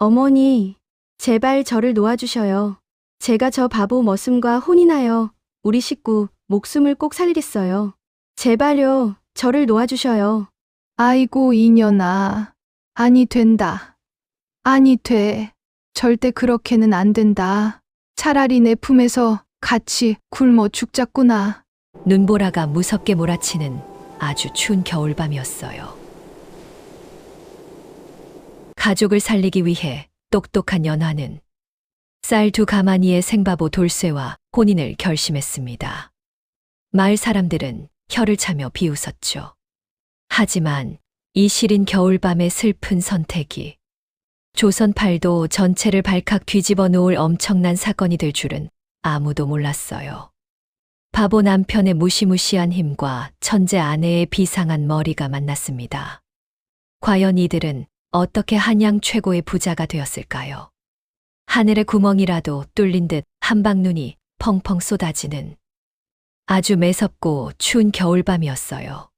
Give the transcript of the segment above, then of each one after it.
어머니, 제발 저를 놓아주셔요. 제가 저 바보 머슴과 혼인하여 우리 식구 목숨을 꼭 살리겠어요. 제발요, 저를 놓아주셔요. 아이고, 이년아. 아니 된다. 아니 돼. 절대 그렇게는 안 된다. 차라리 내 품에서 같이 굶어 죽자꾸나. 눈보라가 무섭게 몰아치는 아주 추운 겨울밤이었어요. 가족을 살리기 위해 똑똑한 연화는 쌀 2가마니의 생바보 돌쇠와 혼인을 결심했습니다. 마을 사람들은 혀를 차며 비웃었죠. 하지만 이 시린 겨울밤의 슬픈 선택이 조선팔도 전체를 발칵 뒤집어 놓을 엄청난 사건이 될 줄은 아무도 몰랐어요. 바보 남편의 무시무시한 힘과 천재 아내의 비상한 머리가 만났습니다. 과연 이들은 어떻게 한양 최고의 부자가 되었을까요? 하늘의 구멍이라도 뚫린 듯 한방눈이 펑펑 쏟아지는 아주 매섭고 추운 겨울밤이었어요.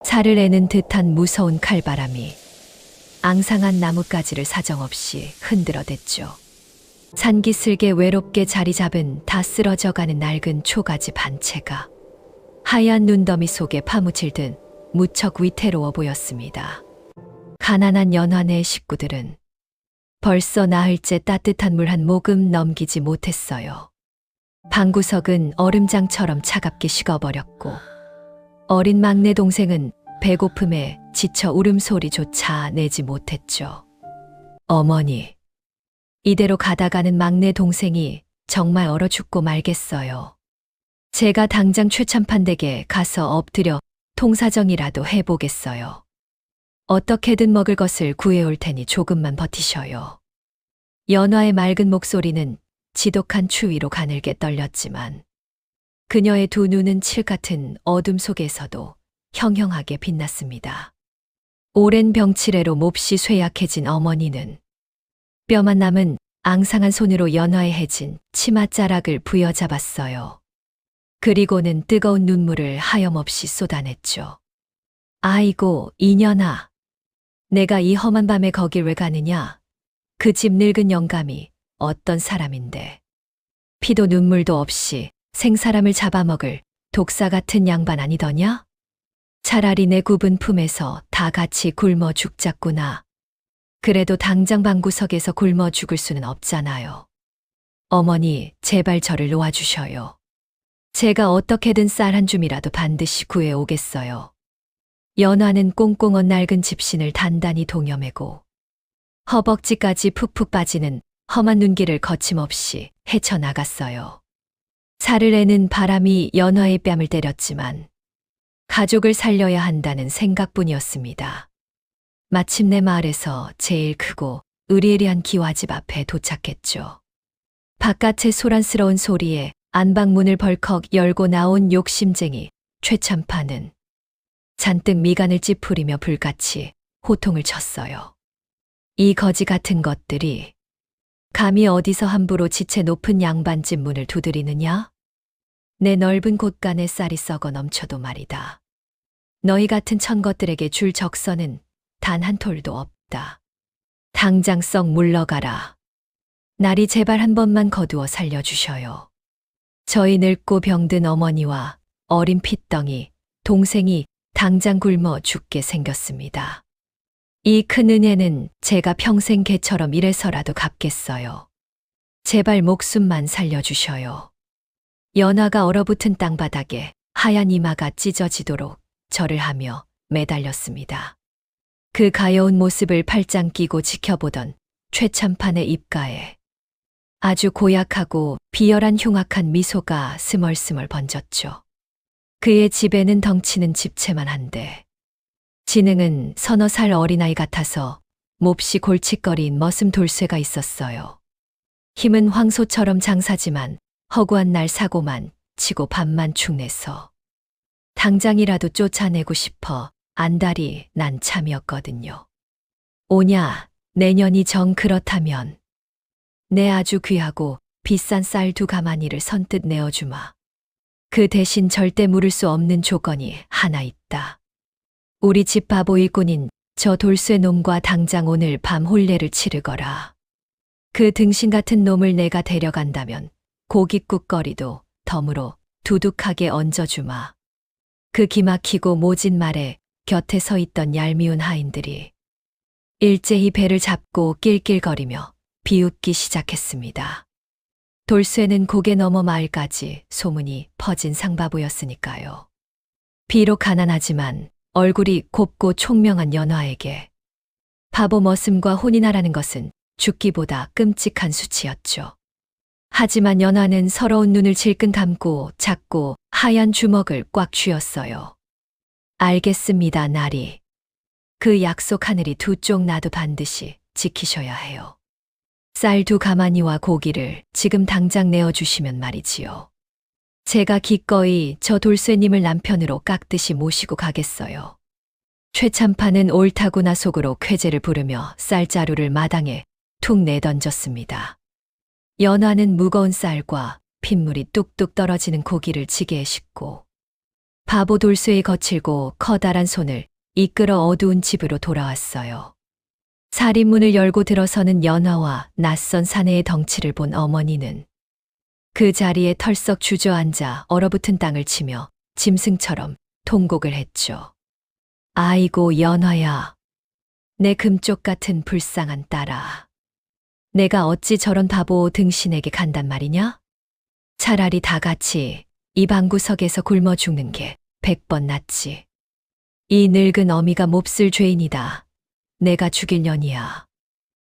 살을 내는 듯한 무서운 칼바람이 앙상한 나뭇가지를 사정없이 흔들어댔죠. 산기슭에 외롭게 자리 잡은 다 쓰러져가는 낡은 초가지 반채가 하얀 눈더미 속에 파묻힐 듯 무척 위태로워 보였습니다. 가난한 연화네 식구들은 벌써 나흘째 따뜻한 물 한 모금 넘기지 못했어요. 방구석은 얼음장처럼 차갑게 식어버렸고 어린 막내 동생은 배고픔에 지쳐 울음소리조차 내지 못했죠. 어머니, 이대로 가다가는 막내 동생이 정말 얼어 죽고 말겠어요. 제가 당장 최참판 댁에 가서 엎드려 통사정이라도 해보겠어요. 어떻게든 먹을 것을 구해올 테니 조금만 버티셔요. 연화의 맑은 목소리는 지독한 추위로 가늘게 떨렸지만 그녀의 두 눈은 칠 같은 어둠 속에서도 형형하게 빛났습니다. 오랜 병치레로 몹시 쇠약해진 어머니는 뼈만 남은 앙상한 손으로 연화에 해진 치맛자락을 부여잡았어요. 그리고는 뜨거운 눈물을 하염없이 쏟아냈죠. 아이고, 이년아. 내가 이 험한 밤에 거길 왜 가느냐? 그 집 늙은 영감이 어떤 사람인데. 피도 눈물도 없이 생사람을 잡아먹을 독사 같은 양반 아니더냐? 차라리 내 굽은 품에서 다 같이 굶어 죽자꾸나. 그래도 당장 방구석에서 굶어 죽을 수는 없잖아요. 어머니, 제발 저를 놓아주셔요. 제가 어떻게든 쌀 한 줌이라도 반드시 구해오겠어요. 연화는 꽁꽁 낡은 집신을 단단히 동여매고 허벅지까지 푹푹 빠지는 험한 눈길을 거침없이 헤쳐나갔어요. 살을 내는 바람이 연화의 뺨을 때렸지만 가족을 살려야 한다는 생각뿐이었습니다. 마침내 마을에서 제일 크고 으리으리한 기와집 앞에 도착했죠. 바깥의 소란스러운 소리에 안방문을 벌컥 열고 나온 욕심쟁이 최참파는 잔뜩 미간을 찌푸리며 불같이 호통을 쳤어요. 이 거지 같은 것들이 감히 어디서 함부로 지체 높은 양반집 문을 두드리느냐? 내 넓은 곳간에 쌀이 썩어 넘쳐도 말이다. 너희 같은 천것들에게 줄 적서는 단 한 톨도 없다. 당장 썩 물러가라. 날이 제발 한 번만 거두어 살려주셔요. 저희 늙고 병든 어머니와 어린 핏덩이, 동생이 당장 굶어 죽게 생겼습니다. 이 큰 은혜는 제가 평생 개처럼 일해서라도 갚겠어요. 제발 목숨만 살려주셔요. 연화가 얼어붙은 땅바닥에 하얀 이마가 찢어지도록 절을 하며 매달렸습니다. 그 가여운 모습을 팔짱 끼고 지켜보던 최참판의 입가에 아주 고약하고 비열한 흉악한 미소가 스멀스멀 번졌죠. 그의 집에는 덩치는 집채만 한데 지능은 서너 살 어린아이 같아서 몹시 골칫거리인 머슴 돌쇠가 있었어요. 힘은 황소처럼 장사지만 허구한 날 사고만 치고 밥만 축내서 당장이라도 쫓아내고 싶어 안달이 난 참이었거든요. 오냐, 내년이 정 그렇다면 내 아주 귀하고 비싼 쌀 2가마니를 선뜻 내어주마. 그 대신 절대 물을 수 없는 조건이 하나 있다. 우리 집 바보 일꾼인 저 돌쇠 놈과 당장 오늘 밤 혼례를 치르거라. 그 등신 같은 놈을 내가 데려간다면 고깃국거리도 덤으로 두둑하게 얹어주마. 그 기막히고 모진 말에 곁에 서 있던 얄미운 하인들이 일제히 배를 잡고 낄낄거리며 비웃기 시작했습니다. 돌쇠는 고개 넘어 마을까지 소문이 퍼진 상바보였으니까요. 비록 가난하지만 얼굴이 곱고 총명한 연화에게 바보 머슴과 혼인하라는 것은 죽기보다 끔찍한 수치였죠. 하지만 연화는 서러운 눈을 질끈 감고 작고 하얀 주먹을 꽉 쥐었어요. 알겠습니다, 나리. 그 약속 하늘이 두 쪽 나도 반드시 지키셔야 해요. 쌀 2가마니와 고기를 지금 당장 내어주시면 말이지요. 제가 기꺼이 저 돌쇠님을 남편으로 깍듯이 모시고 가겠어요. 최참판은 옳다구나 속으로 쾌재를 부르며 쌀자루를 마당에 툭 내던졌습니다. 연화는 무거운 쌀과 핏물이 뚝뚝 떨어지는 고기를 지게에 싣고 바보 돌쇠의 거칠고 커다란 손을 이끌어 어두운 집으로 돌아왔어요. 살인문을 열고 들어서는 연화와 낯선 사내의 덩치를 본 어머니는 그 자리에 털썩 주저앉아 얼어붙은 땅을 치며 짐승처럼 통곡을 했죠. 아이고 연화야, 내 금쪽 같은 불쌍한 딸아. 내가 어찌 저런 바보 등신에게 간단 말이냐? 차라리 다 같이 이 방구석에서 굶어 죽는 게 100번 낫지. 이 늙은 어미가 몹쓸 죄인이다. 내가 죽일 년이야.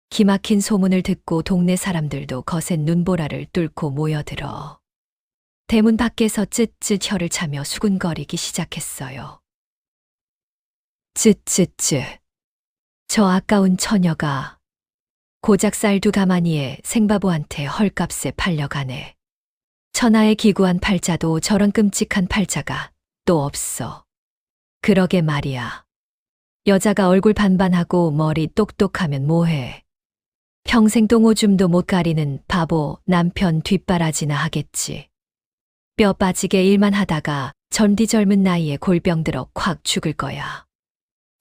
기막힌 소문을 듣고 동네 사람들도 거센 눈보라를 뚫고 모여들어 대문 밖에서 쯧쯧 혀를 차며 수군거리기 시작했어요. 쯧쯧쯧. 저 아까운 처녀가 고작 쌀 2가마니에 생바보한테 헐값에 팔려가네. 천하의 기구한 팔자도 저런 끔찍한 팔자가 또 없어. 그러게 말이야. 여자가 얼굴 반반하고 머리 똑똑하면 뭐해. 평생 똥오줌도 못 가리는 바보 남편 뒷바라지나 하겠지. 뼈 빠지게 일만 하다가 전디 젊은 나이에 골병 들어 콱 죽을 거야.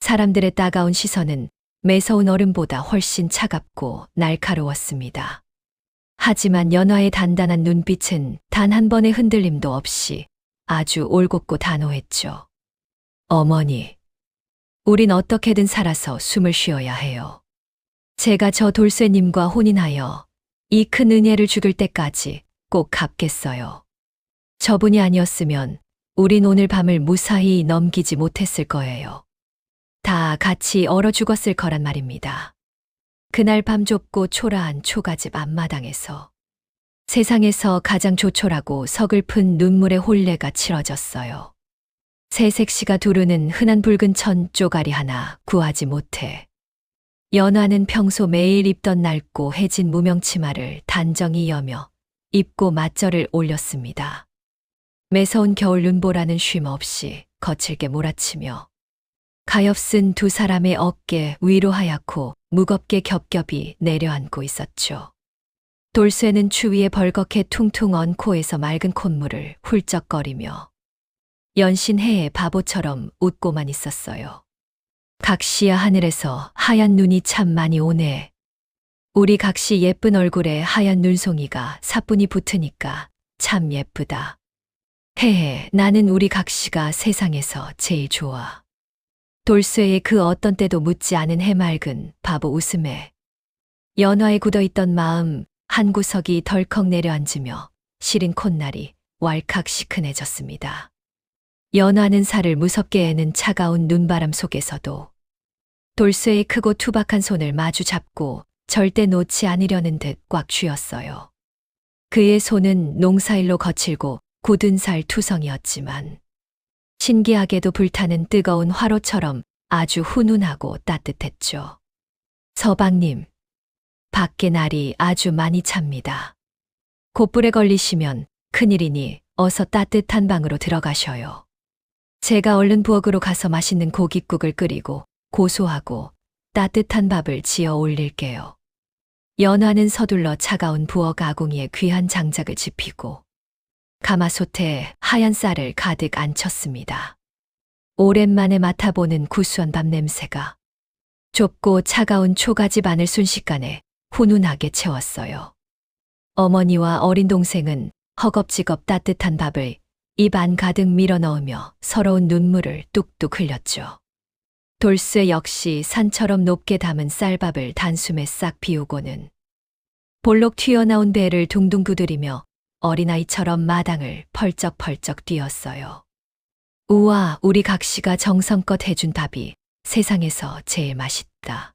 사람들의 따가운 시선은 매서운 얼음보다 훨씬 차갑고 날카로웠습니다. 하지만 연화의 단단한 눈빛은 단 한 번의 흔들림도 없이 아주 올곧고 단호했죠. 어머니, 우린 어떻게든 살아서 숨을 쉬어야 해요. 제가 저 돌쇠님과 혼인하여 이 큰 은혜를 죽을 때까지 꼭 갚겠어요. 저분이 아니었으면 우린 오늘 밤을 무사히 넘기지 못했을 거예요. 다 같이 얼어 죽었을 거란 말입니다. 그날 밤 좁고 초라한 초가집 앞마당에서 세상에서 가장 조촐하고 서글픈 눈물의 혼례가 치러졌어요. 새색시가 두르는 흔한 붉은 천 쪼가리 하나 구하지 못해 연화는 평소 매일 입던 낡고 해진 무명 치마를 단정히 여며 입고 맞절을 올렸습니다. 매서운 겨울 눈보라는 쉼 없이 거칠게 몰아치며 가엾은 2사람의 어깨 위로 하얗고 무겁게 겹겹이 내려앉고 있었죠. 돌쇠는 추위에 벌겋게 퉁퉁 언 코에서 맑은 콧물을 훌쩍거리며 연신해의 바보처럼 웃고만 있었어요. 각시야 하늘에서 하얀 눈이 참 많이 오네. 우리 각시 예쁜 얼굴에 하얀 눈송이가 사뿐히 붙으니까 참 예쁘다. 헤헤, 나는 우리 각시가 세상에서 제일 좋아. 돌쇠의 그 어떤 때도 묻지 않은 해맑은 바보 웃음에 연화에 굳어있던 마음 한 구석이 덜컥 내려앉으며 시린 콧날이 왈칵 시큰해졌습니다. 연화는 살을 무섭게 애는 차가운 눈바람 속에서도 돌쇠의 크고 투박한 손을 마주 잡고 절대 놓지 않으려는 듯 꽉 쥐었어요. 그의 손은 농사일로 거칠고 굳은 살 투성이었지만 신기하게도 불타는 뜨거운 화로처럼 아주 훈훈하고 따뜻했죠. 서방님, 밖에 날이 아주 많이 찹니다. 곧불에 걸리시면 큰일이니 어서 따뜻한 방으로 들어가셔요. 제가 얼른 부엌으로 가서 맛있는 고깃국을 끓이고 고소하고 따뜻한 밥을 지어 올릴게요. 연화는 서둘러 차가운 부엌 아궁이에 귀한 장작을 지피고 가마솥에 하얀 쌀을 가득 안쳤습니다. 오랜만에 맡아보는 구수한 밥 냄새가 좁고 차가운 초가지 반을 순식간에 훈훈하게 채웠어요. 어머니와 어린 동생은 허겁지겁 따뜻한 밥을 입 안 가득 밀어 넣으며 서러운 눈물을 뚝뚝 흘렸죠. 돌쇠 역시 산처럼 높게 담은 쌀밥을 단숨에 싹 비우고는 볼록 튀어나온 배를 둥둥 두드리며 어린아이처럼 마당을 펄쩍펄쩍 뛰었어요. 우와, 우리 각시가 정성껏 해준 밥이 세상에서 제일 맛있다.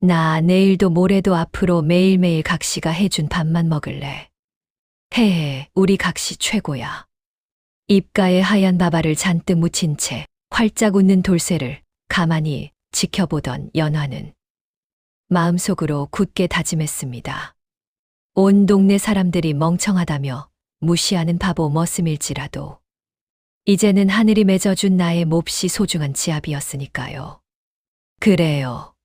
나 내일도 모레도 앞으로 매일매일 각시가 해준 밥만 먹을래. 헤헤, 우리 각시 최고야. 입가에 하얀 밥알을 잔뜩 묻힌 채 활짝 웃는 돌쇠를 가만히 지켜보던 연화는 마음속으로 굳게 다짐했습니다. 온 동네 사람들이 멍청하다며 무시하는 바보 머슴일지라도 이제는 하늘이 맺어준 나의 몹시 소중한 지압이었으니까요. 그래요.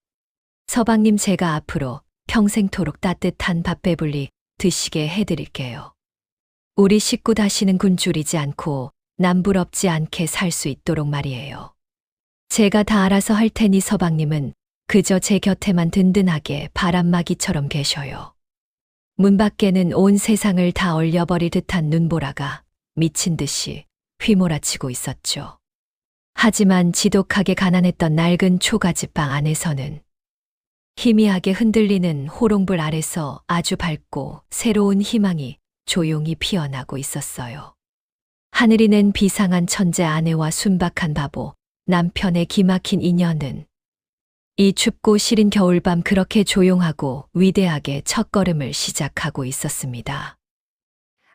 서방님, 제가 앞으로 평생토록 따뜻한 밥 배불리 드시게 해드릴게요. 우리 식구 다시는 굶주리지 않고 남부럽지 않게 살 수 있도록 말이에요. 제가 다 알아서 할 테니 서방님은 그저 제 곁에만 든든하게 바람막이처럼 계셔요. 문 밖에는 온 세상을 다 얼려버릴 듯한 눈보라가 미친 듯이 휘몰아치고 있었죠. 하지만 지독하게 가난했던 낡은 초가집방 안에서는 희미하게 흔들리는 호롱불 아래서 아주 밝고 새로운 희망이 조용히 피어나고 있었어요. 하늘이 낸 비상한 천재 아내와 순박한 바보, 남편의 기막힌 인연은 이 춥고 시린 겨울밤 그렇게 조용하고 위대하게 첫걸음을 시작하고 있었습니다.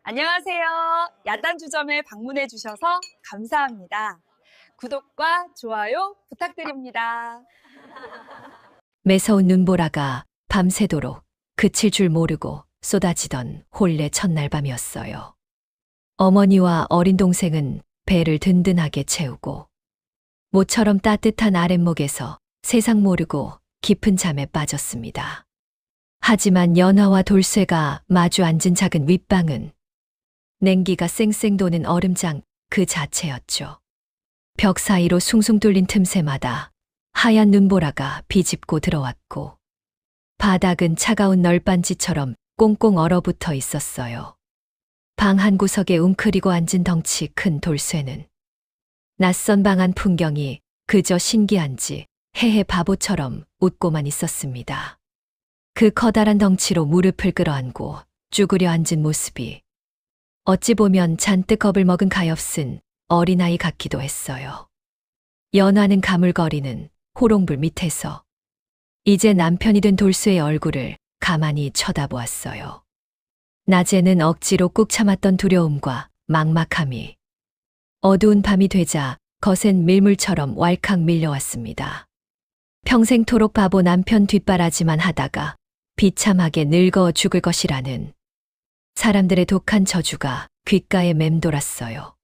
안녕하세요. 야단주점에 방문해 주셔서 감사합니다. 구독과 좋아요 부탁드립니다. 매서운 눈보라가 밤새도록 그칠 줄 모르고 쏟아지던 혼례 첫날 밤이었어요. 어머니와 어린 동생은 배를 든든하게 채우고 모처럼 따뜻한 아랫목에서 세상 모르고 깊은 잠에 빠졌습니다. 하지만 연화와 돌쇠가 마주 앉은 작은 윗방은 냉기가 쌩쌩 도는 얼음장 그 자체였죠. 벽 사이로 숭숭 뚫린 틈새마다 하얀 눈보라가 비집고 들어왔고 바닥은 차가운 널빤지처럼 꽁꽁 얼어붙어 있었어요. 방 한 구석에 웅크리고 앉은 덩치 큰 돌쇠는 낯선 방 안 풍경이 그저 신기한지 헤헤 바보처럼 웃고만 있었습니다. 그 커다란 덩치로 무릎을 끌어안고 쭈그려 앉은 모습이 어찌 보면 잔뜩 겁을 먹은 가엾은 어린아이 같기도 했어요. 연화는 가물거리는 호롱불 밑에서 이제 남편이 된 돌쇠의 얼굴을 가만히 쳐다보았어요. 낮에는 억지로 꾹 참았던 두려움과 막막함이 어두운 밤이 되자 거센 밀물처럼 왈칵 밀려왔습니다. 평생토록 바보 남편 뒷바라지만 하다가 비참하게 늙어 죽을 것이라는 사람들의 독한 저주가 귓가에 맴돌았어요.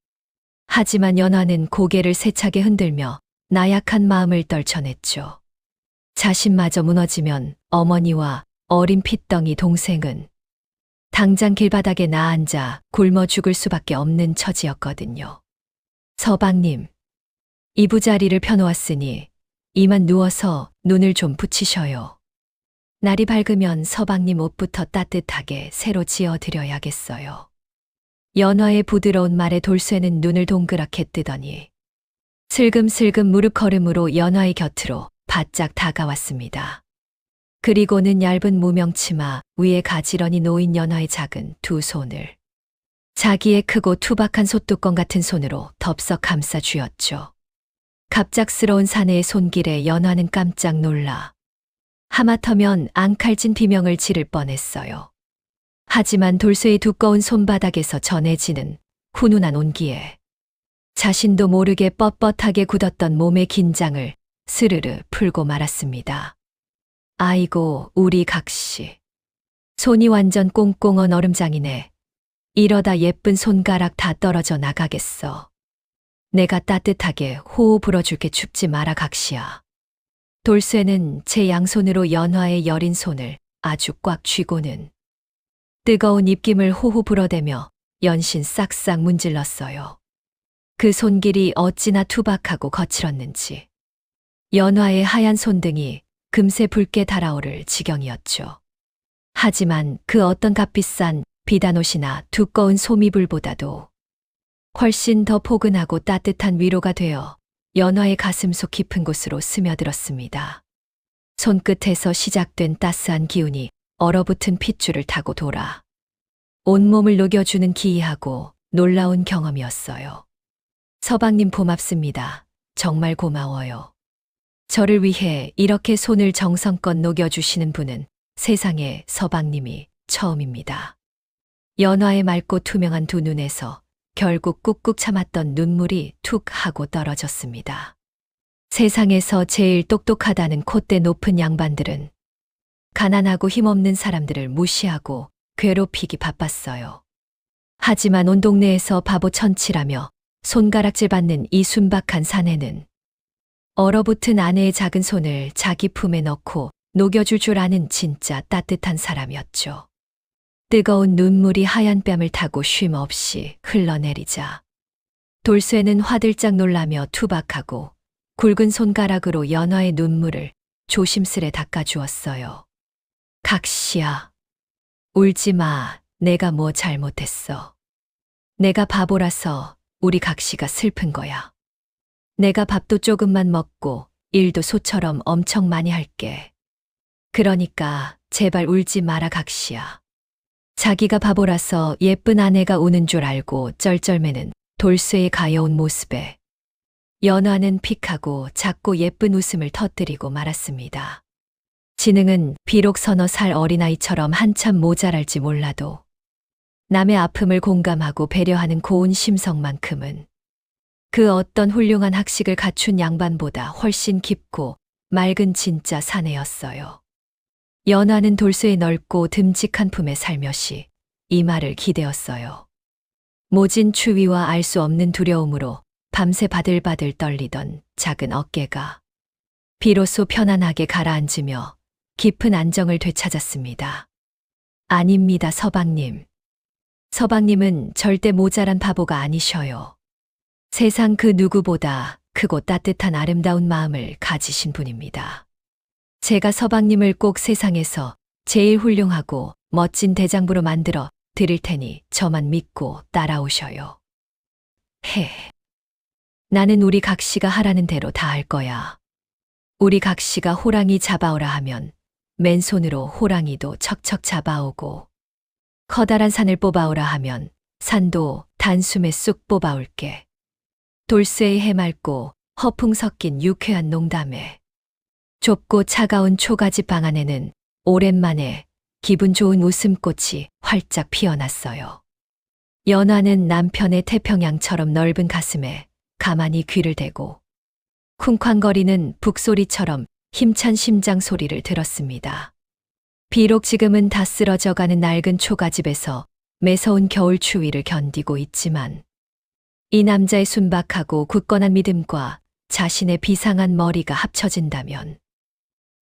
하지만 연화는 고개를 세차게 흔들며 나약한 마음을 떨쳐냈죠. 자신마저 무너지면 어머니와 어린 핏덩이 동생은 당장 길바닥에 나앉아 굶어 죽을 수밖에 없는 처지였거든요. 서방님, 이부자리를 펴놓았으니 이만 누워서 눈을 좀 붙이셔요. 날이 밝으면 서방님 옷부터 따뜻하게 새로 지어드려야겠어요. 연화의 부드러운 말에 돌쇠는 눈을 동그랗게 뜨더니 슬금슬금 무릎 걸음으로 연화의 곁으로 바짝 다가왔습니다. 그리고는 얇은 무명치마 위에 가지런히 놓인 연화의 작은 두 손을 자기의 크고 투박한 솥뚜껑 같은 손으로 덥석 감싸 쥐었죠. 갑작스러운 사내의 손길에 연화는 깜짝 놀라 하마터면 앙칼진 비명을 지를 뻔했어요. 하지만 돌쇠의 두꺼운 손바닥에서 전해지는 훈훈한 온기에 자신도 모르게 뻣뻣하게 굳었던 몸의 긴장을 스르르 풀고 말았습니다. 아이고, 우리 각시. 손이 완전 꽁꽁 언 얼음장이네. 이러다 예쁜 손가락 다 떨어져 나가겠어. 내가 따뜻하게 호호 불어줄게. 춥지 마라 각시야. 돌쇠는 제 양손으로 연화의 여린 손을 아주 꽉 쥐고는 뜨거운 입김을 호호 불어대며 연신 싹싹 문질렀어요. 그 손길이 어찌나 투박하고 거칠었는지 연화의 하얀 손등이 금세 붉게 달아오를 지경이었죠. 하지만 그 어떤 값비싼 비단옷이나 두꺼운 소미불보다도 훨씬 더 포근하고 따뜻한 위로가 되어 연화의 가슴속 깊은 곳으로 스며들었습니다. 손끝에서 시작된 따스한 기운이 얼어붙은 핏줄을 타고 돌아 온몸을 녹여주는 기이하고 놀라운 경험이었어요. 서방님 고맙습니다. 정말 고마워요. 저를 위해 이렇게 손을 정성껏 녹여주시는 분은 세상에 서방님이 처음입니다. 연화의 맑고 투명한 두 눈에서 결국 꾹꾹 참았던 눈물이 툭 하고 떨어졌습니다. 세상에서 제일 똑똑하다는 콧대 높은 양반들은 가난하고 힘없는 사람들을 무시하고 괴롭히기 바빴어요. 하지만 온 동네에서 바보 천치라며 손가락질 받는 이 순박한 사내는 얼어붙은 아내의 작은 손을 자기 품에 넣고 녹여줄 줄 아는 진짜 따뜻한 사람이었죠. 뜨거운 눈물이 하얀 뺨을 타고 쉼 없이 흘러내리자 돌쇠는 화들짝 놀라며 투박하고 굵은 손가락으로 연화의 눈물을 조심스레 닦아주었어요. 각시야, 울지 마. 내가 뭐 잘못했어. 내가 바보라서 우리 각시가 슬픈 거야. 내가 밥도 조금만 먹고 일도 소처럼 엄청 많이 할게. 그러니까 제발 울지 마라 각시야. 자기가 바보라서 예쁜 아내가 우는 줄 알고 쩔쩔매는 돌쇠의 가여운 모습에 연화는 픽하고 작고 예쁜 웃음을 터뜨리고 말았습니다. 지능은 비록 서너 살 어린아이처럼 한참 모자랄지 몰라도 남의 아픔을 공감하고 배려하는 고운 심성만큼은 그 어떤 훌륭한 학식을 갖춘 양반보다 훨씬 깊고 맑은 진짜 사내였어요. 연화는 돌쇠의 넓고 듬직한 품에 살며시 이 말을 기대었어요. 모진 추위와 알 수 없는 두려움으로 밤새 바들바들 떨리던 작은 어깨가 비로소 편안하게 가라앉으며 깊은 안정을 되찾았습니다. 아닙니다, 서방님. 서방님은 절대 모자란 바보가 아니셔요. 세상 그 누구보다 크고 따뜻한 아름다운 마음을 가지신 분입니다. 제가 서방님을 꼭 세상에서 제일 훌륭하고 멋진 대장부로 만들어 드릴 테니 저만 믿고 따라오셔요. 나는 우리 각시가 하라는 대로 다 할 거야. 우리 각시가 호랑이 잡아오라 하면 맨손으로 호랑이도 척척 잡아오고 커다란 산을 뽑아오라 하면 산도 단숨에 쑥 뽑아올게. 돌쇠의 해맑고 허풍 섞인 유쾌한 농담에 좁고 차가운 초가집 방 안에는 오랜만에 기분 좋은 웃음꽃이 활짝 피어났어요. 연화는 남편의 태평양처럼 넓은 가슴에 가만히 귀를 대고 쿵쾅거리는 북소리처럼 힘찬 심장 소리를 들었습니다. 비록 지금은 다 쓰러져가는 낡은 초가집에서 매서운 겨울 추위를 견디고 있지만 이 남자의 순박하고 굳건한 믿음과 자신의 비상한 머리가 합쳐진다면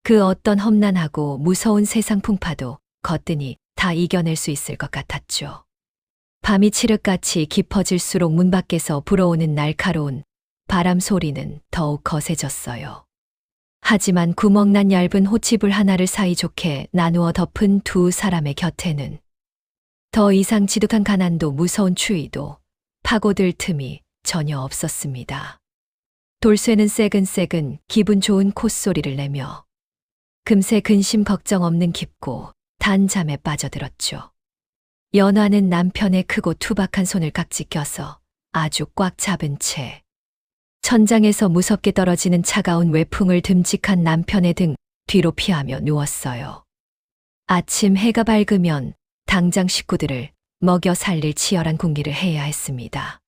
그 어떤 험난하고 무서운 세상 풍파도 거뜬히 다 이겨낼 수 있을 것 같았죠. 밤이 칠흑같이 깊어질수록 문 밖에서 불어오는 날카로운 바람 소리는 더욱 거세졌어요. 하지만 구멍난 얇은 호치불 하나를 사이좋게 나누어 덮은 두 사람의 곁에는 더 이상 지독한 가난도 무서운 추위도 파고들 틈이 전혀 없었습니다. 돌쇠는 새근새근 기분 좋은 콧소리를 내며 금세 근심 걱정 없는 깊고 단 잠에 빠져들었죠. 연화는 남편의 크고 투박한 손을 깍지 껴서 아주 꽉 잡은 채 천장에서 무섭게 떨어지는 차가운 외풍을 듬직한 남편의 등 뒤로 피하며 누웠어요. 아침 해가 밝으면 당장 식구들을 먹여 살릴 치열한 궁리를 해야 했습니다.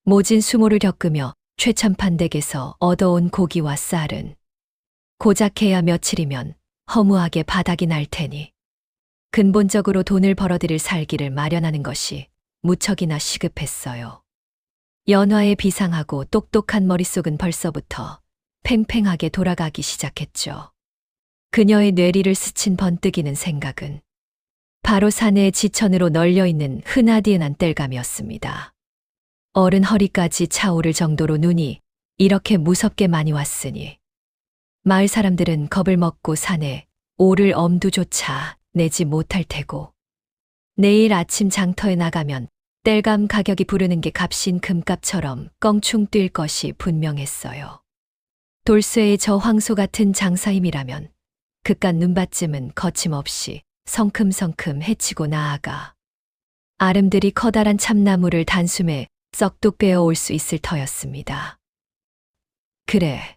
모진 수모를 겪으며 최첨판 댁에서 얻어온 고기와 쌀은 고작해야 며칠이면 허무하게 바닥이 날 테니 근본적으로 돈을 벌어들일 살기를 마련하는 것이 무척이나 시급했어요. 연화의 비상하고 똑똑한 머릿속은 벌써부터 팽팽하게 돌아가기 시작했죠. 그녀의 뇌리를 스친 번뜩이는 생각은 바로 사내의 지천으로 널려있는 흔하디흔한 땔감이었습니다. 어른 허리까지 차오를 정도로 눈이 이렇게 무섭게 많이 왔으니 마을 사람들은 겁을 먹고 산에 오를 엄두조차 내지 못할 테고 내일 아침 장터에 나가면 땔감 가격이 부르는 게 값인 금값처럼 껑충 뛸 것이 분명했어요. 돌쇠의 저 황소 같은 장사힘이라면 그깟 눈밭쯤은 거침없이 성큼성큼 헤치고 나아가 아름드리 커다란 참나무를 단숨에 썩둑 베어올 수 있을 터였습니다. 그래.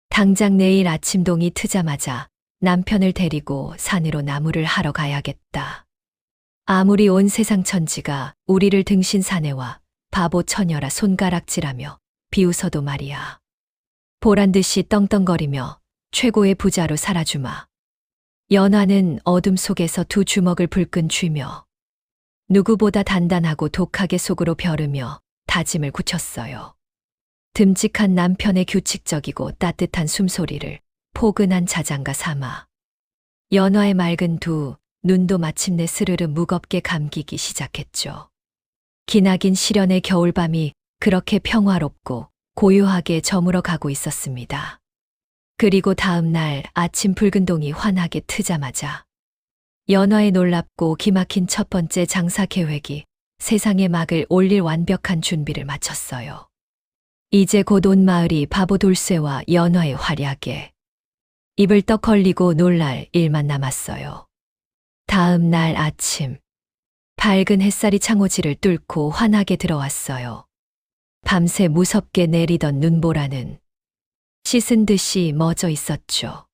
당장 내일 아침동이 트자마자 남편을 데리고 산으로 나무를 하러 가야겠다. 아무리 온 세상 천지가 우리를 등신사내와 바보 처녀라 손가락질하며 비웃어도 말이야. 보란듯이 떵떵거리며 최고의 부자로 살아주마. 연화는 어둠 속에서 두 주먹을 불끈 쥐며 누구보다 단단하고 독하게 속으로 벼르며 다짐을 굳혔어요. 듬직한 남편의 규칙적이고 따뜻한 숨소리를 포근한 자장가 삼아 연화의 맑은 두 눈도 마침내 스르르 무겁게 감기기 시작했죠. 기나긴 시련의 겨울밤이 그렇게 평화롭고 고요하게 저물어 가고 있었습니다. 그리고 다음 날 아침 붉은 동이 환하게 트자마자 연화의 놀랍고 기막힌 첫 번째 장사 계획이 세상에 막을 올릴 완벽한 준비를 마쳤어요. 이제 곧 온 마을이 바보 돌쇠와 연화의 활약에 입을 떡 벌리고 놀랄 일만 남았어요. 다음 날 아침, 밝은 햇살이 창호지를 뚫고 환하게 들어왔어요. 밤새 무섭게 내리던 눈보라는 씻은 듯이 멎어 있었죠.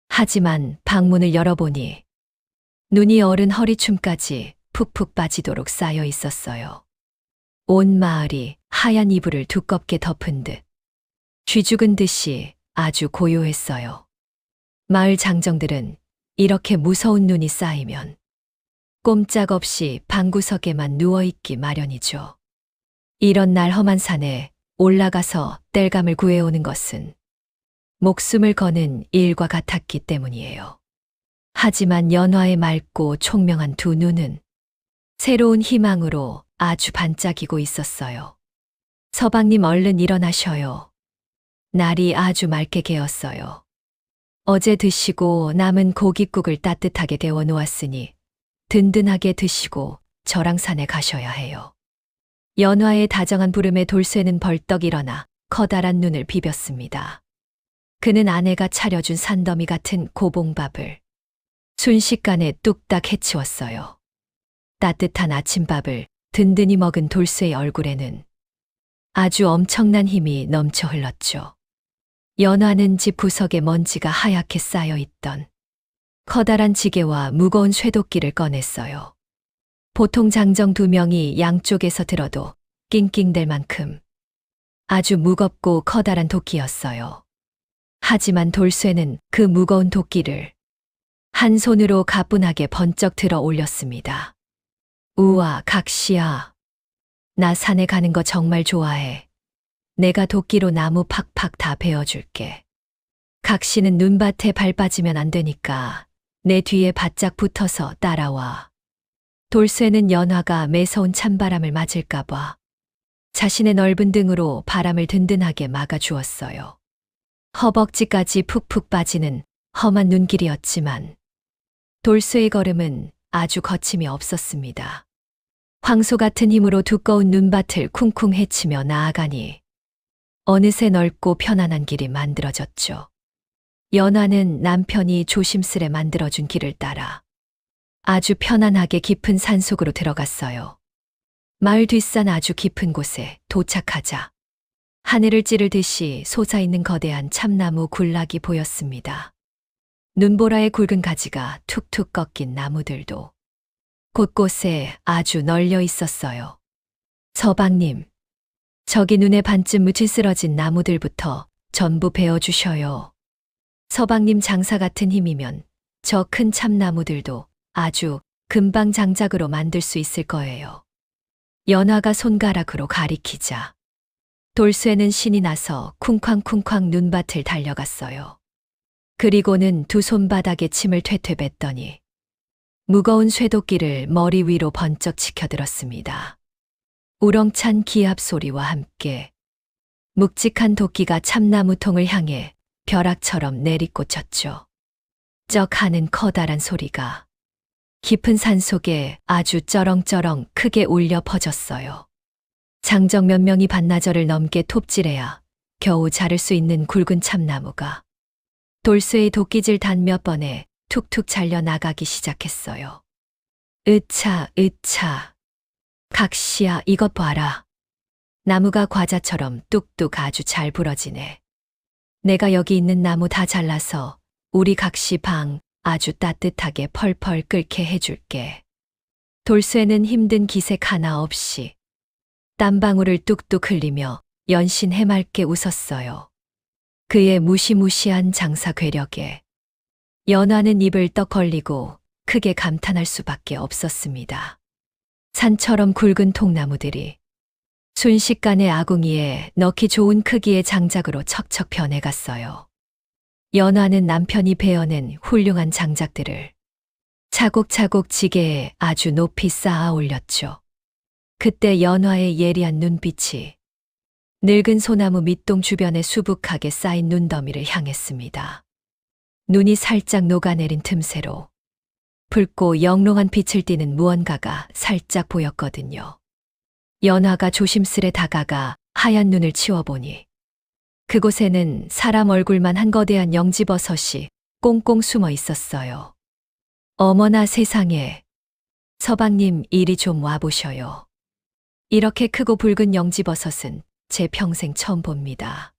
하지만 방문을 열어보니 눈이 어른 허리춤까지 푹푹 빠지도록 쌓여 있었어요. 온 마을이 하얀 이불을 두껍게 덮은 듯 쥐죽은 듯이 아주 고요했어요. 마을 장정들은 이렇게 무서운 눈이 쌓이면 꼼짝없이 방구석에만 누워있기 마련이죠. 이런 날 험한 산에 올라가서 땔감을 구해오는 것은 목숨을 거는 일과 같았기 때문이에요. 하지만 연화의 맑고 총명한 두 눈은 새로운 희망으로 아주 반짝이고 있었어요. 서방님 얼른 일어나셔요. 날이 아주 맑게 개었어요. 어제 드시고 남은 고깃국을 따뜻하게 데워 놓았으니 든든하게 드시고 저랑 산에 가셔야 해요. 연화의 다정한 부름에 돌쇠는 벌떡 일어나 커다란 눈을 비볐습니다. 그는 아내가 차려준 산더미 같은 고봉밥을 순식간에 뚝딱 해치웠어요. 따뜻한 아침밥을 든든히 먹은 돌쇠의 얼굴에는 아주 엄청난 힘이 넘쳐 흘렀죠. 연화는 집 구석에 먼지가 하얗게 쌓여 있던 커다란 지게와 무거운 쇠도끼를 꺼냈어요. 보통 장정 2명이 양쪽에서 들어도 낑낑댈 만큼 아주 무겁고 커다란 도끼였어요. 하지만 돌쇠는 그 무거운 도끼를 한 손으로 가뿐하게 번쩍 들어 올렸습니다. 우와, 각시야. 나 산에 가는 거 정말 좋아해. 내가 도끼로 나무 팍팍 다 베어줄게. 각시는 눈밭에 발 빠지면 안 되니까 내 뒤에 바짝 붙어서 따라와. 돌쇠는 연화가 매서운 찬바람을 맞을까봐 자신의 넓은 등으로 바람을 든든하게 막아주었어요. 허벅지까지 푹푹 빠지는 험한 눈길이었지만 돌쇠의 걸음은 아주 거침이 없었습니다. 황소 같은 힘으로 두꺼운 눈밭을 쿵쿵 헤치며 나아가니 어느새 넓고 편안한 길이 만들어졌죠. 연화는 남편이 조심스레 만들어준 길을 따라 아주 편안하게 깊은 산속으로 들어갔어요. 마을 뒷산 아주 깊은 곳에 도착하자 하늘을 찌르듯이 솟아있는 거대한 참나무 군락이 보였습니다. 눈보라의 굵은 가지가 툭툭 꺾인 나무들도 곳곳에 아주 널려 있었어요. 서방님, 저기 눈에 반쯤 묻힐 쓰러진 나무들부터 전부 베어주셔요. 서방님 장사 같은 힘이면 저 큰 참나무들도 아주 금방 장작으로 만들 수 있을 거예요. 연화가 손가락으로 가리키자 돌쇠는 신이 나서 쿵쾅쿵쾅 눈밭을 달려갔어요. 그리고는 두 손바닥에 침을 퇴퇴 뱉더니 무거운 쇠도끼를 머리 위로 번쩍 치켜들었습니다. 우렁찬 기합 소리와 함께 묵직한 도끼가 참나무통을 향해 벼락처럼 내리꽂혔죠. 쩍 하는 커다란 소리가 깊은 산 속에 아주 쩌렁쩌렁 크게 울려 퍼졌어요. 장정 몇 명이 반나절을 넘게 톱질해야 겨우 자를 수 있는 굵은 참나무가 돌쇠의 도끼질 단 몇 번에 툭툭 잘려 나가기 시작했어요. 으차, 으차. 각시야, 이것 봐라. 나무가 과자처럼 뚝뚝 아주 잘 부러지네. 내가 여기 있는 나무 다 잘라서 우리 각시 방 아주 따뜻하게 펄펄 끓게 해줄게. 돌쇠는 힘든 기색 하나 없이 땀방울을 뚝뚝 흘리며 연신 해맑게 웃었어요. 그의 무시무시한 장사 괴력에 연화는 입을 떡 벌리고 크게 감탄할 수밖에 없었습니다. 산처럼 굵은 통나무들이 순식간에 아궁이에 넣기 좋은 크기의 장작으로 척척 변해갔어요. 연화는 남편이 베어낸 훌륭한 장작들을 차곡차곡 지게에 아주 높이 쌓아 올렸죠. 그때 연화의 예리한 눈빛이 늙은 소나무 밑동 주변에 수북하게 쌓인 눈더미를 향했습니다. 눈이 살짝 녹아내린 틈새로 붉고 영롱한 빛을 띠는 무언가가 살짝 보였거든요. 연화가 조심스레 다가가 하얀 눈을 치워보니 그곳에는 사람 얼굴만 한 거대한 영지버섯이 꽁꽁 숨어 있었어요. 어머나 세상에. 서방님, 이리 좀 와보셔요. 이렇게 크고 붉은 영지버섯은 제 평생 처음 봅니다.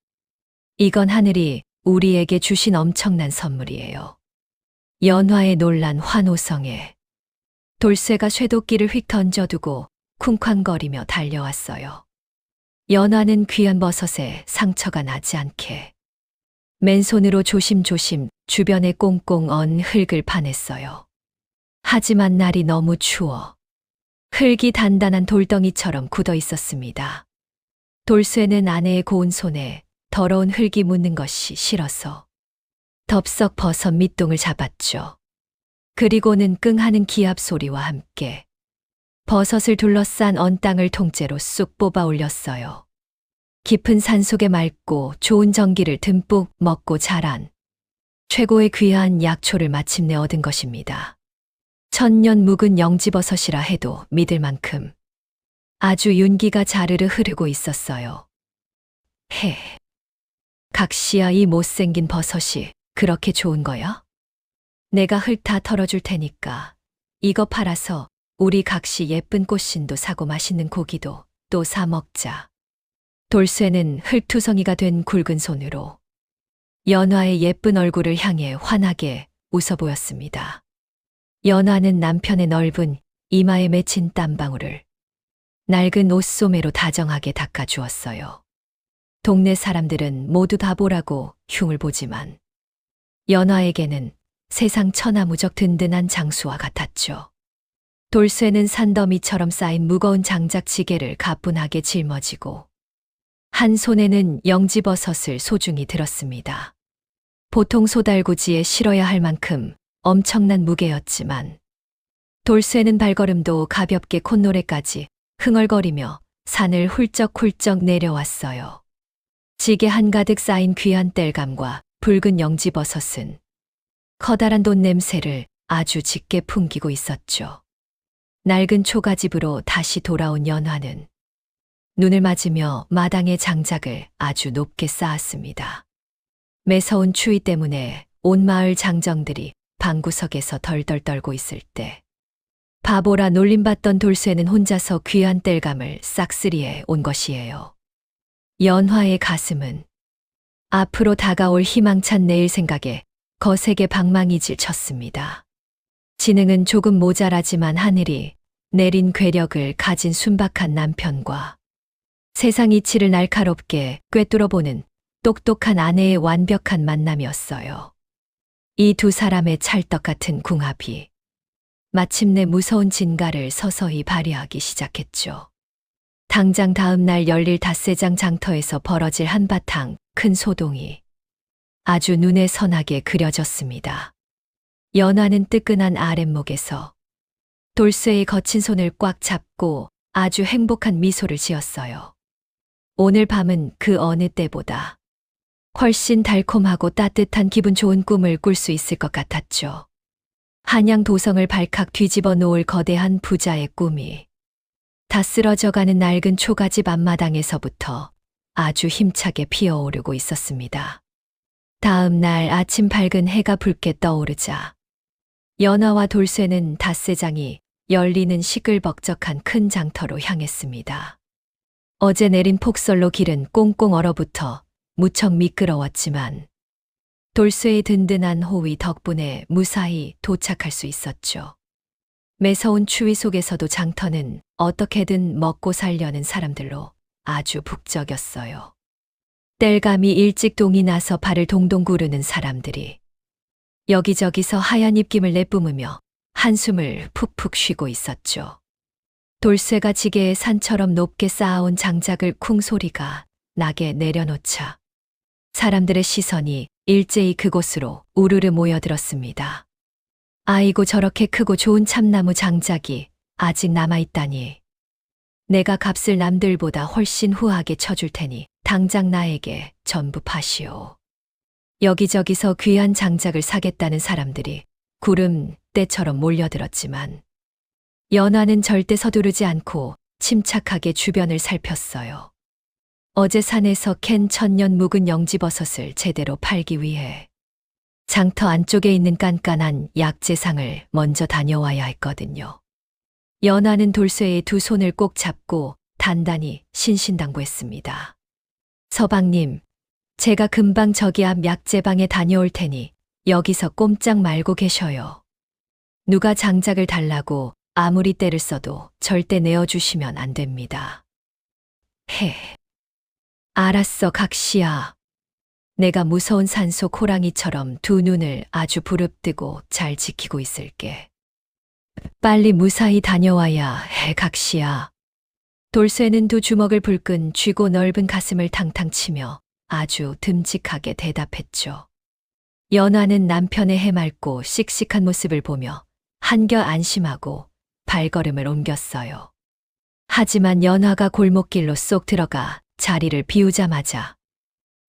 이건 하늘이 우리에게 주신 엄청난 선물이에요. 연화의 놀란 환호성에 돌쇠가 쇠도끼를 휙 던져두고 쿵쾅거리며 달려왔어요. 연화는 귀한 버섯에 상처가 나지 않게 맨손으로 조심조심 주변에 꽁꽁 언 흙을 파냈어요. 하지만 날이 너무 추워 흙이 단단한 돌덩이처럼 굳어 있었습니다. 돌쇠는 아내의 고운 손에 더러운 흙이 묻는 것이 싫어서 덥석 버섯 밑동을 잡았죠. 그리고는 끙하는 기합 소리와 함께 버섯을 둘러싼 언 땅을 통째로 쑥 뽑아 올렸어요. 깊은 산속에 맑고 좋은 전기를 듬뿍 먹고 자란 최고의 귀한 약초를 마침내 얻은 것입니다. 천년 묵은 영지버섯이라 해도 믿을 만큼 아주 윤기가 자르르 흐르고 있었어요. 각시야, 이 못생긴 버섯이 그렇게 좋은 거야? 내가 흙 다 털어줄 테니까 이거 팔아서 우리 각시 예쁜 꽃신도 사고 맛있는 고기도 또 사 먹자. 돌쇠는 흙투성이가 된 굵은 손으로 연화의 예쁜 얼굴을 향해 환하게 웃어 보였습니다. 연화는 남편의 넓은 이마에 맺힌 땀방울을 낡은 옷소매로 다정하게 닦아주었어요. 동네 사람들은 모두 다 보라고 흉을 보지만 연화에게는 세상 천하무적 든든한 장수와 같았죠. 돌쇠는 산더미처럼 쌓인 무거운 장작지게를 가뿐하게 짊어지고 한 손에는 영지버섯을 소중히 들었습니다. 보통 소달구지에 실어야 할 만큼 엄청난 무게였지만 돌쇠는 발걸음도 가볍게 콧노래까지 흥얼거리며 산을 훌쩍훌쩍 내려왔어요. 지게 한가득 쌓인 귀한 땔감과 붉은 영지버섯은 커다란 돈 냄새를 아주 짙게 풍기고 있었죠. 낡은 초가집으로 다시 돌아온 연화는 눈을 맞으며 마당의 장작을 아주 높게 쌓았습니다. 매서운 추위 때문에 온 마을 장정들이 방구석에서 덜덜 떨고 있을 때 바보라 놀림받던 돌쇠는 혼자서 귀한 땔감을 싹쓸이해 온 것이에요. 연화의 가슴은 앞으로 다가올 희망찬 내일 생각에 거세게 방망이질 쳤습니다. 지능은 조금 모자라지만 하늘이 내린 괴력을 가진 순박한 남편과 세상 이치를 날카롭게 꿰뚫어보는 똑똑한 아내의 완벽한 만남이었어요. 이 두 사람의 찰떡 같은 궁합이 마침내 무서운 진가를 서서히 발휘하기 시작했죠. 당장 다음 날 열릴 닷새장 장터에서 벌어질 한바탕 큰 소동이 아주 눈에 선하게 그려졌습니다. 연화는 뜨끈한 아랫목에서 돌쇠의 거친 손을 꽉 잡고 아주 행복한 미소를 지었어요. 오늘 밤은 그 어느 때보다 훨씬 달콤하고 따뜻한 기분 좋은 꿈을 꿀 수 있을 것 같았죠. 한양 도성을 발칵 뒤집어 놓을 거대한 부자의 꿈이 다 쓰러져가는 낡은 초가집 앞마당에서부터 아주 힘차게 피어오르고 있었습니다. 다음 날 아침 밝은 해가 붉게 떠오르자 연화와 돌쇠는 닷새장이 열리는 시끌벅적한 큰 장터로 향했습니다. 어제 내린 폭설로 길은 꽁꽁 얼어붙어 무척 미끄러웠지만 돌쇠의 든든한 호위 덕분에 무사히 도착할 수 있었죠. 매서운 추위 속에서도 장터는 어떻게든 먹고 살려는 사람들로 아주 북적였어요. 땔감이 일찍 동이 나서 발을 동동 구르는 사람들이 여기저기서 하얀 입김을 내뿜으며 한숨을 푹푹 쉬고 있었죠. 돌쇠가 지게에 산처럼 높게 쌓아온 장작을 쿵 소리가 나게 내려놓자 사람들의 시선이 일제히 그곳으로 우르르 모여들었습니다. 아이고 저렇게 크고 좋은 참나무 장작이 아직 남아있다니. 내가 값을 남들보다 훨씬 후하게 쳐줄 테니 당장 나에게 전부 파시오. 여기저기서 귀한 장작을 사겠다는 사람들이 구름 때처럼 몰려들었지만 연화는 절대 서두르지 않고 침착하게 주변을 살폈어요. 어제 산에서 캔 천년 묵은 영지버섯을 제대로 팔기 위해 장터 안쪽에 있는 깐깐한 약재상을 먼저 다녀와야 했거든요. 연화는 돌쇠의 두 손을 꼭 잡고 단단히 신신당부했습니다. 서방님, 제가 금방 저기 앞 약재방에 다녀올 테니 여기서 꼼짝 말고 계셔요. 누가 장작을 달라고 아무리 때를 써도 절대 내어주시면 안 됩니다. 알았어, 각시야. 내가 무서운 산속 호랑이처럼 두 눈을 아주 부릅뜨고 잘 지키고 있을게. 빨리 무사히 다녀와야 해, 각시야. 돌쇠는 두 주먹을 불끈 쥐고 넓은 가슴을 탕탕 치며 아주 듬직하게 대답했죠. 연화는 남편의 해맑고 씩씩한 모습을 보며 한결 안심하고 발걸음을 옮겼어요. 하지만 연화가 골목길로 쏙 들어가 자리를 비우자마자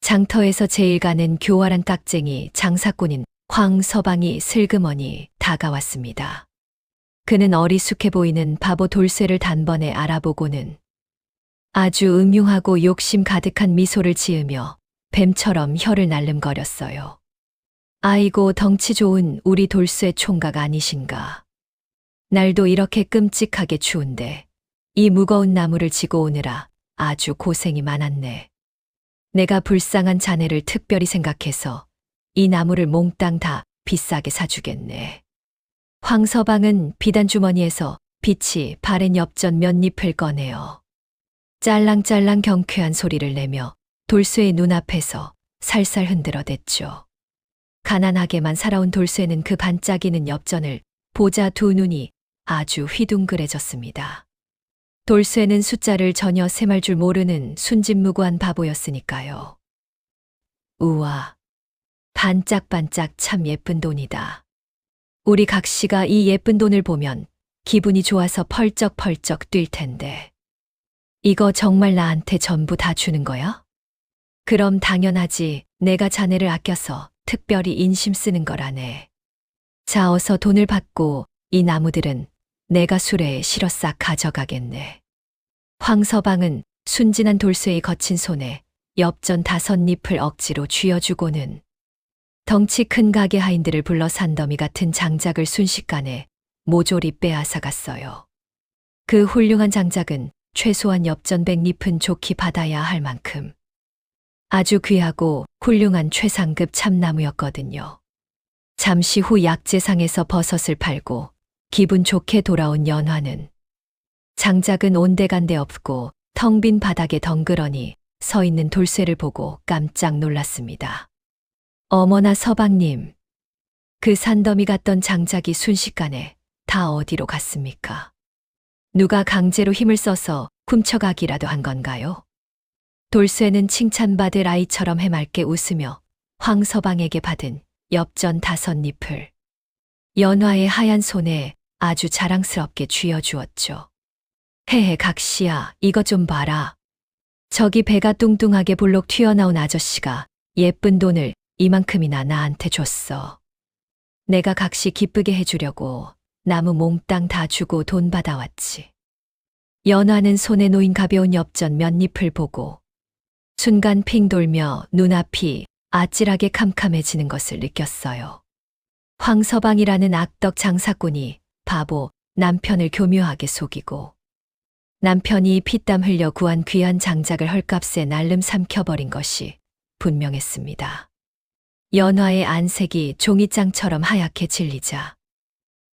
장터에서 제일 가는 교활한 깍쟁이 장사꾼인 황서방이 슬그머니 다가왔습니다. 그는 어리숙해 보이는 바보 돌쇠를 단번에 알아보고는 아주 음흉하고 욕심 가득한 미소를 지으며 뱀처럼 혀를 날름거렸어요. 아이고 덩치 좋은 우리 돌쇠 총각 아니신가. 날도 이렇게 끔찍하게 추운데 이 무거운 나무를 지고 오느라 아주 고생이 많았네. 내가 불쌍한 자네를 특별히 생각해서 이 나무를 몽땅 다 비싸게 사주겠네. 황서방은 비단 주머니에서 빛이 바랜 엽전 몇 잎을 꺼내어 짤랑짤랑 경쾌한 소리를 내며 돌쇠의 눈앞에서 살살 흔들어 댔죠. 가난하게만 살아온 돌쇠는 그 반짝이는 엽전을 보자 두 눈이 아주 휘둥그레졌습니다. 돌쇠는 숫자를 전혀 셈할 줄 모르는 순진무구한 바보였으니까요. 우와, 반짝반짝 참 예쁜 돈이다. 우리 각시가 이 예쁜 돈을 보면 기분이 좋아서 펄쩍펄쩍 뛸 텐데. 이거 정말 나한테 전부 다 주는 거야? 그럼 당연하지. 내가 자네를 아껴서 특별히 인심 쓰는 거라네. 자, 어서 돈을 받고 이 나무들은 내가 수레에 실어 싹 가져가겠네. 황서방은 순진한 돌쇠의 거친 손에 엽전 5잎을 억지로 쥐어주고는 덩치 큰 가게 하인들을 불러 산더미 같은 장작을 순식간에 모조리 빼앗아갔어요. 그 훌륭한 장작은 최소한 엽전 100잎은 좋게 받아야 할 만큼 아주 귀하고 훌륭한 최상급 참나무였거든요. 잠시 후 약재상에서 버섯을 팔고 기분 좋게 돌아온 연화는 장작은 온데간데 없고 텅 빈 바닥에 덩그러니 서 있는 돌쇠를 보고 깜짝 놀랐습니다. 어머나 서방님, 그 산더미 같던 장작이 순식간에 다 어디로 갔습니까? 누가 강제로 힘을 써서 훔쳐가기라도 한 건가요? 돌쇠는 칭찬받을 아이처럼 해맑게 웃으며 황서방에게 받은 엽전 5잎을 연화의 하얀 손에 아주 자랑스럽게 쥐어주었죠. 헤헤 각시야, 이것 좀 봐라. 저기 배가 뚱뚱하게 볼록 튀어나온 아저씨가 예쁜 돈을 이만큼이나 나한테 줬어. 내가 각시 기쁘게 해주려고 나무 몽땅 다 주고 돈 받아왔지. 연화는 손에 놓인 가벼운 엽전 몇 잎을 보고 순간 핑 돌며 눈앞이 아찔하게 캄캄해지는 것을 느꼈어요. 황서방이라는 악덕 장사꾼이 바보 남편을 교묘하게 속이고 남편이 피땀 흘려 구한 귀한 장작을 헐값에 날름 삼켜버린 것이 분명했습니다. 연화의 안색이 종이장처럼 하얗게 질리자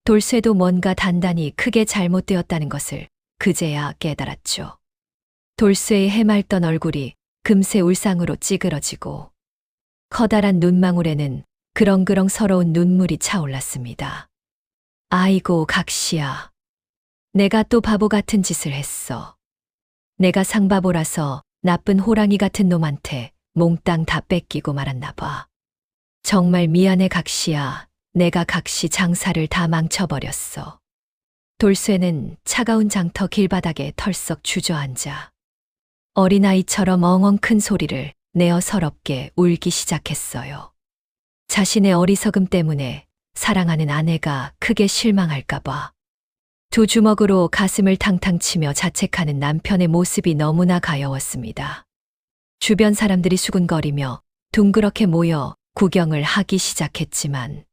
돌쇠도 뭔가 단단히 크게 잘못되었다는 것을 그제야 깨달았죠. 돌쇠의 해맑던 얼굴이 금세 울상으로 찌그러지고 커다란 눈망울에는 그렁그렁 서러운 눈물이 차올랐습니다. 아이고 각시야. 내가 또 바보 같은 짓을 했어. 내가 상바보라서 나쁜 호랑이 같은 놈한테 몽땅 다 뺏기고 말았나 봐. 정말 미안해 각시야. 내가 각시 장사를 다 망쳐버렸어. 돌쇠는 차가운 장터 길바닥에 털썩 주저앉아 어린아이처럼 엉엉 큰 소리를 내어 서럽게 울기 시작했어요. 자신의 어리석음 때문에 사랑하는 아내가 크게 실망할까봐 두 주먹으로 가슴을 탕탕 치며 자책하는 남편의 모습이 너무나 가여웠습니다. 주변 사람들이 수군거리며 둥그렇게 모여 구경을 하기 시작했지만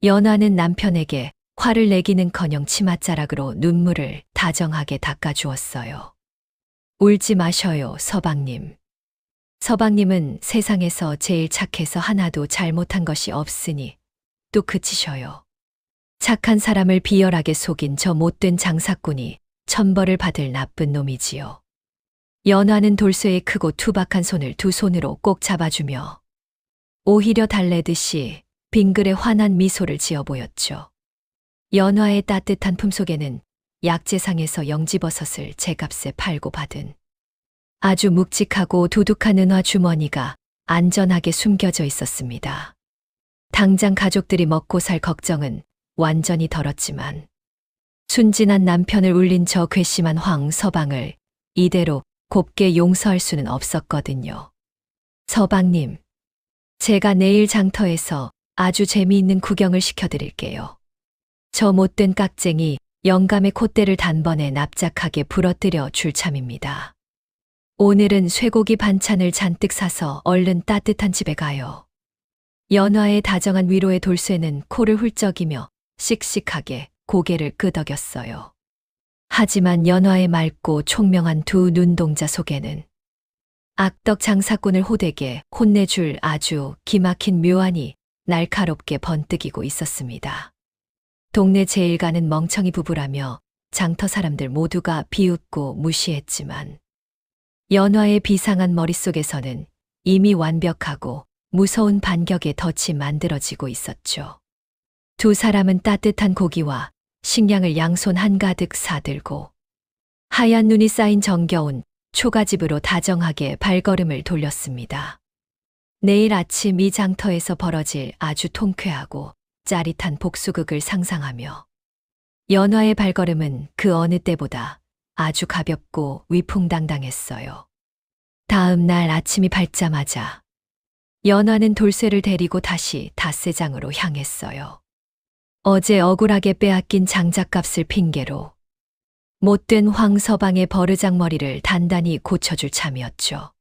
연화는 남편에게 화를 내기는커녕 치맛자락으로 눈물을 다정하게 닦아주었어요. 울지 마셔요, 서방님. 서방님은 세상에서 제일 착해서 하나도 잘못한 것이 없으니 또 그치셔요. 착한 사람을 비열하게 속인 저 못된 장사꾼이 천벌을 받을 나쁜 놈이지요. 연화는 돌쇠의 크고 투박한 손을 두 손으로 꼭 잡아주며 오히려 달래듯이 빙글에 환한 미소를 지어 보였죠. 연화의 따뜻한 품속에는 약재상에서 영지버섯을 제값에 팔고 받은 아주 묵직하고 두둑한 은화 주머니가 안전하게 숨겨져 있었습니다. 당장 가족들이 먹고 살 걱정은 완전히 덜었지만 순진한 남편을 울린 저 괘씸한 황서방을 이대로 곱게 용서할 수는 없었거든요. 서방님, 제가 내일 장터에서 아주 재미있는 구경을 시켜드릴게요. 저 못된 깍쟁이 영감의 콧대를 단번에 납작하게 부러뜨려 줄 참입니다. 오늘은 쇠고기 반찬을 잔뜩 사서 얼른 따뜻한 집에 가요. 연화의 다정한 위로에 돌쇠는 코를 훌쩍이며 씩씩하게 고개를 끄덕였어요. 하지만 연화의 맑고 총명한 두 눈동자 속에는 악덕 장사꾼을 호되게 혼내줄 아주 기막힌 묘안이 날카롭게 번뜩이고 있었습니다. 동네 제일 가는 멍청이 부부라며 장터 사람들 모두가 비웃고 무시했지만 연화의 비상한 머릿속에서는 이미 완벽하고 무서운 반격의 덫이 만들어지고 있었죠. 두 사람은 따뜻한 고기와 식량을 양손 한가득 사들고 하얀 눈이 쌓인 정겨운 초가집으로 다정하게 발걸음을 돌렸습니다. 내일 아침 이 장터에서 벌어질 아주 통쾌하고 짜릿한 복수극을 상상하며 연화의 발걸음은 그 어느 때보다 아주 가볍고 위풍당당했어요. 다음 날 아침이 밝자마자 연화는 돌쇠를 데리고 다시 닷새장으로 향했어요. 어제 억울하게 빼앗긴 장작값을 핑계로 못된 황서방의 버르장머리를 단단히 고쳐줄 참이었죠.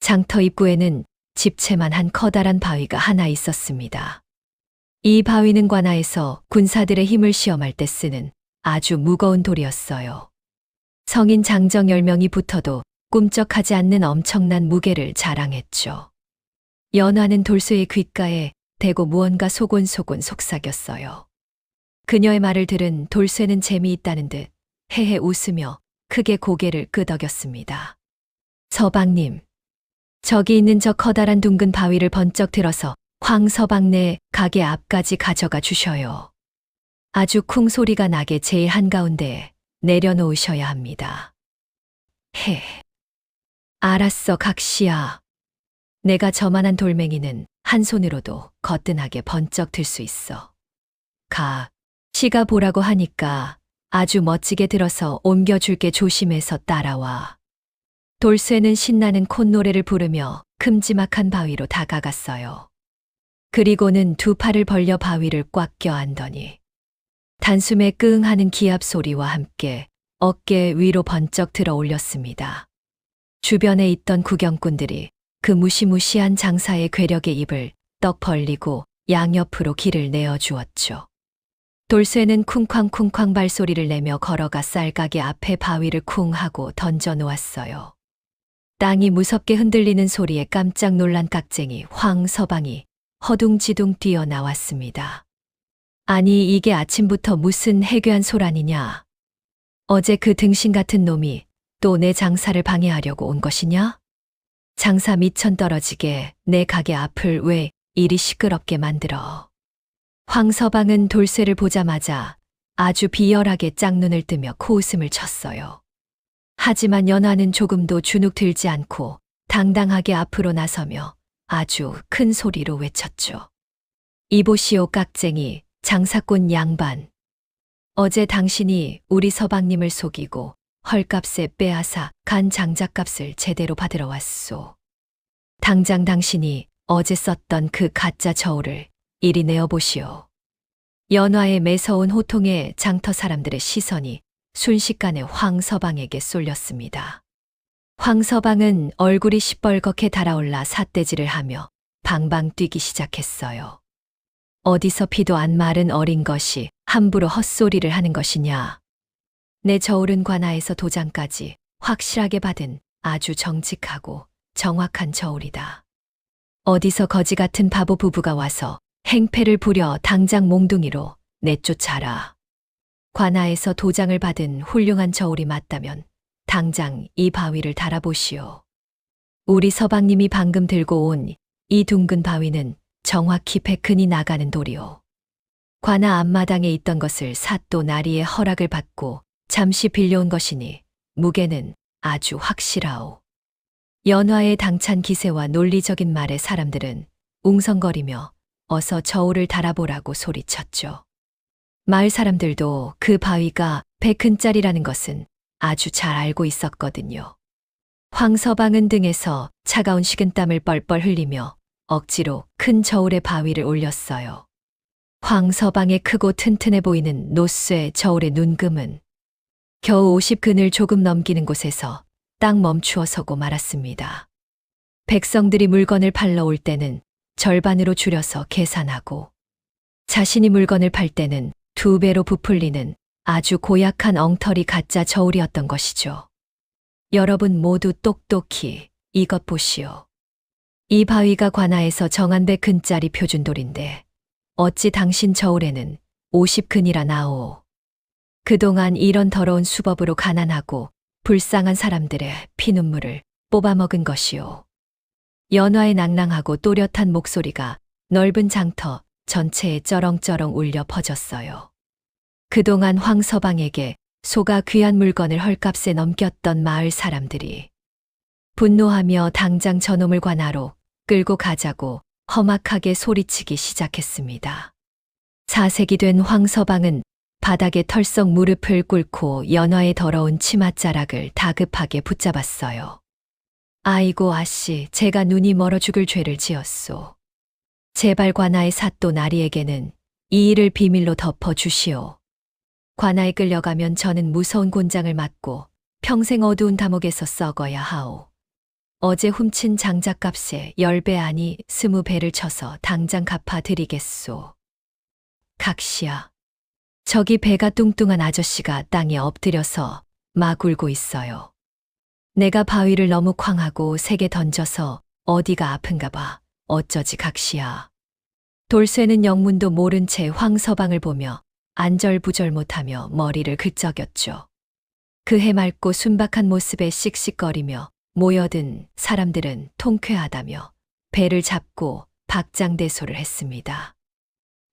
장터 입구에는 집채만한 커다란 바위가 하나 있었습니다. 이 바위는 관아에서 군사들의 힘을 시험할 때 쓰는 아주 무거운 돌이었어요. 성인 장정 10명이 붙어도 꿈쩍하지 않는 엄청난 무게를 자랑했죠. 연화는 돌쇠의 귓가에 대고 무언가 소곤소곤 속삭였어요. 그녀의 말을 들은 돌쇠는 재미있다는 듯 헤헤 웃으며 크게 고개를 끄덕였습니다. 서방님, 저기 있는 저 커다란 둥근 바위를 번쩍 들어서 황서방네 가게 앞까지 가져가 주셔요. 아주 쿵 소리가 나게 제일 한가운데에 내려놓으셔야 합니다. 헤. 알았어, 각시야. 내가 저만한 돌멩이는 한 손으로도 거뜬하게 번쩍 들 수 있어. 가, 시가 보라고 하니까 아주 멋지게 들어서 옮겨줄게. 조심해서 따라와. 돌쇠는 신나는 콧노래를 부르며 큼지막한 바위로 다가갔어요. 그리고는 두 팔을 벌려 바위를 꽉 껴안더니 단숨에 끙하는 기합 소리와 함께 어깨 위로 번쩍 들어 올렸습니다. 주변에 있던 구경꾼들이 그 무시무시한 장사의 괴력에 입을 떡 벌리고 양옆으로 길을 내어 주었죠. 돌쇠는 쿵쾅쿵쾅 발소리를 내며 걸어가 쌀가게 앞에 바위를 쿵 하고 던져 놓았어요. 땅이 무섭게 흔들리는 소리에 깜짝 놀란 깍쟁이 황서방이 허둥지둥 뛰어나왔습니다. 아니 이게 아침부터 무슨 해괴한 소란이냐? 어제 그 등신 같은 놈이 또 내 장사를 방해하려고 온 것이냐? 장사 미천 떨어지게 내 가게 앞을 왜 이리 시끄럽게 만들어? 황서방은 돌쇠를 보자마자 아주 비열하게 짝눈을 뜨며 코웃음을 쳤어요. 하지만 연화는 조금도 주눅 들지 않고 당당하게 앞으로 나서며 아주 큰 소리로 외쳤죠. 이보시오 깍쟁이 장사꾼 양반. 어제 당신이 우리 서방님을 속이고 헐값에 빼앗아 간 장작값을 제대로 받으러 왔소. 당장 당신이 어제 썼던 그 가짜 저울을 이리 내어보시오. 연화의 매서운 호통에 장터 사람들의 시선이 순식간에 황서방에게 쏠렸습니다. 황서방은 얼굴이 시뻘겋게 달아올라 삿대질을 하며 방방 뛰기 시작했어요. 어디서 피도 안 마른 어린 것이 함부로 헛소리를 하는 것이냐. 내 저울은 관아에서 도장까지 확실하게 받은 아주 정직하고 정확한 저울이다. 어디서 거지 같은 바보 부부가 와서 행패를 부려 당장 몽둥이로 내쫓아라. 관아에서 도장을 받은 훌륭한 저울이 맞다면 당장 이 바위를 달아보시오. 우리 서방님이 방금 들고 온 이 둥근 바위는 정확히 100근이 나가는 돌이오. 관아 앞마당에 있던 것을 사또 나리의 허락을 받고 잠시 빌려온 것이니 무게는 아주 확실하오. 연화의 당찬 기세와 논리적인 말에 사람들은 웅성거리며 어서 저울을 달아보라고 소리쳤죠. 마을 사람들도 그 바위가 100근짜리라는 것은 아주 잘 알고 있었거든요. 황서방은 등에서 차가운 식은땀을 뻘뻘 흘리며 억지로 큰 저울의 바위를 올렸어요. 황서방의 크고 튼튼해 보이는 노쇠 저울의 눈금은 겨우 50근을 조금 넘기는 곳에서 딱 멈추어 서고 말았습니다. 백성들이 물건을 팔러 올 때는 절반으로 줄여서 계산하고 자신이 물건을 팔 때는 2배로 부풀리는 아주 고약한 엉터리 가짜 저울이었던 것이죠. 여러분 모두 똑똑히 이것 보시오. 이 바위가 관아에서 정한 100근짜리 표준돌인데 어찌 당신 저울에는 50근이라 나오. 그동안 이런 더러운 수법으로 가난하고 불쌍한 사람들의 피눈물을 뽑아먹은 것이오. 연화의 낭낭하고 또렷한 목소리가 넓은 장터 전체에 쩌렁쩌렁 울려 퍼졌어요. 그동안 황서방에게 소가 귀한 물건을 헐값에 넘겼던 마을 사람들이 분노하며 당장 저놈을 관아로 끌고 가자고 험악하게 소리치기 시작했습니다. 사색이 된 황서방은 바닥에 털썩 무릎을 꿇고 연화의 더러운 치맛자락을 다급하게 붙잡았어요. 아이고 아씨, 제가 눈이 멀어 죽을 죄를 지었소. 제발 관아의 사또 나리에게는 이 일을 비밀로 덮어 주시오. 관아에 끌려가면 저는 무서운 곤장을 맞고 평생 어두운 감옥에서 썩어야 하오. 어제 훔친 장작값에 10배 아니 20배를 쳐서 당장 갚아드리겠소. 각시야. 저기 배가 뚱뚱한 아저씨가 땅에 엎드려서 막 울고 있어요. 내가 바위를 너무 쾅하고 세게 던져서 어디가 아픈가 봐. 어쩌지 각시야. 돌쇠는 영문도 모른 채 황서방을 보며 안절부절 못하며 머리를 긁적였죠. 그 해맑고 순박한 모습에 씩씩거리며 모여든 사람들은 통쾌하다며 배를 잡고 박장대소를 했습니다.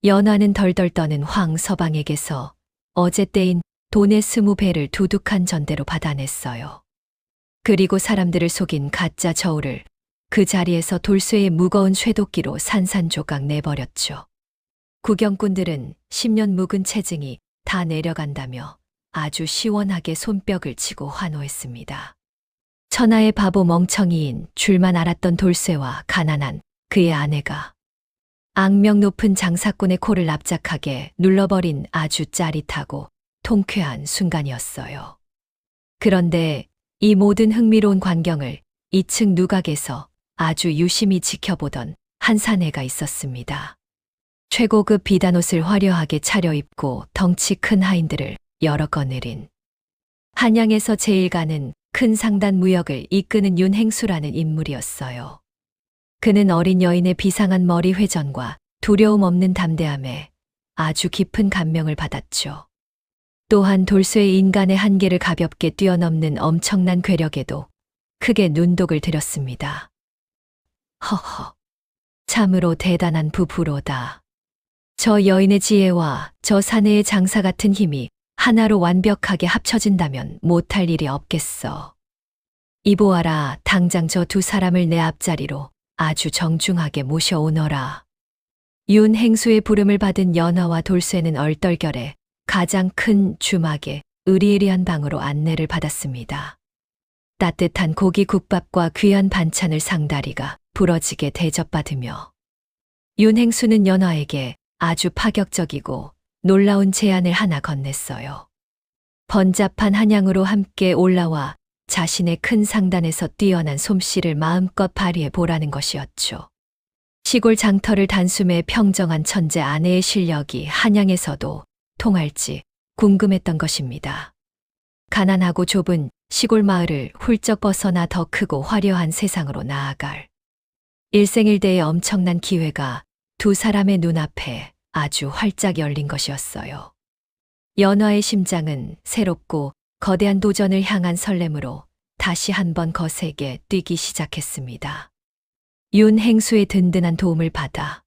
연화는 덜덜 떠는 황서방에게서 어제 떼인 돈의 20배를 두둑한 전대로 받아냈어요. 그리고 사람들을 속인 가짜 저울을 그 자리에서 돌쇠의 무거운 쇠도끼로 산산조각 내버렸죠. 구경꾼들은 10년 묵은 체증이 다 내려간다며 아주 시원하게 손뼉을 치고 환호했습니다. 천하의 바보 멍청이인 줄만 알았던 돌쇠와 가난한 그의 아내가 악명 높은 장사꾼의 코를 납작하게 눌러버린 아주 짜릿하고 통쾌한 순간이었어요. 그런데 이 모든 흥미로운 광경을 2층 누각에서 아주 유심히 지켜보던 한 사내가 있었습니다. 최고급 비단옷을 화려하게 차려입고 덩치 큰 하인들을 여러 거느린 한양에서 제일 가는 큰 상단 무역을 이끄는 윤행수라는 인물이었어요. 그는 어린 여인의 비상한 머리 회전과 두려움 없는 담대함에 아주 깊은 감명을 받았죠. 또한 돌쇠의 인간의 한계를 가볍게 뛰어넘는 엄청난 괴력에도 크게 눈독을 들였습니다. 허허, 참으로 대단한 부부로다. 저 여인의 지혜와 저 사내의 장사 같은 힘이 하나로 완벽하게 합쳐진다면 못할 일이 없겠어. 이보아라, 당장 저 두 사람을 내 앞자리로 아주 정중하게 모셔오너라. 윤행수의 부름을 받은 연화와 돌쇠는 얼떨결에 가장 큰 주막에 으리으리한 방으로 안내를 받았습니다. 따뜻한 고기 국밥과 귀한 반찬을 상다리가 부러지게 대접받으며 윤행수는 연화에게 아주 파격적이고 놀라운 제안을 하나 건넸어요. 번잡한 한양으로 함께 올라와 자신의 큰 상단에서 뛰어난 솜씨를 마음껏 발휘해 보라는 것이었죠. 시골 장터를 단숨에 평정한 천재 아내의 실력이 한양에서도 통할지 궁금했던 것입니다. 가난하고 좁은 시골 마을을 훌쩍 벗어나 더 크고 화려한 세상으로 나아갈 일생일대의 엄청난 기회가 두 사람의 눈앞에 아주 활짝 열린 것이었어요. 연화의 심장은 새롭고 거대한 도전을 향한 설렘으로 다시 한번 거세게 뛰기 시작했습니다. 윤행수의 든든한 도움을 받아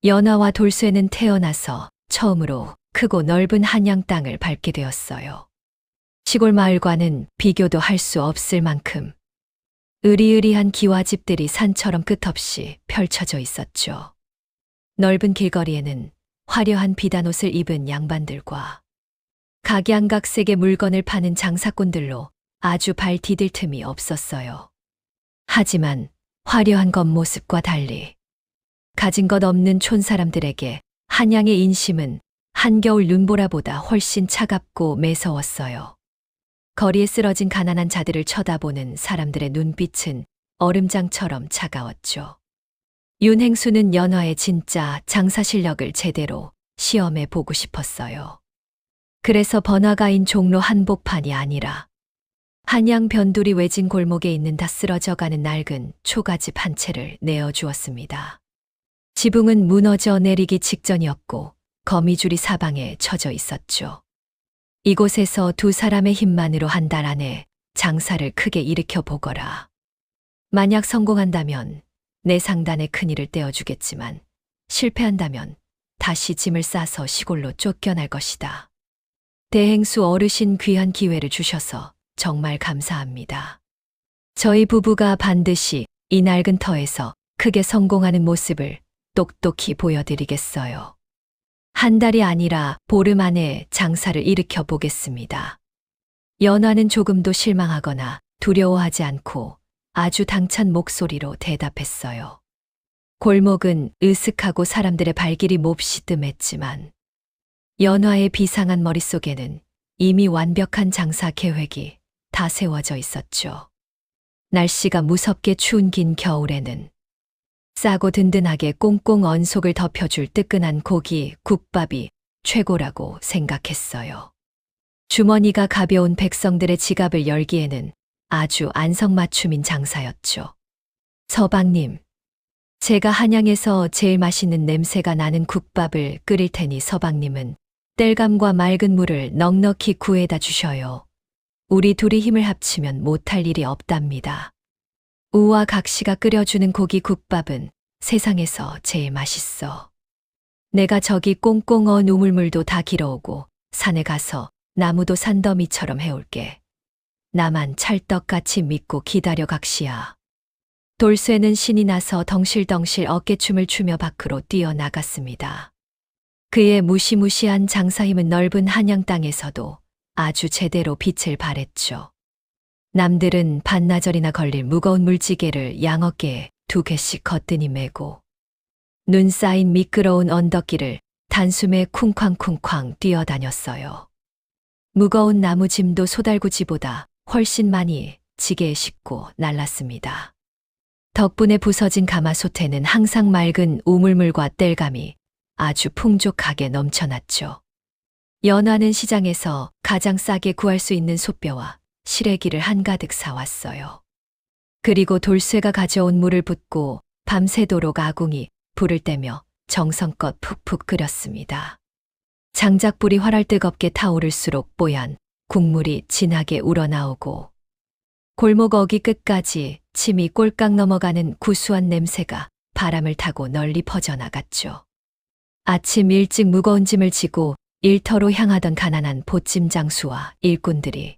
연화와 돌쇠는 태어나서 처음으로 크고 넓은 한양 땅을 밟게 되었어요. 시골 마을과는 비교도 할 수 없을 만큼 으리으리한 기와집들이 산처럼 끝없이 펼쳐져 있었죠. 넓은 길거리에는 화려한 비단옷을 입은 양반들과 각양각색의 물건을 파는 장사꾼들로 아주 발 디딜 틈이 없었어요. 하지만 화려한 겉모습과 달리 가진 것 없는 촌사람들에게 한양의 인심은 한겨울 눈보라보다 훨씬 차갑고 매서웠어요. 거리에 쓰러진 가난한 자들을 쳐다보는 사람들의 눈빛은 얼음장처럼 차가웠죠. 윤행수는 연화의 진짜 장사 실력을 제대로 시험해 보고 싶었어요. 그래서 번화가인 종로 한복판이 아니라 한양 변두리 외진 골목에 있는 다 쓰러져가는 낡은 초가집 한 채를 내어주었습니다. 지붕은 무너져 내리기 직전이었고 거미줄이 사방에 쳐져 있었죠. 이곳에서 두 사람의 힘만으로 한 달 안에 장사를 크게 일으켜 보거라. 만약 성공한다면 내 상단에 큰일을 떼어주겠지만 실패한다면 다시 짐을 싸서 시골로 쫓겨날 것이다. 대행수 어르신 귀한 기회를 주셔서 정말 감사합니다. 저희 부부가 반드시 이 낡은 터에서 크게 성공하는 모습을 똑똑히 보여드리겠어요. 한 달이 아니라 보름 안에 장사를 일으켜 보겠습니다. 연화는 조금도 실망하거나 두려워하지 않고 아주 당찬 목소리로 대답했어요. 골목은 으슥하고 사람들의 발길이 몹시 뜸했지만 연화의 비상한 머릿속에는 이미 완벽한 장사 계획이 다 세워져 있었죠. 날씨가 무섭게 추운 긴 겨울에는 싸고 든든하게 꽁꽁 언 속을 덮여줄 뜨끈한 고기, 국밥이 최고라고 생각했어요. 주머니가 가벼운 백성들의 지갑을 열기에는 아주 안성맞춤인 장사였죠. 서방님, 제가 한양에서 제일 맛있는 냄새가 나는 국밥을 끓일 테니 서방님은 땔감과 맑은 물을 넉넉히 구해다 주셔요. 우리 둘이 힘을 합치면 못할 일이 없답니다. 우와 각시가 끓여주는 고기 국밥은 세상에서 제일 맛있어. 내가 저기 꽁꽁 언 우물물도 다 길어오고 산에 가서 나무도 산더미처럼 해올게. 나만 찰떡같이 믿고 기다려 각시야. 돌쇠는 신이 나서 덩실덩실 어깨춤을 추며 밖으로 뛰어나갔습니다. 그의 무시무시한 장사 힘은 넓은 한양 땅에서도 아주 제대로 빛을 발했죠. 남들은 반나절이나 걸릴 무거운 물지개를 양어깨에 2개씩 거뜬히 메고 눈 쌓인 미끄러운 언덕길을 단숨에 쿵쾅쿵쾅 뛰어다녔어요. 무거운 나무짐도 소달구지보다 훨씬 많이 지게에 싣고 날랐습니다. 덕분에 부서진 가마솥에는 항상 맑은 우물물과 땔감이 아주 풍족하게 넘쳐났죠. 연화는 시장에서 가장 싸게 구할 수 있는 솥뼈와 시래기를 한가득 사왔어요. 그리고 돌쇠가 가져온 물을 붓고 밤새도록 아궁이 불을 떼며 정성껏 푹푹 끓였습니다. 장작불이 활활 뜨겁게 타오를수록 뽀얀 국물이 진하게 우러나오고 골목 어기 끝까지 침이 꼴깍 넘어가는 구수한 냄새가 바람을 타고 널리 퍼져나갔죠. 아침 일찍 무거운 짐을 지고 일터로 향하던 가난한 보찜 장수와 일꾼들이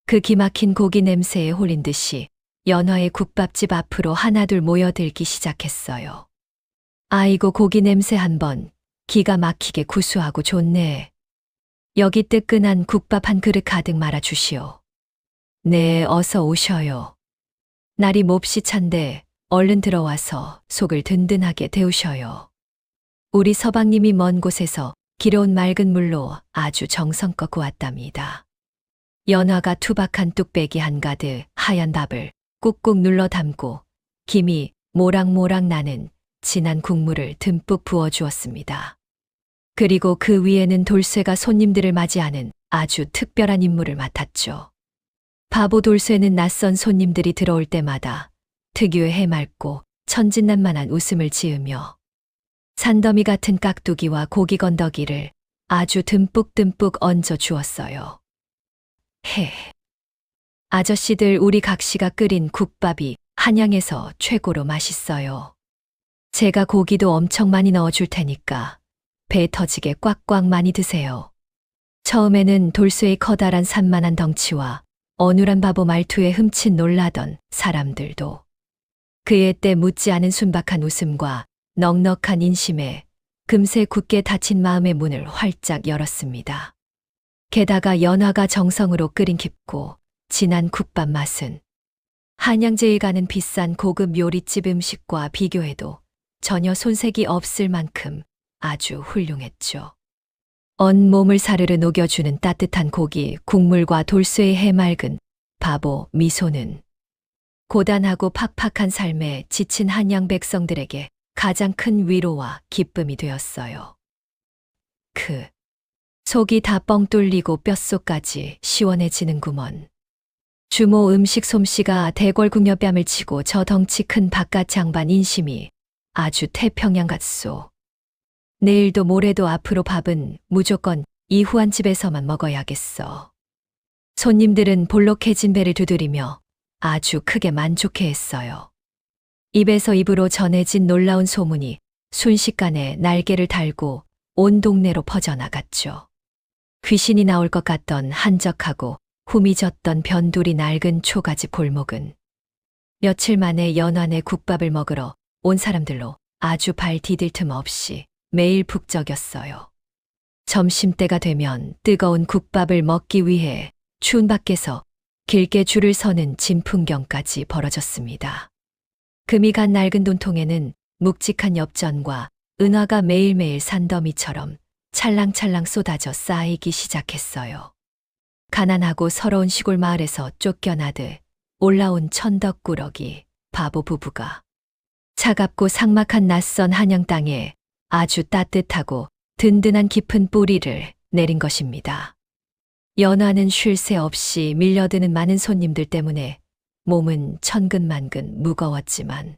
그 기막힌 고기 냄새에 홀린 듯이 연화의 국밥집 앞으로 하나둘 모여들기 시작했어요. 아이고 고기 냄새 한번 기가 막히게 구수하고 좋네. 여기 뜨끈한 국밥 한 그릇 가득 말아주시오. 네, 어서 오셔요. 날이 몹시 찬데 얼른 들어와서 속을 든든하게 데우셔요. 우리 서방님이 먼 곳에서 길어온 맑은 물로 아주 정성껏 구웠답니다. 연화가 투박한 뚝배기 한가득 하얀 밥을 꾹꾹 눌러 담고 김이 모락모락 나는 진한 국물을 듬뿍 부어주었습니다. 그리고 그 위에는 돌쇠가 손님들을 맞이하는 아주 특별한 임무를 맡았죠. 바보 돌쇠는 낯선 손님들이 들어올 때마다 특유의 해맑고 천진난만한 웃음을 지으며 산더미 같은 깍두기와 고기 건더기를 아주 듬뿍듬뿍 얹어 주었어요. 아저씨들 우리 각시가 끓인 국밥이 한양에서 최고로 맛있어요. 제가 고기도 엄청 많이 넣어줄 테니까 배 터지게 꽉꽉 많이 드세요. 처음에는 돌쇠의 커다란 산만한 덩치와 어눌한 바보 말투에 흠칫 놀라던 사람들도 그의 때 묻지 않은 순박한 웃음과 넉넉한 인심에 금세 굳게 닫힌 마음의 문을 활짝 열었습니다. 게다가 연화가 정성으로 끓인 깊고 진한 국밥 맛은 한양제에 가는 비싼 고급 요리집 음식과 비교해도 전혀 손색이 없을 만큼 아주 훌륭했죠. 온몸을 사르르 녹여주는 따뜻한 고기, 국물과 돌쇠의 해맑은 바보 미소는 고단하고 팍팍한 삶에 지친 한양 백성들에게 가장 큰 위로와 기쁨이 되었어요. 속이 다 뻥 뚫리고 뼛속까지 시원해지는구먼. 주모 음식 솜씨가 대궐궁녀뺨을 치고 저 덩치 큰 바깥 장반 인심이 아주 태평양 같소. 내일도 모레도 앞으로 밥은 무조건 이후한 집에서만 먹어야겠어. 손님들은 볼록해진 배를 두드리며 아주 크게 만족해했어요. 입에서 입으로 전해진 놀라운 소문이 순식간에 날개를 달고 온 동네로 퍼져나갔죠. 귀신이 나올 것 같던 한적하고 후미졌던 변두리 낡은 초가집 골목은 며칠 만에 연환의 국밥을 먹으러 온 사람들로 아주 발 디딜 틈 없이 매일 북적였어요. 점심때가 되면 뜨거운 국밥을 먹기 위해 추운 밖에서 길게 줄을 서는 진풍경까지 벌어졌습니다. 금이 간 낡은 돈통에는 묵직한 엽전과 은화가 매일매일 산더미처럼 찰랑찰랑 쏟아져 쌓이기 시작했어요. 가난하고 서러운 시골 마을에서 쫓겨나듯 올라온 천덕꾸러기 바보 부부가 차갑고 삭막한 낯선 한양 땅에 아주 따뜻하고 든든한 깊은 뿌리를 내린 것입니다. 연화는 쉴 새 없이 밀려드는 많은 손님들 때문에 몸은 천근만근 무거웠지만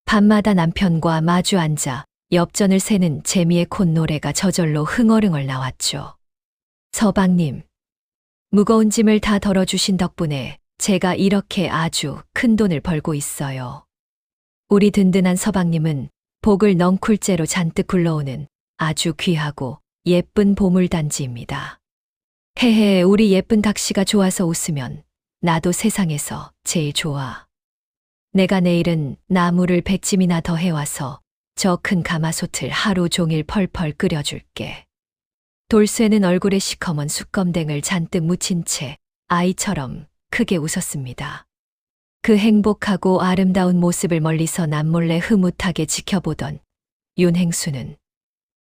밤마다 남편과 마주 앉아 엽전을 세는 재미의 콧노래가 저절로 흥얼흥얼 나왔죠. 서방님, 무거운 짐을 다 덜어주신 덕분에 제가 이렇게 아주 큰 돈을 벌고 있어요. 우리 든든한 서방님은 복을 넝쿨째로 잔뜩 굴러오는 아주 귀하고 예쁜 보물단지입니다. 헤헤, 우리 예쁜 각시가 좋아서 웃으면 나도 세상에서 제일 좋아. 내가 내일은 나무를 100짐이나 더 해와서 저 큰 가마솥을 하루 종일 펄펄 끓여줄게. 돌쇠는 얼굴에 시커먼 숯검댕을 잔뜩 묻힌 채 아이처럼 크게 웃었습니다. 그 행복하고 아름다운 모습을 멀리서 남몰래 흐뭇하게 지켜보던 윤행수는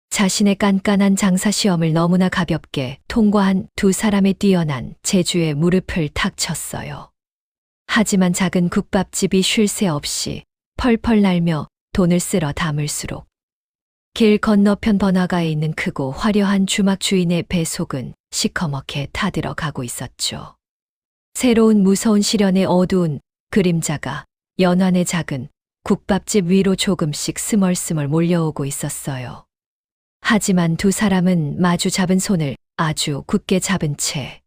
자신의 깐깐한 장사 시험을 너무나 가볍게 통과한 두 사람의 뛰어난 재주에 무릎을 탁 쳤어요. 하지만 작은 국밥집이 쉴 새 없이 펄펄 날며 돈을 쓸어 담을수록 길 건너편 번화가에 있는 크고 화려한 주막 주인의 배 속은 시커멓게 타들어가고 있었죠. 새로운 무서운 시련의 어두운 그림자가 연안의 작은 국밥집 위로 조금씩 스멀스멀 몰려오고 있었어요. 하지만 두 사람은 마주 잡은 손을 아주 굳게 잡은 채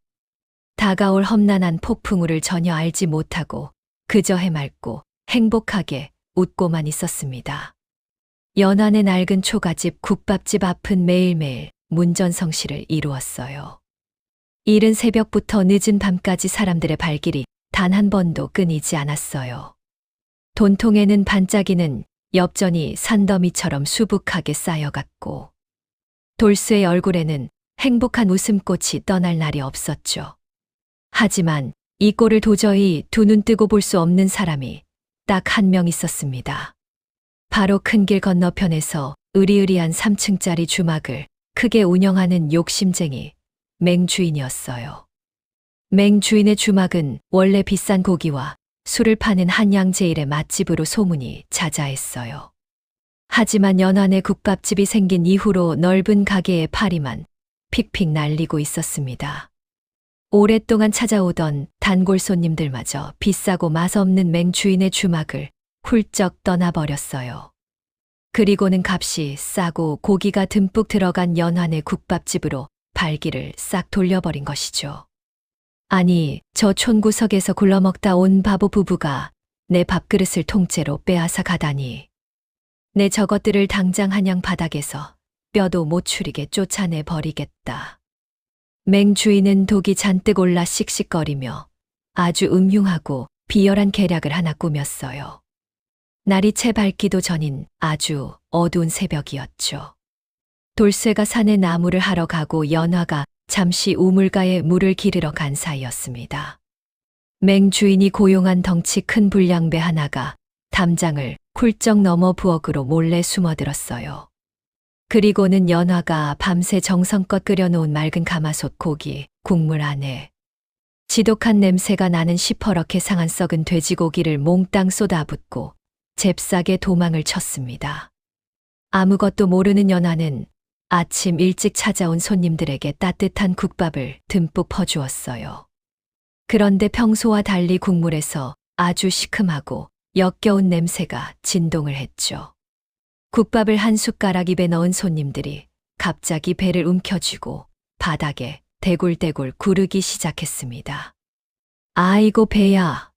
다가올 험난한 폭풍우를 전혀 알지 못하고 그저 해맑고 행복하게 웃고만 있었습니다. 연안의 낡은 초가집 국밥집 앞은 매일매일 문전성시를 이루었어요. 이른 새벽부터 늦은 밤까지 사람들의 발길이 단 한 번도 끊이지 않았어요. 돈통에는 반짝이는 엽전이 산더미처럼 수북하게 쌓여갔고 돌쇠의 얼굴에는 행복한 웃음꽃이 떠날 날이 없었죠. 하지만 이 꼴을 도저히 두 눈 뜨고 볼 수 없는 사람이 딱 한 명 있었습니다. 바로 큰 길 건너편에서 으리으리한 3층짜리 주막을 크게 운영하는 욕심쟁이 맹주인이었어요. 맹주인의 주막은 원래 비싼 고기와 술을 파는 한양제일의 맛집으로 소문이 자자했어요. 하지만 연안에 국밥집이 생긴 이후로 넓은 가게의 파리만 픽픽 날리고 있었습니다. 오랫동안 찾아오던 단골 손님들마저 비싸고 맛없는 맹주인의 주막을 훌쩍 떠나버렸어요. 그리고는 값이 싸고 고기가 듬뿍 들어간 연안의 국밥집으로 발길을 싹 돌려버린 것이죠. 아니, 저 촌구석에서 굴러먹다 온 바보 부부가 내 밥그릇을 통째로 빼앗아 가다니. 내 저것들을 당장 한양 바닥에서 뼈도 못 추리게 쫓아내 버리겠다. 맹주인은 독이 잔뜩 올라 씩씩거리며 아주 음흉하고 비열한 계략을 하나 꾸몄어요. 날이 채 밝기도 전인 아주 어두운 새벽이었죠. 돌쇠가 산에 나무를 하러 가고 연화가 잠시 우물가에 물을 기르러 간 사이였습니다. 맹주인이 고용한 덩치 큰 불량배 하나가 담장을 훌쩍 넘어 부엌으로 몰래 숨어들었어요. 그리고는 연화가 밤새 정성껏 끓여놓은 맑은 가마솥 고기, 국물 안에 지독한 냄새가 나는 시퍼렇게 상한 썩은 돼지고기를 몽땅 쏟아붓고 잽싸게 도망을 쳤습니다. 아무것도 모르는 연화는 아침 일찍 찾아온 손님들에게 따뜻한 국밥을 듬뿍 퍼주었어요. 그런데 평소와 달리 국물에서 아주 시큼하고 역겨운 냄새가 진동을 했죠. 국밥을 한 숟가락 입에 넣은 손님들이 갑자기 배를 움켜쥐고 바닥에 대굴대굴 구르기 시작했습니다. 아이고 배야.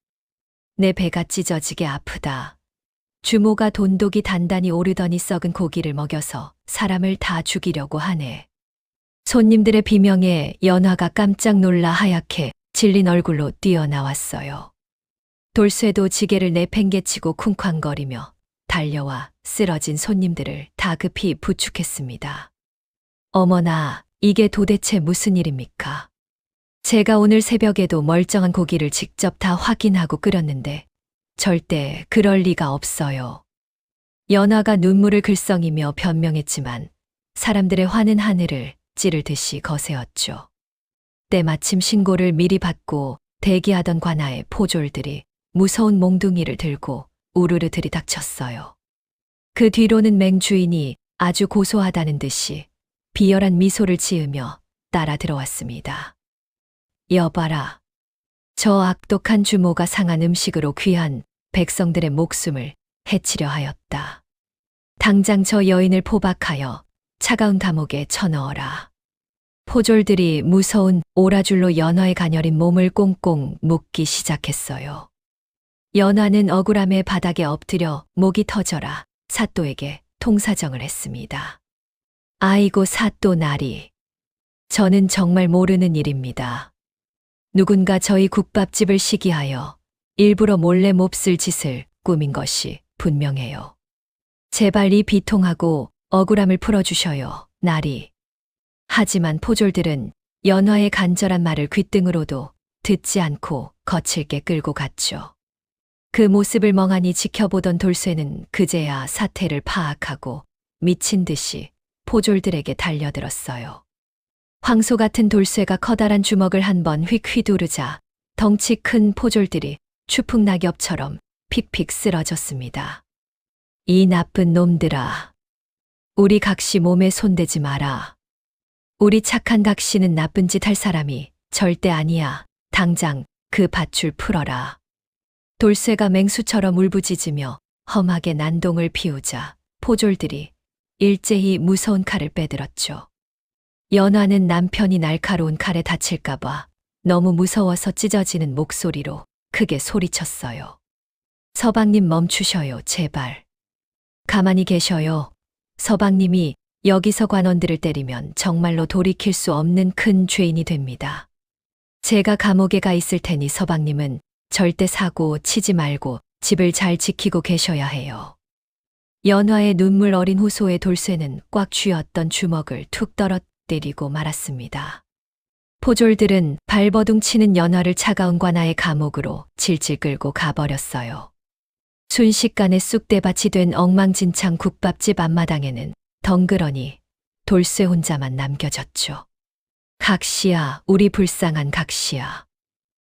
내 배가 찢어지게 아프다. 주모가 돈독이 단단히 오르더니 썩은 고기를 먹여서 사람을 다 죽이려고 하네. 손님들의 비명에 연화가 깜짝 놀라 하얗게 질린 얼굴로 뛰어나왔어요. 돌쇠도 지게를 내팽개치고 쿵쾅거리며 달려와 쓰러진 손님들을 다급히 부축했습니다. 어머나, 이게 도대체 무슨 일입니까? 제가 오늘 새벽에도 멀쩡한 고기를 직접 다 확인하고 끓였는데 절대 그럴 리가 없어요. 연화가 눈물을 글썽이며 변명했지만 사람들의 화는 하늘을 찌를 듯이 거세었죠. 때마침 신고를 미리 받고 대기하던 관아의 포졸들이 무서운 몽둥이를 들고 우르르 들이닥쳤어요. 그 뒤로는 맹주인이 아주 고소하다는 듯이 비열한 미소를 지으며 따라 들어왔습니다. 여봐라. 저 악독한 주모가 상한 음식으로 귀한 백성들의 목숨을 해치려 하였다. 당장 저 여인을 포박하여 차가운 감옥에 쳐넣어라. 포졸들이 무서운 오라줄로 연화의 가녀린 몸을 꽁꽁 묶기 시작했어요. 연화는 억울함에 바닥에 엎드려 목이 터져라 사또에게 통사정을 했습니다. 아이고 사또 나리. 저는 정말 모르는 일입니다. 누군가 저희 국밥집을 시기하여 일부러 몰래 몹쓸 짓을 꾸민 것이 분명해요. 제발 이 비통하고 억울함을 풀어주셔요, 나리. 하지만 포졸들은 연화의 간절한 말을 귓등으로도 듣지 않고 거칠게 끌고 갔죠. 그 모습을 멍하니 지켜보던 돌쇠는 그제야 사태를 파악하고 미친 듯이 포졸들에게 달려들었어요. 황소 같은 돌쇠가 커다란 주먹을 한 번 휙 휘두르자 덩치 큰 포졸들이 추풍낙엽처럼 픽픽 쓰러졌습니다. 이 나쁜 놈들아. 우리 각시 몸에 손대지 마라. 우리 착한 각시는 나쁜 짓 할 사람이 절대 아니야. 당장 그 밧줄 풀어라. 돌쇠가 맹수처럼 울부짖으며 험하게 난동을 피우자 포졸들이 일제히 무서운 칼을 빼들었죠. 연화는 남편이 날카로운 칼에 다칠까봐 너무 무서워서 찢어지는 목소리로 크게 소리쳤어요. 서방님 멈추셔요, 제발. 가만히 계셔요. 서방님이 여기서 관원들을 때리면 정말로 돌이킬 수 없는 큰 죄인이 됩니다. 제가 감옥에 가 있을 테니 서방님은 절대 사고 치지 말고 집을 잘 지키고 계셔야 해요. 연화의 눈물 어린 호소에 돌쇠는 꽉 쥐었던 주먹을 툭 떨어뜨리고 말았습니다. 포졸들은 발버둥 치는 연화를 차가운 관아의 감옥으로 질질 끌고 가버렸어요. 순식간에 쑥대밭이 된 엉망진창 국밥집 앞마당에는 덩그러니 돌쇠 혼자만 남겨졌죠. 각시야, 우리 불쌍한 각시야.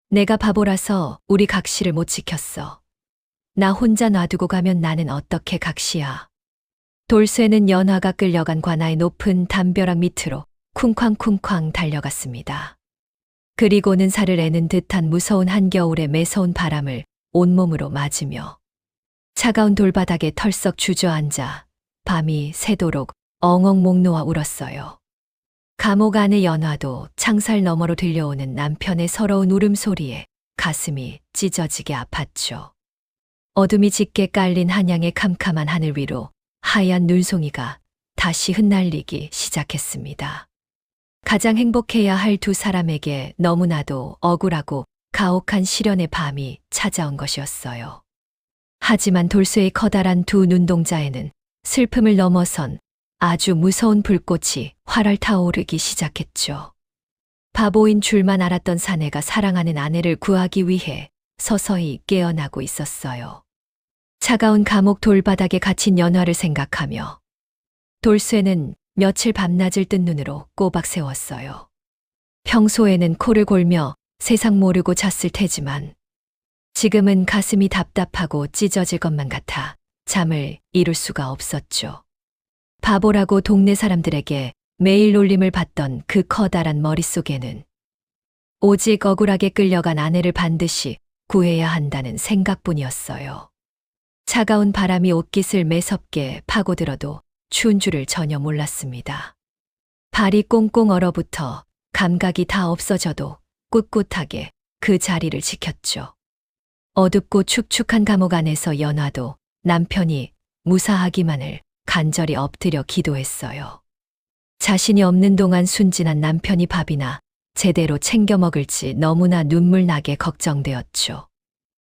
내가 바보라서 우리 각시를 못 지켰어. 나 혼자 놔두고 가면 나는 어떻게 각시야. 돌쇠는 연화가 끌려간 관아의 높은 담벼락 밑으로 쿵쾅쿵쾅 달려갔습니다. 그리고는 살을 애는 듯한 무서운 한겨울의 매서운 바람을 온몸으로 맞으며 차가운 돌바닥에 털썩 주저앉아 밤이 새도록 엉엉 목 놓아 울었어요. 감옥 안의 연화도 창살 너머로 들려오는 남편의 서러운 울음소리에 가슴이 찢어지게 아팠죠. 어둠이 짙게 깔린 한양의 캄캄한 하늘 위로 하얀 눈송이가 다시 흩날리기 시작했습니다. 가장 행복해야 할 두 사람에게 너무나도 억울하고 가혹한 시련의 밤이 찾아온 것이었어요. 하지만 돌쇠의 커다란 두 눈동자에는 슬픔을 넘어선 아주 무서운 불꽃이 활활 타오르기 시작했죠. 바보인 줄만 알았던 사내가 사랑하는 아내를 구하기 위해 서서히 깨어나고 있었어요. 차가운 감옥 돌바닥에 갇힌 연화를 생각하며 돌쇠는 며칠 밤낮을 뜬 눈으로 꼬박 세웠어요. 평소에는 코를 골며 세상 모르고 잤을 테지만 지금은 가슴이 답답하고 찢어질 것만 같아 잠을 이룰 수가 없었죠. 바보라고 동네 사람들에게 매일 놀림을 받던 그 커다란 머릿속에는 오직 억울하게 끌려간 아내를 반드시 구해야 한다는 생각뿐이었어요. 차가운 바람이 옷깃을 매섭게 파고들어도 추운 줄을 전혀 몰랐습니다. 발이 꽁꽁 얼어붙어 감각이 다 없어져도 꿋꿋하게 그 자리를 지켰죠. 어둡고 축축한 감옥 안에서 연화도 남편이 무사하기만을 간절히 엎드려 기도했어요. 자신이 없는 동안 순진한 남편이 밥이나 제대로 챙겨 먹을지 너무나 눈물 나게 걱정되었죠.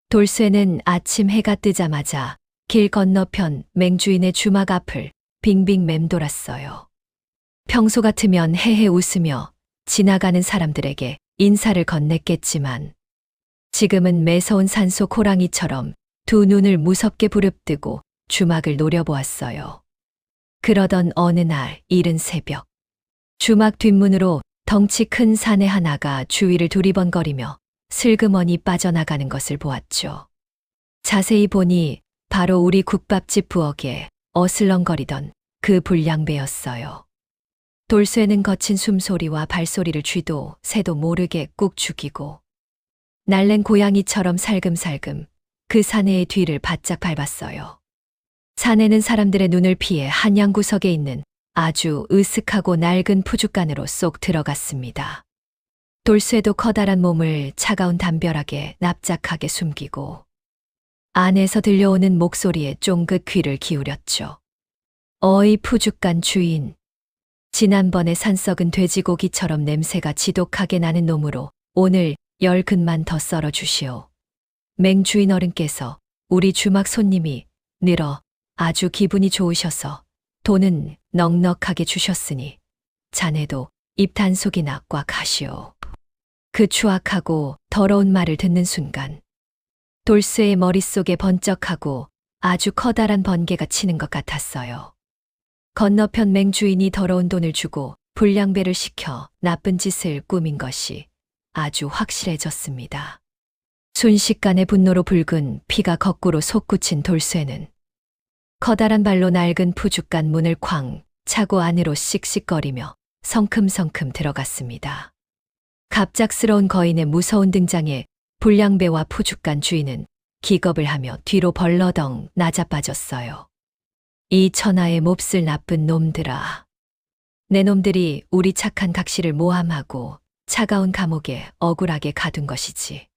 돌쇠는 아침 해가 뜨자마자 길 건너편 맹주인의 주막 앞을 빙빙 맴돌았어요. 평소 같으면 헤헤 웃으며 지나가는 사람들에게 인사를 건넸겠지만 지금은 매서운 산속 호랑이처럼 두 눈을 무섭게 부릅뜨고 주막을 노려보았어요. 그러던 어느 날 이른 새벽, 주막 뒷문으로 덩치 큰 사내 하나가 주위를 두리번거리며 슬그머니 빠져나가는 것을 보았죠. 자세히 보니 바로 우리 국밥집 부엌에 어슬렁거리던 그 불량배였어요. 돌쇠는 거친 숨소리와 발소리를 쥐도 새도 모르게 꾹 죽이고 날랜 고양이처럼 살금살금 그 사내의 뒤를 바짝 밟았어요. 사내는 사람들의 눈을 피해 한양 구석에 있는 아주 으슥하고 낡은 푸죽간으로 쏙 들어갔습니다. 돌쇠도 커다란 몸을 차가운 담벼락에 납작하게 숨기고 안에서 들려오는 목소리에 쫑긋 귀를 기울였죠. 어이 푸죽간 주인. 지난번에 산썩은 돼지고기처럼 냄새가 지독하게 나는 놈으로 오늘 10근만 더 썰어 주시오. 맹주인 어른께서 우리 주막 손님이 늘어 아주 기분이 좋으셔서 돈은 넉넉하게 주셨으니 자네도 입 단속이나 꽉 하시오. 그 추악하고 더러운 말을 듣는 순간 돌쇠의 머릿속에 번쩍하고 아주 커다란 번개가 치는 것 같았어요. 건너편 맹주인이 더러운 돈을 주고 불량배를 시켜 나쁜 짓을 꾸민 것이 아주 확실해졌습니다. 순식간에 분노로 붉은 피가 거꾸로 솟구친 돌쇠는 커다란 발로 낡은 푸죽간 문을 쾅 차고 안으로 씩씩거리며 성큼성큼 들어갔습니다. 갑작스러운 거인의 무서운 등장에 불량배와 푸죽간 주인은 기겁을 하며 뒤로 벌러덩 나자빠졌어요. 이 천하의 몹쓸 나쁜 놈들아. 내 놈들이 우리 착한 각시를 모함하고 차가운 감옥에 억울하게 가둔 것이지.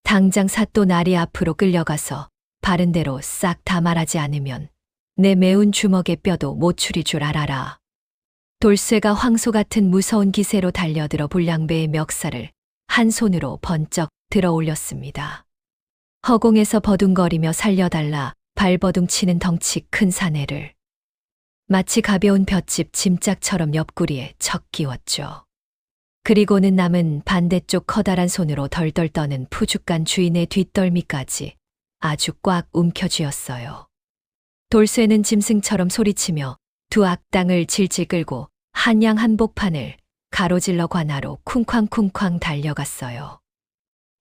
당장 사또 나리 앞으로 끌려가서 바른 대로 싹 다 말하지 않으면 내 매운 주먹의 뼈도 못 추릴 줄 알아라. 돌쇠가 황소 같은 무서운 기세로 달려들어 불량배의 멱살을 한 손으로 번쩍 들어 올렸습니다. 허공에서 버둥거리며 살려달라 발버둥 치는 덩치 큰 사내를 마치 가벼운 볏짚 짐짝처럼 옆구리에 척 끼웠죠. 그리고는 남은 반대쪽 커다란 손으로 덜덜 떠는 푸죽간 주인의 뒷덜미까지 아주 꽉 움켜쥐었어요. 돌쇠는 짐승처럼 소리치며 두 악당을 질질 끌고 한양 한복판을 가로질러 관하로 쿵쾅쿵쾅 달려갔어요.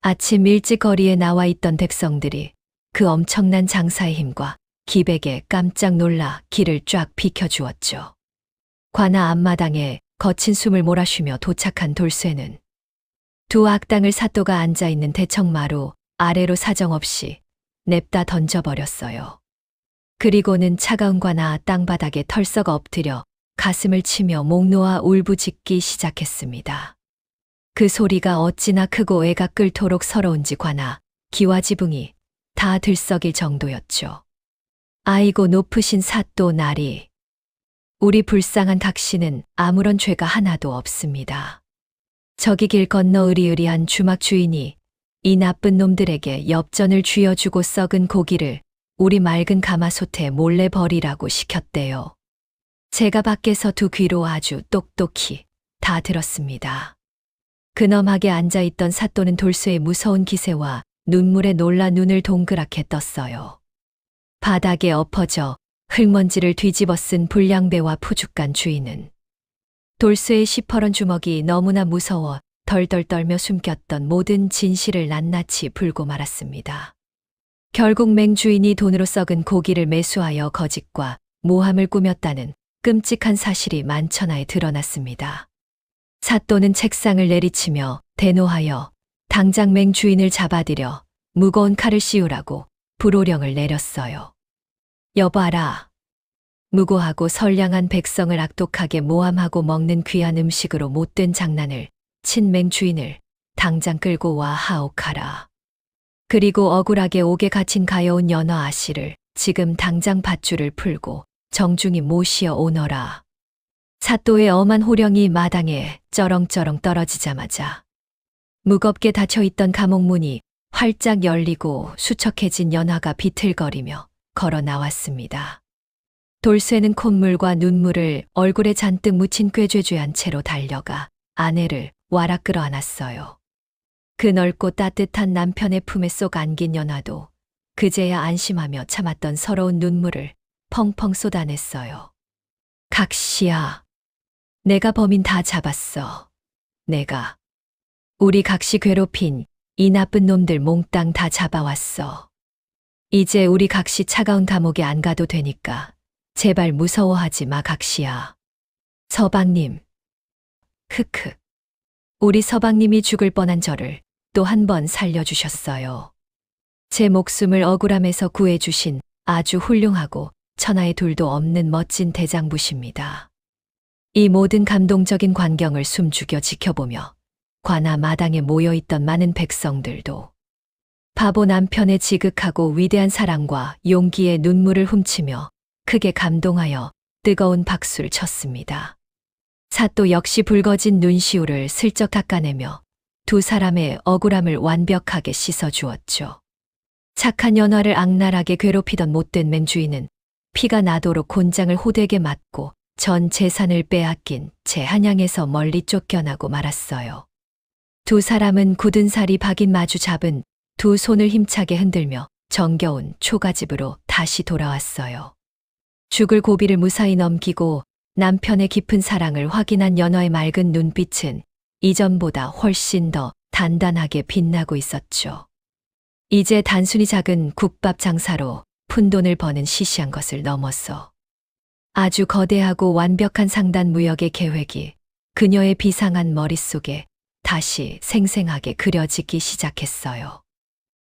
아침 일찍 거리에 나와 있던 백성들이 그 엄청난 장사의 힘과 기백에 깜짝 놀라 길을 쫙 비켜주었죠. 관아 앞마당에 거친 숨을 몰아쉬며 도착한 돌쇠는 두 악당을 사또가 앉아있는 대청마루 아래로 사정없이 냅다 던져버렸어요. 그리고는 차가운 관아 땅바닥에 털썩 엎드려 가슴을 치며 목 놓아 울부짖기 시작했습니다. 그 소리가 어찌나 크고 애가 끓도록 서러운지 관아, 기와 지붕이 다 들썩일 정도였죠. 아이고 높으신 사또 나리. 우리 불쌍한 각시는 아무런 죄가 하나도 없습니다. 저기 길 건너 으리으리한 주막 주인이 이 나쁜 놈들에게 엽전을 쥐어주고 썩은 고기를 우리 맑은 가마솥에 몰래 버리라고 시켰대요. 제가 밖에서 두 귀로 아주 똑똑히 다 들었습니다. 근엄하게 앉아있던 사또는 돌쇠의 무서운 기세와 눈물에 놀라 눈을 동그랗게 떴어요. 바닥에 엎어져 흙먼지를 뒤집어 쓴 불량배와 푸죽간 주인은 돌쇠의 시퍼런 주먹이 너무나 무서워 덜덜 떨며 숨겼던 모든 진실을 낱낱이 불고 말았습니다. 결국 맹주인이 돈으로 썩은 고기를 매수하여 거짓과 모함을 꾸몄다는 끔찍한 사실이 만천하에 드러났습니다. 사또는 책상을 내리치며 대노하여 당장 맹주인을 잡아들여 무거운 칼을 씌우라고 불호령을 내렸어요. 여봐라. 무고하고 선량한 백성을 악독하게 모함하고 먹는 귀한 음식으로 못된 장난을 친 맹주인을 당장 끌고 와 하옥하라. 그리고 억울하게 옥에 갇힌 가여운 연어 아씨를 지금 당장 밧줄을 풀고 정중히 모시어 오너라. 사또의 엄한 호령이 마당에 쩌렁쩌렁 떨어지자마자 무겁게 닫혀있던 감옥문이 활짝 열리고 수척해진 연화가 비틀거리며 걸어 나왔습니다. 돌쇠는 콧물과 눈물을 얼굴에 잔뜩 묻힌 꾀죄죄한 채로 달려가 아내를 와락 끌어안았어요. 그 넓고 따뜻한 남편의 품에 쏙 안긴 연화도 그제야 안심하며 참았던 서러운 눈물을 펑펑 쏟아냈어요. 각시야, 내가 범인 다 잡았어. 내가 우리 각시 괴롭힌 이 나쁜 놈들 몽땅 다 잡아왔어. 이제 우리 각시 차가운 감옥에 안 가도 되니까 제발 무서워하지 마 각시야. 서방님. 크크. 우리 서방님이 죽을 뻔한 저를 또 한 번 살려주셨어요. 제 목숨을 억울함에서 구해주신 아주 훌륭하고 천하의 둘도 없는 멋진 대장부십니다. 이 모든 감동적인 광경을 숨죽여 지켜보며 관아 마당에 모여있던 많은 백성들도 바보 남편의 지극하고 위대한 사랑과 용기에 눈물을 훔치며 크게 감동하여 뜨거운 박수를 쳤습니다. 사또 역시 붉어진 눈시울을 슬쩍 닦아내며 두 사람의 억울함을 완벽하게 씻어주었죠. 착한 연화를 악랄하게 괴롭히던 못된 맹주인은 피가 나도록 곤장을 호되게 맞고 전 재산을 빼앗긴 채 한양에서 멀리 쫓겨나고 말았어요. 두 사람은 굳은 살이 박인 마주 잡은 두 손을 힘차게 흔들며 정겨운 초가집으로 다시 돌아왔어요. 죽을 고비를 무사히 넘기고 남편의 깊은 사랑을 확인한 연화의 맑은 눈빛은 이전보다 훨씬 더 단단하게 빛나고 있었죠. 이제 단순히 작은 국밥 장사로 푼돈을 버는 시시한 것을 넘어서 아주 거대하고 완벽한 상단 무역의 계획이 그녀의 비상한 머릿속에 다시 생생하게 그려지기 시작했어요.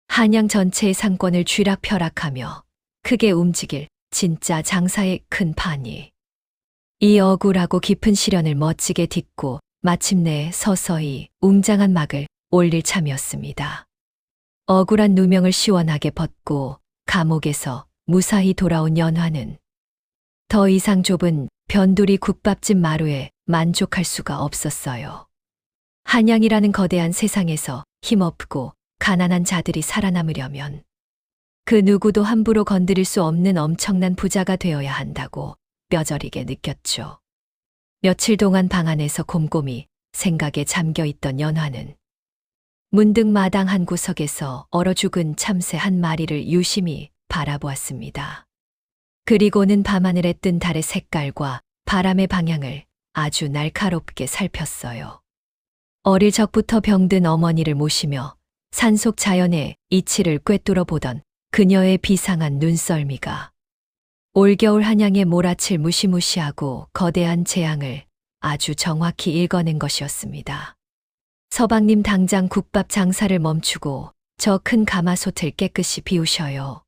한양 전체의 상권을 쥐락펴락하며 크게 움직일 진짜 장사의 큰 판이 이 억울하고 깊은 시련을 멋지게 딛고 마침내 서서히 웅장한 막을 올릴 참이었습니다. 억울한 누명을 시원하게 벗고 감옥에서 무사히 돌아온 연화는 더 이상 좁은 변두리 국밥집 마루에 만족할 수가 없었어요. 한양이라는 거대한 세상에서 힘없고 가난한 자들이 살아남으려면 그 누구도 함부로 건드릴 수 없는 엄청난 부자가 되어야 한다고 뼈저리게 느꼈죠. 며칠 동안 방 안에서 곰곰이 생각에 잠겨 있던 연화는 문득 마당 한 구석에서 얼어 죽은 참새 한 마리를 유심히 바라보았습니다. 그리고는 밤하늘에 뜬 달의 색깔과 바람의 방향을 아주 날카롭게 살폈어요. 어릴 적부터 병든 어머니를 모시며 산속 자연의 이치를 꿰뚫어 보던 그녀의 비상한 눈썰미가 올겨울 한양에 몰아칠 무시무시하고 거대한 재앙을 아주 정확히 읽어낸 것이었습니다. 서방님 당장 국밥 장사를 멈추고 저 큰 가마솥을 깨끗이 비우셔요.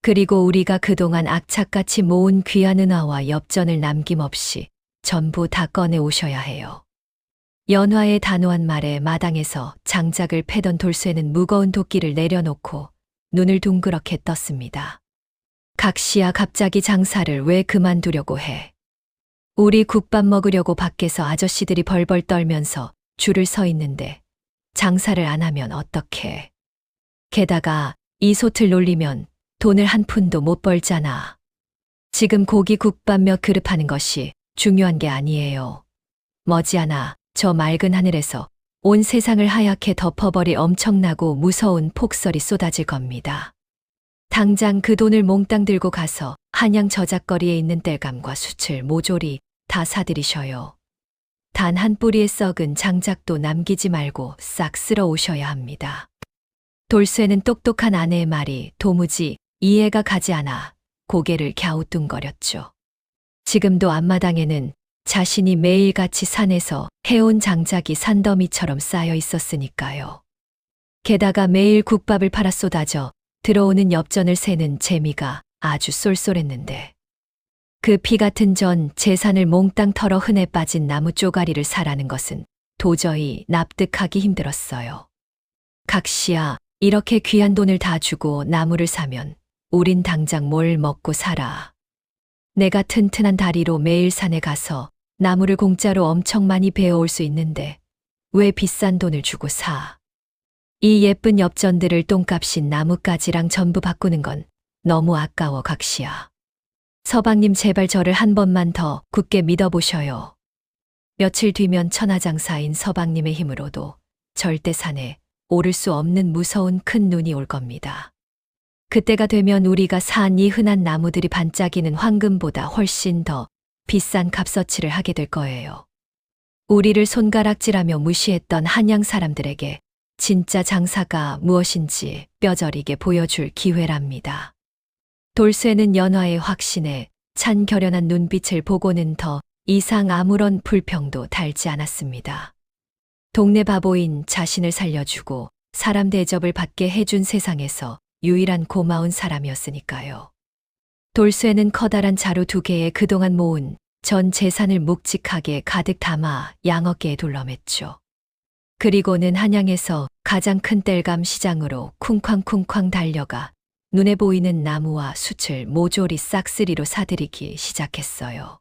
그리고 우리가 그동안 악착같이 모은 귀한 은화와 엽전을 남김없이 전부 다 꺼내 오셔야 해요. 연화의 단호한 말에 마당에서 장작을 패던 돌쇠는 무거운 도끼를 내려놓고 눈을 둥그렇게 떴습니다. 각시야, 갑자기 장사를 왜 그만두려고 해? 우리 국밥 먹으려고 밖에서 아저씨들이 벌벌 떨면서 줄을 서 있는데 장사를 안 하면 어떡해? 게다가 이 솥을 놀리면 돈을 한 푼도 못 벌잖아. 지금 고기 국밥 몇 그릇 하는 것이 중요한 게 아니에요. 머지않아 저 맑은 하늘에서 온 세상을 하얗게 덮어버릴 엄청나고 무서운 폭설이 쏟아질 겁니다. 당장 그 돈을 몽땅 들고 가서 한양 저작거리에 있는 땔감과 숯을 모조리 다 사들이셔요. 단 한 뿌리의 썩은 장작도 남기지 말고 싹 쓸어 오셔야 합니다. 돌쇠는 똑똑한 아내의 말이 도무지 이해가 가지 않아 고개를 갸우뚱거렸죠. 지금도 앞마당에는 자신이 매일같이 산에서 해온 장작이 산더미처럼 쌓여 있었으니까요. 게다가 매일 국밥을 팔아 쏟아져 들어오는 엽전을 세는 재미가 아주 쏠쏠했는데 그 피 같은 전 재산을 몽땅 털어 흔해 빠진 나무 쪼가리를 사라는 것은 도저히 납득하기 힘들었어요. 각시야, 이렇게 귀한 돈을 다 주고 나무를 사면 우린 당장 뭘 먹고 살아. 내가 튼튼한 다리로 매일 산에 가서 나무를 공짜로 엄청 많이 베어올 수 있는데 왜 비싼 돈을 주고 사? 이 예쁜 엽전들을 똥값인 나뭇가지랑 전부 바꾸는 건 너무 아까워, 각시야. 서방님, 제발 저를 한 번만 더 굳게 믿어보셔요. 며칠 뒤면 천하장사인 서방님의 힘으로도 절대 산에 오를 수 없는 무서운 큰 눈이 올 겁니다. 그때가 되면 우리가 산 이 흔한 나무들이 반짝이는 황금보다 훨씬 더 비싼 값어치를 하게 될 거예요. 우리를 손가락질하며 무시했던 한양 사람들에게 진짜 장사가 무엇인지 뼈저리게 보여줄 기회랍니다. 돌쇠는 연화의 확신에 찬 결연한 눈빛을 보고는 더 이상 아무런 불평도 달지 않았습니다. 동네 바보인 자신을 살려주고 사람 대접을 받게 해준 세상에서 유일한 고마운 사람이었으니까요. 돌쇠는 커다란 자루 2개에 그동안 모은 전 재산을 묵직하게 가득 담아 양어깨에 둘러맸죠. 그리고는 한양에서 가장 큰 땔감 시장으로 쿵쾅쿵쾅 달려가 눈에 보이는 나무와 숯을 모조리 싹쓸이로 사들이기 시작했어요.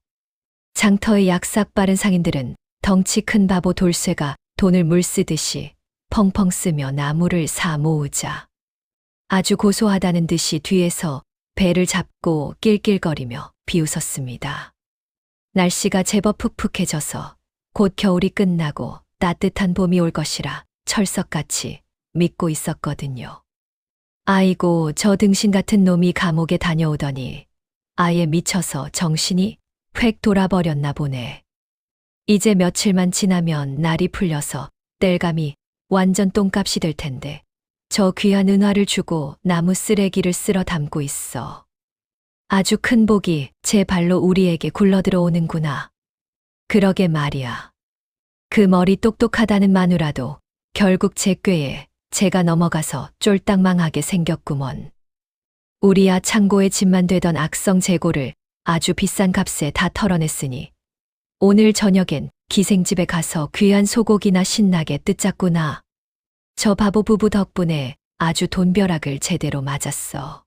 장터의 약삭 빠른 상인들은 덩치 큰 바보 돌쇠가 돈을 물쓰듯이 펑펑 쓰며 나무를 사 모으자 아주 고소하다는 듯이 뒤에서 배를 잡고 낄낄거리며 비웃었습니다. 날씨가 제법 푹푹해져서 곧 겨울이 끝나고 따뜻한 봄이 올 것이라 철석같이 믿고 있었거든요. 아이고, 저 등신 같은 놈이 감옥에 다녀오더니 아예 미쳐서 정신이 획 돌아버렸나 보네. 이제 며칠만 지나면 날이 풀려서 땔감이 완전 똥값이 될 텐데 저 귀한 은화를 주고 나무 쓰레기를 쓸어 담고 있어. 아주 큰 복이 제 발로 우리에게 굴러들어오는구나. 그러게 말이야. 그 머리 똑똑하다는 마누라도 결국 제 꾀에 제가 넘어가서 쫄딱 망하게 생겼구먼. 우리야 창고에 짐만 되던 악성 재고를 아주 비싼 값에 다 털어냈으니 오늘 저녁엔 기생집에 가서 귀한 소고기나 신나게 뜯자꾸나. 저 바보 부부 덕분에 아주 돈벼락을 제대로 맞았어.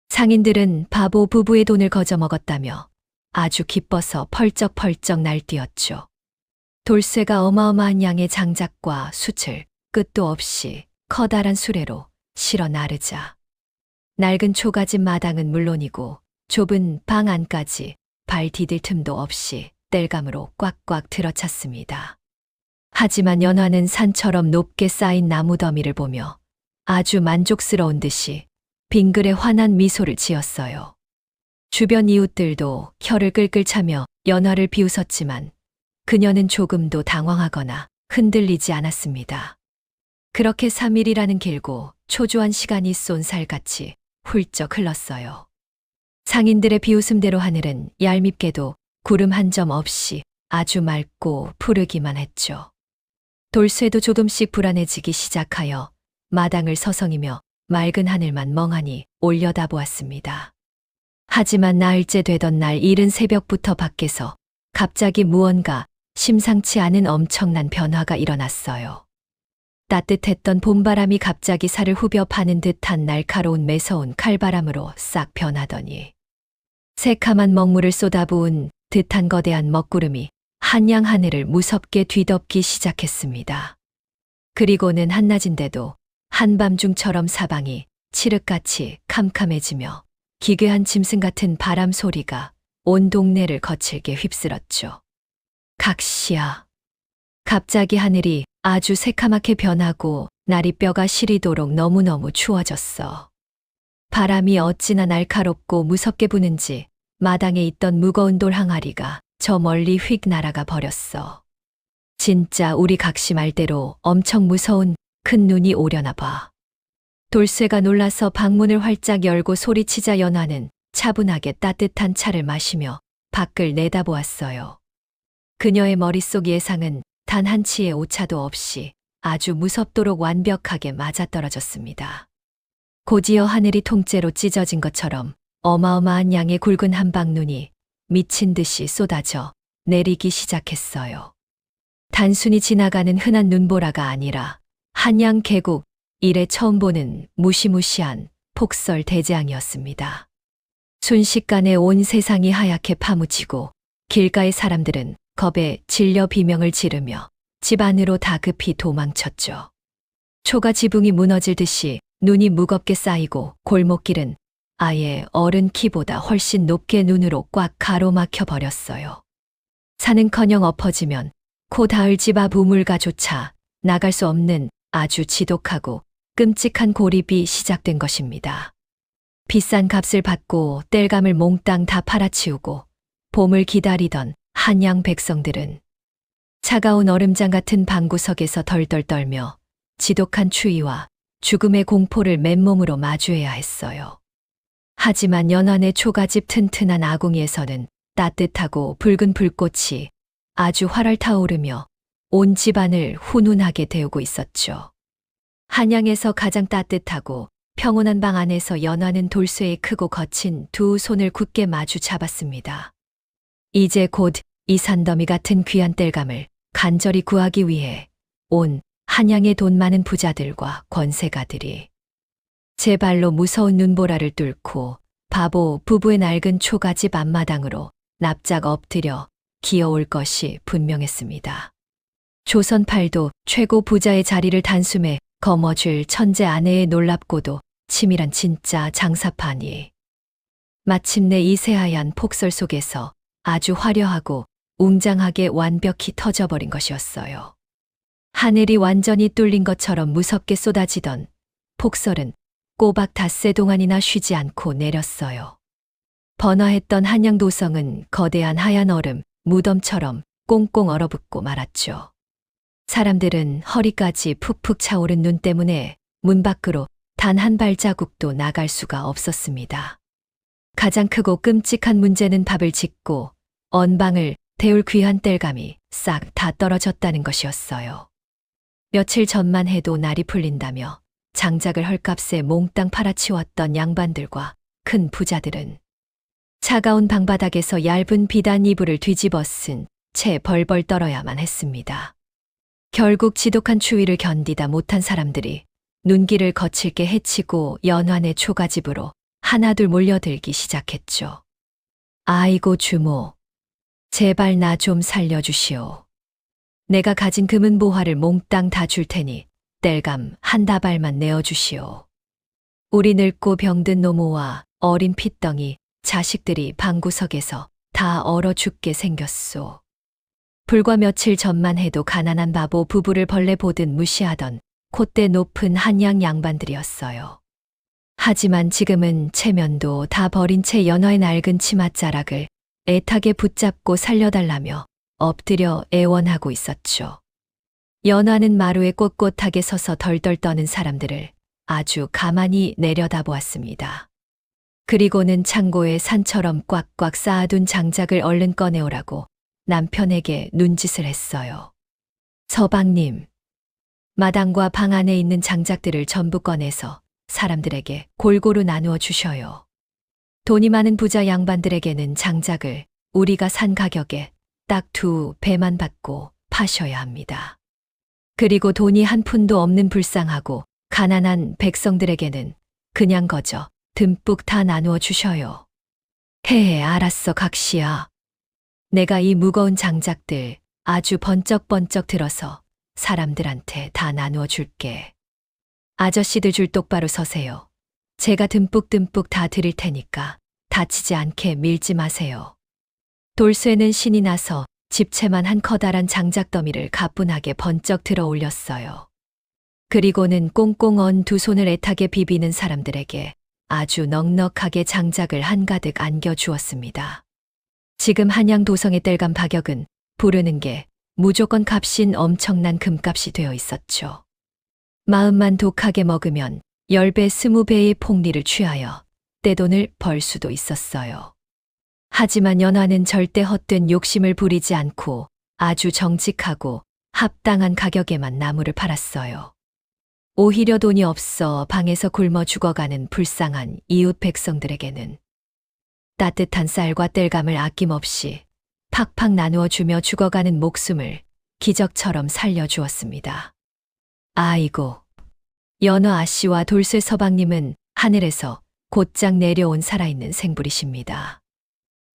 상인들은 바보 부부의 돈을 거저먹었다며 아주 기뻐서 펄쩍펄쩍 날뛰었죠. 돌쇠가 어마어마한 양의 장작과 숯을 끝도 없이 커다란 수레로 실어 나르자 낡은 초가집 마당은 물론이고 좁은 방 안까지 발 디딜 틈도 없이 땔감으로 꽉꽉 들어찼습니다. 하지만 연화는 산처럼 높게 쌓인 나무 더미를 보며 아주 만족스러운 듯이 빙글에 환한 미소를 지었어요. 주변 이웃들도 혀를 끌끌 차며 연화를 비웃었지만 그녀는 조금도 당황하거나 흔들리지 않았습니다. 그렇게 3일이라는 길고 초조한 시간이 쏜살같이 훌쩍 흘렀어요. 상인들의 비웃음대로 하늘은 얄밉게도 구름 한 점 없이 아주 맑고 푸르기만 했죠. 돌쇠도 조금씩 불안해지기 시작하여 마당을 서성이며 맑은 하늘만 멍하니 올려다보았습니다. 하지만 나흘째 되던 날 이른 새벽부터 밖에서 갑자기 무언가 심상치 않은 엄청난 변화가 일어났어요. 따뜻했던 봄바람이 갑자기 살을 후벼 파는 듯한 날카로운 매서운 칼바람으로 싹 변하더니 새카만 먹물을 쏟아부은 듯한 거대한 먹구름이 한양 하늘을 무섭게 뒤덮기 시작했습니다. 그리고는 한낮인데도 한밤중처럼 사방이 칠흑같이 캄캄해지며 기괴한 짐승 같은 바람 소리가 온 동네를 거칠게 휩쓸었죠. 각시야. 갑자기 하늘이 아주 새카맣게 변하고 날이 뼈가 시리도록 너무너무 추워졌어. 바람이 어찌나 날카롭고 무섭게 부는지 마당에 있던 무거운 돌 항아리가 저 멀리 휙 날아가 버렸어. 진짜 우리 각시 말대로 엄청 무서운 큰 눈이 오려나 봐. 돌쇠가 놀라서 방문을 활짝 열고 소리치자 연화는 차분하게 따뜻한 차를 마시며 밖을 내다보았어요. 그녀의 머릿속 예상은 단 한 치의 오차도 없이 아주 무섭도록 완벽하게 맞아떨어졌습니다. 곧이어 하늘이 통째로 찢어진 것처럼 어마어마한 양의 굵은 한방눈이 미친 듯이 쏟아져 내리기 시작했어요. 단순히 지나가는 흔한 눈보라가 아니라 한양 계곡 이래 처음 보는 무시무시한 폭설 대재앙이었습니다. 순식간에 온 세상이 하얗게 파묻히고 길가의 사람들은 겁에 질려 비명을 지르며 집 안으로 다급히 도망쳤죠. 초가 지붕이 무너질 듯이 눈이 무겁게 쌓이고 골목길은 아예 어른 키보다 훨씬 높게 눈으로 꽉 가로막혀 버렸어요. 산은커녕 엎어지면 코 닿을 집 앞 우물가조차 나갈 수 없는 아주 지독하고 끔찍한 고립이 시작된 것입니다. 비싼 값을 받고 땔감을 몽땅 다 팔아치우고 봄을 기다리던 한양 백성들은 차가운 얼음장 같은 방구석에서 덜덜 떨며 지독한 추위와 죽음의 공포를 맨몸으로 마주해야 했어요. 하지만 연안의 초가집 튼튼한 아궁이에서는 따뜻하고 붉은 불꽃이 아주 활활 타오르며 온 집안을 훈훈하게 데우고 있었죠. 한양에서 가장 따뜻하고 평온한 방 안에서 연화는 돌쇠의 크고 거친 두 손을 굳게 마주 잡았습니다. 이제 곧 이 산더미 같은 귀한 땔감을 간절히 구하기 위해 온 한양의 돈 많은 부자들과 권세가들이 제 발로 무서운 눈보라를 뚫고 바보 부부의 낡은 초가집 앞마당으로 납작 엎드려 기어올 것이 분명했습니다. 조선팔도 최고 부자의 자리를 단숨에 거머쥘 천재 아내의 놀랍고도 치밀한 진짜 장사판이 마침내 이 새하얀 폭설 속에서 아주 화려하고 웅장하게 완벽히 터져버린 것이었어요. 하늘이 완전히 뚫린 것처럼 무섭게 쏟아지던 폭설은 꼬박 닷새 동안이나 쉬지 않고 내렸어요. 번화했던 한양도성은 거대한 하얀 얼음, 무덤처럼 꽁꽁 얼어붙고 말았죠. 사람들은 허리까지 푹푹 차오른 눈 때문에 문 밖으로 단 한 발자국도 나갈 수가 없었습니다. 가장 크고 끔찍한 문제는 밥을 짓고 언방을 데울 귀한 땔감이 싹 다 떨어졌다는 것이었어요. 며칠 전만 해도 날이 풀린다며 장작을 헐값에 몽땅 팔아치웠던 양반들과 큰 부자들은 차가운 방바닥에서 얇은 비단 이불을 뒤집어 쓴 채 벌벌 떨어야만 했습니다. 결국 지독한 추위를 견디다 못한 사람들이 눈길을 거칠게 헤치고 연환의 초가집으로 하나둘 몰려들기 시작했죠. 아이고 주모, 제발 나 좀 살려주시오. 내가 가진 금은 보화를 몽땅 다 줄 테니 땔감 한 다발만 내어주시오. 우리 늙고 병든 노모와 어린 핏덩이 자식들이 방구석에서 다 얼어 죽게 생겼소. 불과 며칠 전만 해도 가난한 바보 부부를 벌레 보듯 무시하던 콧대 높은 한양 양반들이었어요. 하지만 지금은 체면도 다 버린 채 연화의 낡은 치맛자락을 애타게 붙잡고 살려달라며 엎드려 애원하고 있었죠. 연화는 마루에 꼿꼿하게 서서 덜덜 떠는 사람들을 아주 가만히 내려다보았습니다. 그리고는 창고에 산처럼 꽉꽉 쌓아둔 장작을 얼른 꺼내오라고 남편에게 눈짓을 했어요. 서방님, 마당과 방 안에 있는 장작들을 전부 꺼내서 사람들에게 골고루 나누어 주셔요. 돈이 많은 부자 양반들에게는 장작을 우리가 산 가격에 딱 2배만 받고 파셔야 합니다. 그리고 돈이 한 푼도 없는 불쌍하고 가난한 백성들에게는 그냥 거저 듬뿍 다 나누어 주셔요. 헤헤, 알았어 각시야. 내가 이 무거운 장작들 아주 번쩍번쩍 들어서 사람들한테 다 나누어 줄게. 아저씨들 줄 똑바로 서세요. 제가 듬뿍듬뿍 다 드릴 테니까 다치지 않게 밀지 마세요. 돌쇠는 신이 나서 집채만 한 커다란 장작더미를 가뿐하게 번쩍 들어 올렸어요. 그리고는 꽁꽁 언 두 손을 애타게 비비는 사람들에게 아주 넉넉하게 장작을 한가득 안겨 주었습니다. 지금 한양 도성의 땔감 가격은 부르는 게 무조건 값인 엄청난 금값이 되어 있었죠. 마음만 독하게 먹으면 10배, 20배의 폭리를 취하여 떼돈을 벌 수도 있었어요. 하지만 연화는 절대 헛된 욕심을 부리지 않고 아주 정직하고 합당한 가격에만 나무를 팔았어요. 오히려 돈이 없어 방에서 굶어 죽어가는 불쌍한 이웃 백성들에게는 따뜻한 쌀과 땔감을 아낌없이 팍팍 나누어 주며 죽어가는 목숨을 기적처럼 살려주었습니다. 아이고, 연화 아씨와 돌쇠 서방님은 하늘에서 곧장 내려온 살아있는 생불이십니다.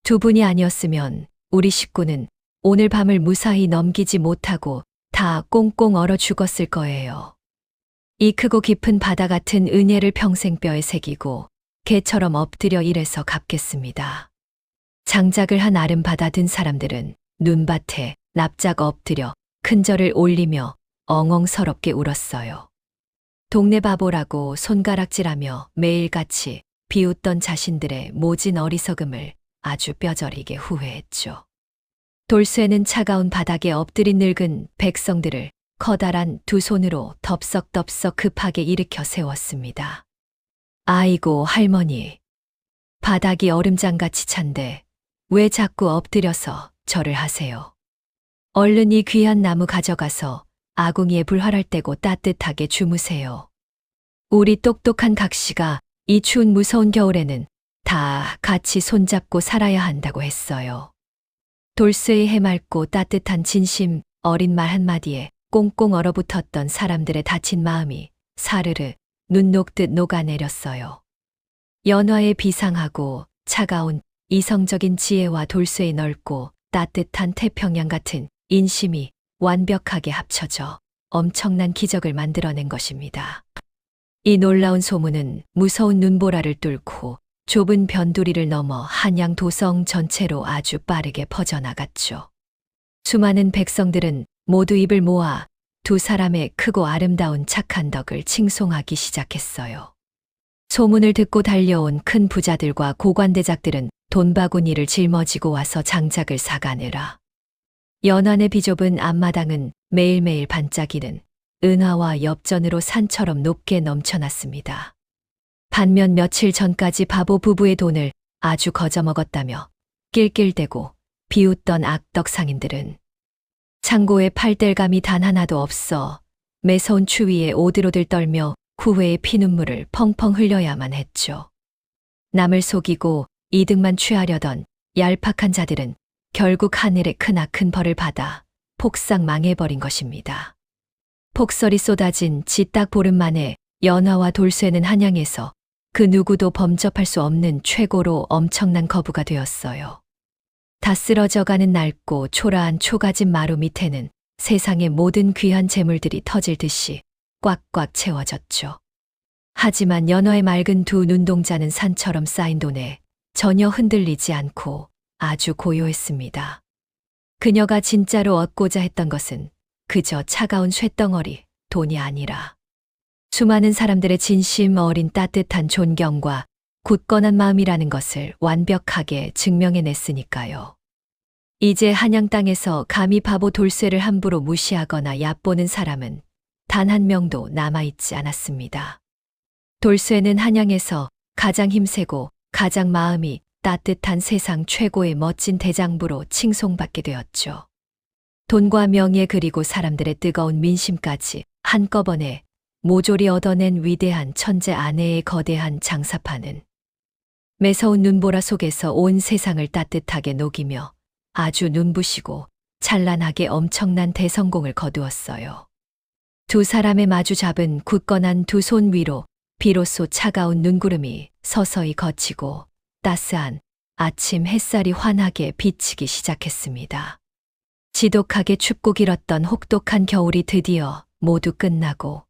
두 분이 아니었으면 우리 식구는 오늘 밤을 무사히 넘기지 못하고 다 꽁꽁 얼어 죽었을 거예요. 이 크고 깊은 바다 같은 은혜를 평생 뼈에 새기고 개처럼 엎드려 일해서 갚겠습니다. 장작을 한 아름 받아든 사람들은 눈밭에 납작 엎드려 큰절을 올리며 엉엉서럽게 울었어요. 동네 바보라고 손가락질하며 매일같이 비웃던 자신들의 모진 어리석음을 아주 뼈저리게 후회했죠. 돌쇠는 차가운 바닥에 엎드린 늙은 백성들을 커다란 두 손으로 덥석덥석 급하게 일으켜 세웠습니다. 아이고 할머니, 바닥이 얼음장같이 찬데 왜 자꾸 엎드려서 절을 하세요? 얼른 이 귀한 나무 가져가서 아궁이에 불활할 떼고 따뜻하게 주무세요. 우리 똑똑한 각시가 이 추운 무서운 겨울에는 다 같이 손잡고 살아야 한다고 했어요. 돌쇠의 해맑고 따뜻한 진심 어린 말 한마디에 꽁꽁 얼어붙었던 사람들의 다친 마음이 사르르 눈 녹듯 녹아내렸어요. 연화의 비상하고 차가운 이성적인 지혜와 돌쇠의 넓고 따뜻한 태평양 같은 인심이 완벽하게 합쳐져 엄청난 기적을 만들어낸 것입니다. 이 놀라운 소문은 무서운 눈보라를 뚫고 좁은 변두리를 넘어 한양 도성 전체로 아주 빠르게 퍼져나갔죠. 수많은 백성들은 모두 입을 모아 두 사람의 크고 아름다운 착한 덕을 칭송하기 시작했어요. 소문을 듣고 달려온 큰 부자들과 고관대작들은 돈바구니를 짊어지고 와서 장작을 사가느라 연안의 비좁은 앞마당은 매일매일 반짝이는 은하와 엽전으로 산처럼 높게 넘쳐났습니다. 반면 며칠 전까지 바보 부부의 돈을 아주 거저먹었다며 낄낄대고 비웃던 악덕 상인들은 창고에 팔 감이 단 하나도 없어 매서운 추위에 오들오들 떨며 후회의 피눈물을 펑펑 흘려야만 했죠. 남을 속이고 이득만 취하려던 얄팍한 자들은 결국 하늘의 크나큰 벌을 받아 폭삭 망해버린 것입니다. 폭설이 쏟아진 지 딱 보름 만에 연화와 돌쇠는 한양에서 그 누구도 범접할 수 없는 최고로 엄청난 거부가 되었어요. 다 쓰러져가는 낡고 초라한 초가집 마루 밑에는 세상의 모든 귀한 재물들이 터질 듯이 꽉꽉 채워졌죠. 하지만 연화의 맑은 두 눈동자는 산처럼 쌓인 돈에 전혀 흔들리지 않고 아주 고요했습니다. 그녀가 진짜로 얻고자 했던 것은 그저 차가운 쇳덩어리, 돈이 아니라 수많은 사람들의 진심 어린 따뜻한 존경과 굳건한 마음이라는 것을 완벽하게 증명해냈으니까요. 이제 한양 땅에서 감히 바보 돌쇠를 함부로 무시하거나 얕보는 사람은 단 한 명도 남아있지 않았습니다. 돌쇠는 한양에서 가장 힘세고 가장 마음이 따뜻한 세상 최고의 멋진 대장부로 칭송받게 되었죠. 돈과 명예 그리고 사람들의 뜨거운 민심까지 한꺼번에 모조리 얻어낸 위대한 천재 아내의 거대한 장사파는 매서운 눈보라 속에서 온 세상을 따뜻하게 녹이며 아주 눈부시고 찬란하게 엄청난 대성공을 거두었어요. 두 사람의 마주 잡은 굳건한 두 손 위로 비로소 차가운 눈구름이 서서히 걷히고 따스한 아침 햇살이 환하게 비치기 시작했습니다. 지독하게 춥고 길었던 혹독한 겨울이 드디어 모두 끝나고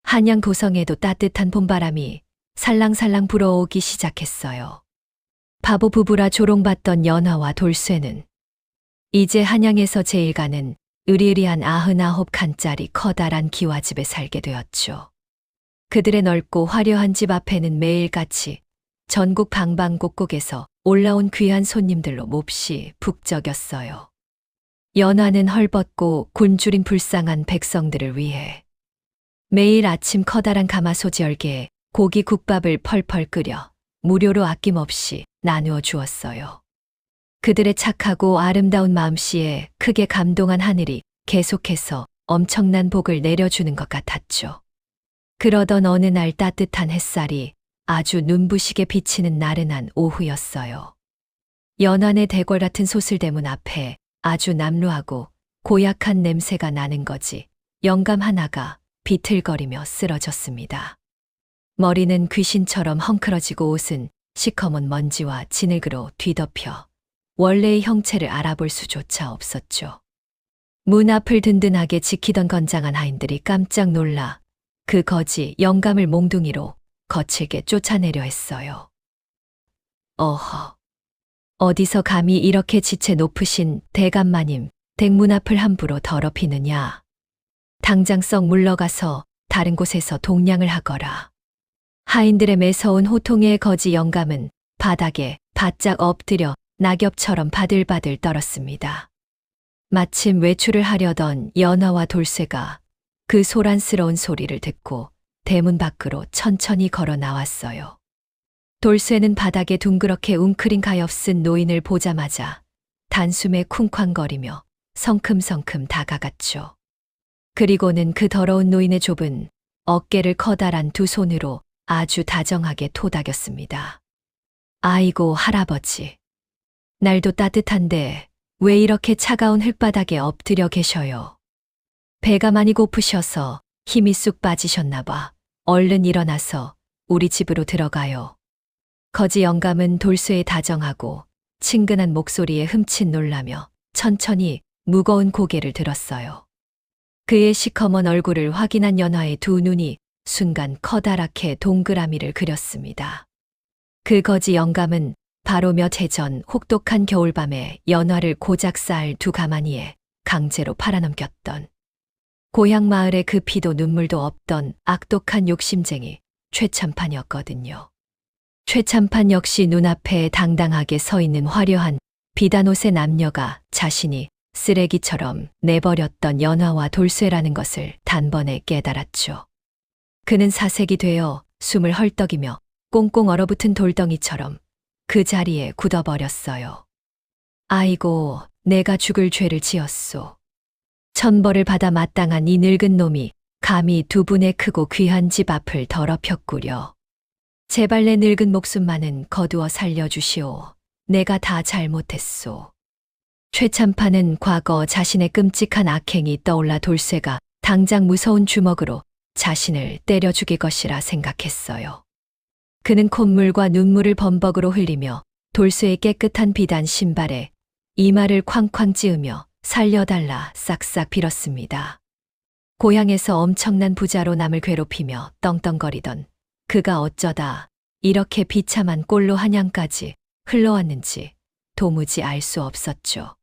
한양 도성에도 따뜻한 봄바람이 살랑살랑 불어오기 시작했어요. 바보 부부라 조롱받던 연화와 돌쇠는 이제 한양에서 제일 가는 으리으리한 99칸짜리 커다란 기와집에 살게 되었죠. 그들의 넓고 화려한 집 앞에는 매일같이 전국 방방곡곡에서 올라온 귀한 손님들로 몹시 북적였어요. 연화는 헐벗고 굶주린 불쌍한 백성들을 위해 매일 아침 커다란 가마솥 열개에 고기 국밥을 펄펄 끓여 무료로 아낌없이 나누어 주었어요. 그들의 착하고 아름다운 마음씨에 크게 감동한 하늘이 계속해서 엄청난 복을 내려주는 것 같았죠. 그러던 어느 날 따뜻한 햇살이 아주 눈부시게 비치는 나른한 오후였어요. 연안의 대궐 같은 소슬대문 앞에 아주 남루하고 고약한 냄새가 나는 거지 영감 하나가 비틀거리며 쓰러졌습니다. 머리는 귀신처럼 헝클어지고 옷은 시커먼 먼지와 진흙으로 뒤덮여 원래의 형체를 알아볼 수조차 없었죠. 문 앞을 든든하게 지키던 건장한 하인들이 깜짝 놀라 그 거지 영감을 몽둥이로 거칠게 쫓아내려 했어요. 어허, 어디서 감히 이렇게 지체 높으신 대감마님 댁문 앞을 함부로 더럽히느냐. 당장 썩 물러가서 다른 곳에서 동냥을 하거라. 하인들의 매서운 호통에 거지 영감은 바닥에 바짝 엎드려 낙엽처럼 바들바들 떨었습니다. 마침 외출을 하려던 연화와 돌쇠가 그 소란스러운 소리를 듣고 대문 밖으로 천천히 걸어 나왔어요. 돌쇠는 바닥에 둥그렇게 웅크린 가엾은 노인을 보자마자 단숨에 쿵쾅거리며 성큼성큼 다가갔죠. 그리고는 그 더러운 노인의 좁은 어깨를 커다란 두 손으로 아주 다정하게 토닥였습니다. 아이고 할아버지, 날도 따뜻한데 왜 이렇게 차가운 흙바닥에 엎드려 계셔요. 배가 많이 고프셔서 힘이 쑥 빠지셨나 봐. 얼른 일어나서 우리 집으로 들어가요. 거지 영감은 돌쇠의 다정하고 친근한 목소리에 흠칫 놀라며 천천히 무거운 고개를 들었어요. 그의 시커먼 얼굴을 확인한 연화의 두 눈이 순간 커다랗게 동그라미를 그렸습니다. 그 거지 영감은 바로 몇 해 전 혹독한 겨울밤에 연화를 고작 쌓을 두 가마니에 강제로 팔아넘겼던 고향 마을에 그 피도 눈물도 없던 악독한 욕심쟁이 최참판이었거든요. 최참판 역시 눈앞에 당당하게 서 있는 화려한 비단옷의 남녀가 자신이 쓰레기처럼 내버렸던 연화와 돌쇠라는 것을 단번에 깨달았죠. 그는 사색이 되어 숨을 헐떡이며 꽁꽁 얼어붙은 돌덩이처럼 그 자리에 굳어버렸어요. 아이고, 내가 죽을 죄를 지었소. 천벌을 받아 마땅한 이 늙은 놈이 감히 두 분의 크고 귀한 집 앞을 더럽혔구려. 제발 내 늙은 목숨만은 거두어 살려주시오. 내가 다 잘못했소. 최참판은 과거 자신의 끔찍한 악행이 떠올라 돌쇠가 당장 무서운 주먹으로 자신을 때려 죽일 것이라 생각했어요. 그는 콧물과 눈물을 범벅으로 흘리며 돌쇠의 깨끗한 비단 신발에 이마를 쾅쾅 찌으며 살려달라 싹싹 빌었습니다. 고향에서 엄청난 부자로 남을 괴롭히며 떵떵거리던 그가 어쩌다 이렇게 비참한 꼴로 한양까지 흘러왔는지 도무지 알 수 없었죠.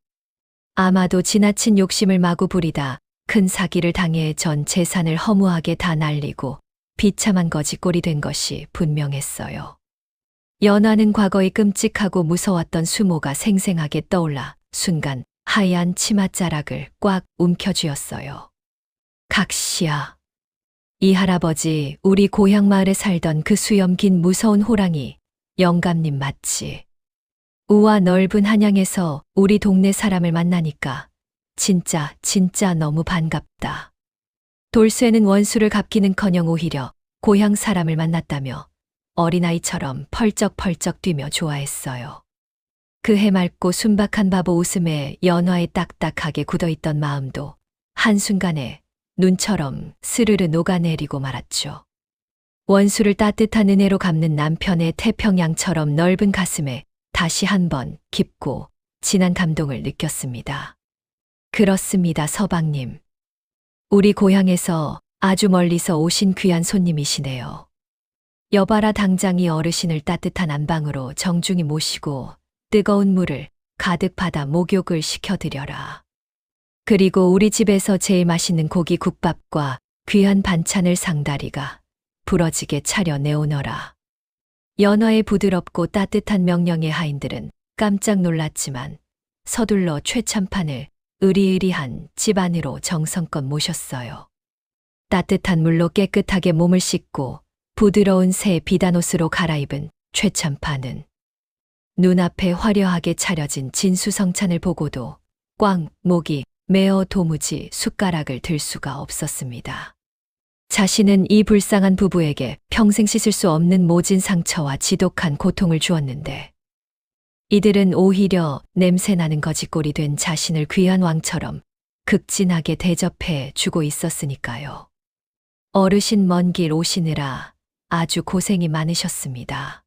아마도 지나친 욕심을 마구 부리다 큰 사기를 당해 전 재산을 허무하게 다 날리고 비참한 거지꼴이 된 것이 분명했어요. 연화는 과거의 끔찍하고 무서웠던 수모가 생생하게 떠올라 순간 하얀 치맛자락을 꽉 움켜쥐었어요. 각시야. 이 할아버지, 우리 고향 마을에 살던 그 수염 긴 무서운 호랑이 영감님 맞지? 우와 넓은 한양에서 우리 동네 사람을 만나니까 진짜 너무 반갑다. 돌쇠는 원수를 갚기는커녕 오히려 고향 사람을 만났다며 어린아이처럼 펄쩍펄쩍 뛰며 좋아했어요. 그 해맑고 순박한 바보 웃음에 연화에 딱딱하게 굳어있던 마음도 한순간에 눈처럼 스르르 녹아내리고 말았죠. 원수를 따뜻한 은혜로 갚는 남편의 태평양처럼 넓은 가슴에 다시 한번 깊고 진한 감동을 느꼈습니다. 그렇습니다, 서방님. 우리 고향에서 아주 멀리서 오신 귀한 손님이시네요. 여봐라 당장 이 어르신을 따뜻한 안방으로 정중히 모시고 뜨거운 물을 가득 받아 목욕을 시켜드려라. 그리고 우리 집에서 제일 맛있는 고기 국밥과 귀한 반찬을 상다리가 부러지게 차려 내오너라. 연화의 부드럽고 따뜻한 명령의 하인들은 깜짝 놀랐지만 서둘러 최참판을 으리으리한 집 안으로 정성껏 모셨어요. 따뜻한 물로 깨끗하게 몸을 씻고 부드러운 새 비단옷으로 갈아입은 최참판은 눈앞에 화려하게 차려진 진수성찬을 보고도 꽝 목이 메어 도무지 숟가락을 들 수가 없었습니다. 자신은 이 불쌍한 부부에게 평생 씻을 수 없는 모진 상처와 지독한 고통을 주었는데 이들은 오히려 냄새나는 거지꼴이 된 자신을 귀한 왕처럼 극진하게 대접해 주고 있었으니까요. 어르신 먼 길 오시느라 아주 고생이 많으셨습니다.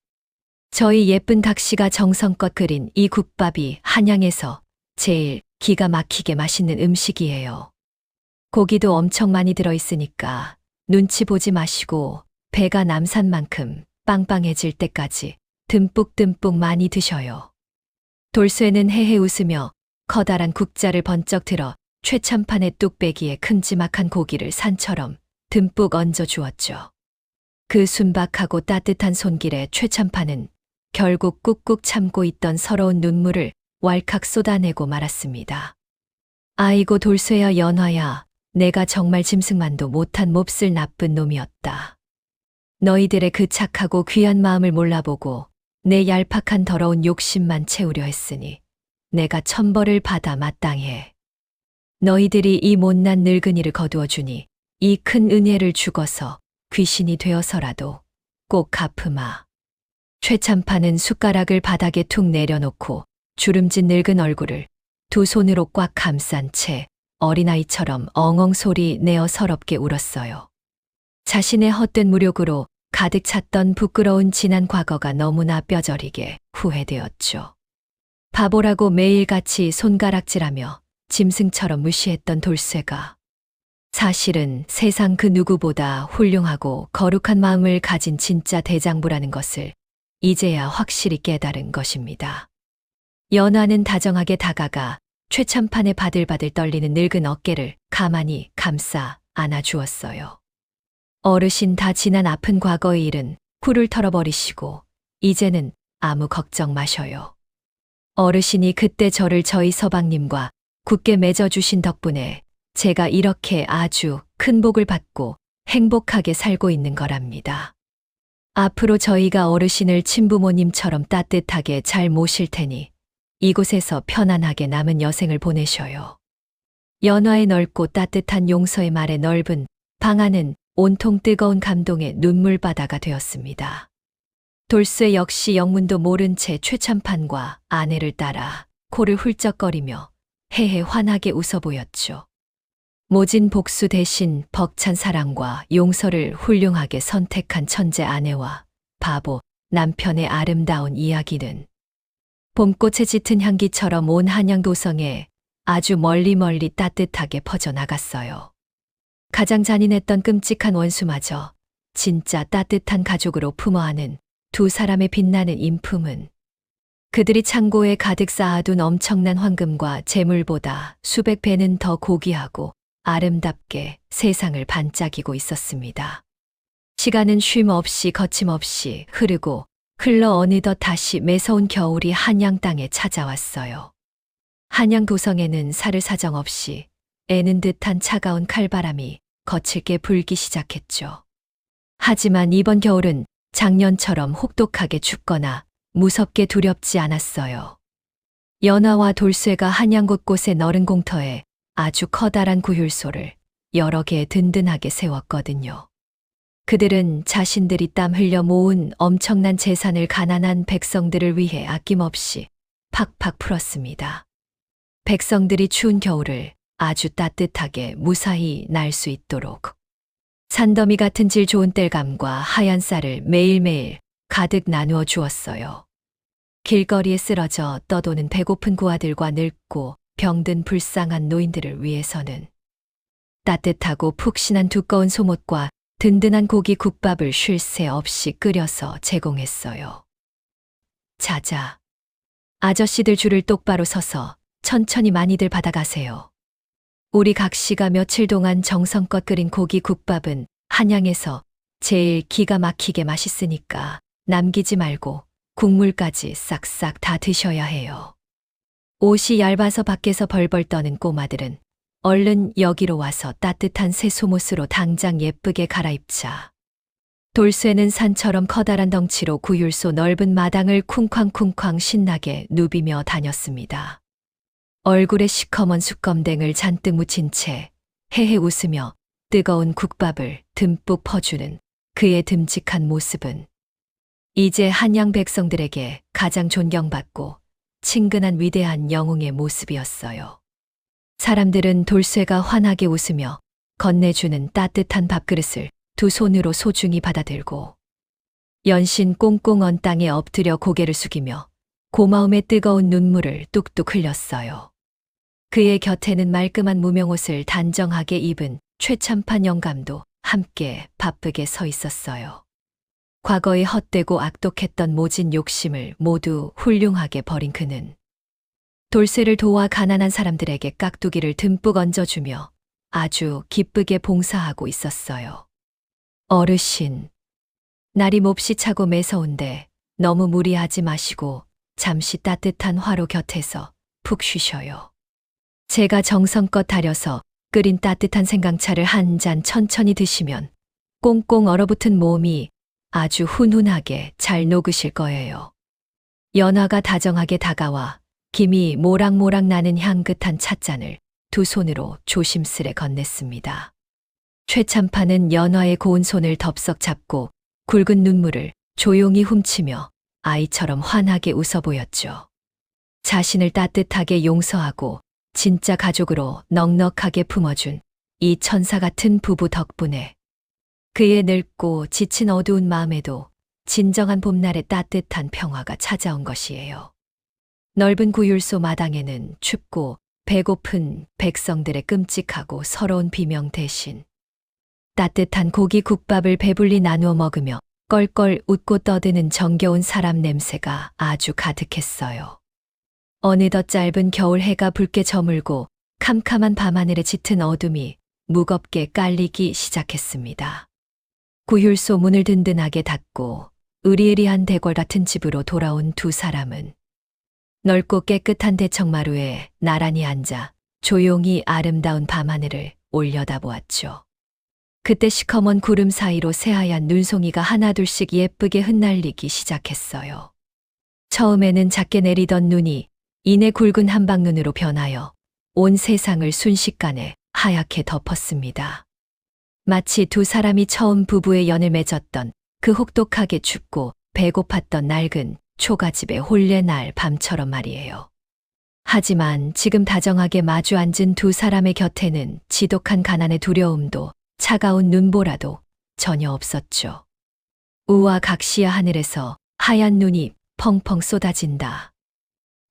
저희 예쁜 각시가 정성껏 끓인 이 국밥이 한양에서 제일 기가 막히게 맛있는 음식이에요. 고기도 엄청 많이 들어있으니까 눈치 보지 마시고 배가 남산만큼 빵빵해질 때까지 듬뿍듬뿍 많이 드셔요. 돌쇠는 헤헤 웃으며 커다란 국자를 번쩍 들어 최참판의 뚝배기에 큼지막한 고기를 산처럼 듬뿍 얹어 주었죠. 그 순박하고 따뜻한 손길에 최참판은 결국 꾹꾹 참고 있던 서러운 눈물을 왈칵 쏟아내고 말았습니다. 아이고 돌쇠야 연화야, 내가 정말 짐승만도 못한 몹쓸 나쁜 놈이었다. 너희들의 그 착하고 귀한 마음을 몰라보고 내 얄팍한 더러운 욕심만 채우려 했으니 내가 천벌을 받아 마땅해. 너희들이 이 못난 늙은이를 거두어 주니 이 큰 은혜를 주고서 귀신이 되어서라도 꼭 갚으마. 최참판은 숟가락을 바닥에 툭 내려놓고 주름진 늙은 얼굴을 두 손으로 꽉 감싼 채 어린아이처럼 엉엉 소리 내어 서럽게 울었어요. 자신의 헛된 무력으로 가득 찼던 부끄러운 지난 과거가 너무나 뼈저리게 후회되었죠. 바보라고 매일같이 손가락질하며 짐승처럼 무시했던 돌쇠가 사실은 세상 그 누구보다 훌륭하고 거룩한 마음을 가진 진짜 대장부라는 것을 이제야 확실히 깨달은 것입니다. 연화는 다정하게 다가가 최참판에 바들바들 떨리는 늙은 어깨를 가만히 감싸 안아주었어요. 어르신 다 지난 아픈 과거의 일은 훌을 털어버리시고 이제는 아무 걱정 마셔요. 어르신이 그때 저를 저희 서방님과 굳게 맺어주신 덕분에 제가 이렇게 아주 큰 복을 받고 행복하게 살고 있는 거랍니다. 앞으로 저희가 어르신을 친부모님처럼 따뜻하게 잘 모실 테니 이곳에서 편안하게 남은 여생을 보내셔요. 연화의 넓고 따뜻한 용서의 말에 넓은 방 안은 온통 뜨거운 감동의 눈물바다가 되었습니다. 돌쇠 역시 영문도 모른 채 최참판과 아내를 따라 코를 훌쩍거리며 해해 환하게 웃어 보였죠. 모진 복수 대신 벅찬 사랑과 용서를 훌륭하게 선택한 천재 아내와 바보 남편의 아름다운 이야기는 봄꽃에 짙은 향기처럼 온 한양도성에 아주 멀리 따뜻하게 퍼져나갔어요. 가장 잔인했던 끔찍한 원수마저 진짜 따뜻한 가족으로 품어안은 두 사람의 빛나는 인품은 그들이 창고에 가득 쌓아둔 엄청난 황금과 재물보다 수백 배는 더 고귀하고 아름답게 세상을 반짝이고 있었습니다. 시간은 쉼 없이 거침없이 흐르고 흘러 어느덧 다시 매서운 겨울이 한양 땅에 찾아왔어요. 한양 도성에는 살을 사정없이 애는 듯한 차가운 칼바람이 거칠게 불기 시작했죠. 하지만 이번 겨울은 작년처럼 혹독하게 춥거나 무섭게 두렵지 않았어요. 연화와 돌쇠가 한양 곳곳의 너른 공터에 아주 커다란 구휼소를 여러 개 든든하게 세웠거든요. 그들은 자신들이 땀 흘려 모은 엄청난 재산을 가난한 백성들을 위해 아낌없이 팍팍 풀었습니다. 백성들이 추운 겨울을 아주 따뜻하게 무사히 날 수 있도록 산더미 같은 질 좋은 땔감과 하얀 쌀을 매일매일 가득 나누어 주었어요. 길거리에 쓰러져 떠도는 배고픈 고아들과 늙고 병든 불쌍한 노인들을 위해서는 따뜻하고 푹신한 두꺼운 소못과 든든한 고기 국밥을 쉴 새 없이 끓여서 제공했어요. 자자. 아저씨들 줄을 똑바로 서서 천천히 많이들 받아가세요. 우리 각시가 며칠 동안 정성껏 끓인 고기 국밥은 한양에서 제일 기가 막히게 맛있으니까 남기지 말고 국물까지 싹싹 다 드셔야 해요. 옷이 얇아서 밖에서 벌벌 떠는 꼬마들은 얼른 여기로 와서 따뜻한 새 속옷으로 당장 예쁘게 갈아입자. 돌쇠는 산처럼 커다란 덩치로 구율소 넓은 마당을 쿵쾅쿵쾅 신나게 누비며 다녔습니다. 얼굴에 시커먼 숯검댕을 잔뜩 묻힌 채 헤헤 웃으며 뜨거운 국밥을 듬뿍 퍼주는 그의 듬직한 모습은 이제 한양 백성들에게 가장 존경받고 친근한 위대한 영웅의 모습이었어요. 사람들은 돌쇠가 환하게 웃으며 건네주는 따뜻한 밥그릇을 두 손으로 소중히 받아들고 연신 꽁꽁 언 땅에 엎드려 고개를 숙이며 고마움의 뜨거운 눈물을 뚝뚝 흘렸어요. 그의 곁에는 말끔한 무명옷을 단정하게 입은 최참판 영감도 함께 바쁘게 서 있었어요. 과거에 헛되고 악독했던 모진 욕심을 모두 훌륭하게 버린 그는 돌쇠를 도와 가난한 사람들에게 깍두기를 듬뿍 얹어주며 아주 기쁘게 봉사하고 있었어요. 어르신, 날이 몹시 차고 매서운데 너무 무리하지 마시고 잠시 따뜻한 화로 곁에서 푹 쉬셔요. 제가 정성껏 달여서 끓인 따뜻한 생강차를 한 잔 천천히 드시면 꽁꽁 얼어붙은 몸이 아주 훈훈하게 잘 녹으실 거예요. 연화가 다정하게 다가와 김이 모락모락 나는 향긋한 찻잔을 두 손으로 조심스레 건넸습니다. 최참판은 연화의 고운 손을 덥석 잡고 굵은 눈물을 조용히 훔치며 아이처럼 환하게 웃어 보였죠. 자신을 따뜻하게 용서하고 진짜 가족으로 넉넉하게 품어준 이 천사 같은 부부 덕분에 그의 늙고 지친 어두운 마음에도 진정한 봄날의 따뜻한 평화가 찾아온 것이에요. 넓은 구율소 마당에는 춥고 배고픈 백성들의 끔찍하고 서러운 비명 대신 따뜻한 고기 국밥을 배불리 나누어 먹으며 껄껄 웃고 떠드는 정겨운 사람 냄새가 아주 가득했어요. 어느덧 짧은 겨울 해가 붉게 저물고 캄캄한 밤하늘에 짙은 어둠이 무겁게 깔리기 시작했습니다. 구율소 문을 든든하게 닫고 으리으리한 대궐 같은 집으로 돌아온 두 사람은 넓고 깨끗한 대청마루에 나란히 앉아 조용히 아름다운 밤하늘을 올려다보았죠. 그때 시커먼 구름 사이로 새하얀 눈송이가 하나둘씩 예쁘게 흩날리기 시작했어요. 처음에는 작게 내리던 눈이 이내 굵은 한방눈으로 변하여 온 세상을 순식간에 하얗게 덮었습니다. 마치 두 사람이 처음 부부의 연을 맺었던 그 혹독하게 춥고 배고팠던 낡은 초가집의 혼례 날 밤처럼 말이에요. 하지만 지금 다정하게 마주 앉은 두 사람의 곁에는 지독한 가난의 두려움도 차가운 눈보라도 전혀 없었죠. 우와 각시야 하늘에서 하얀 눈이 펑펑 쏟아진다.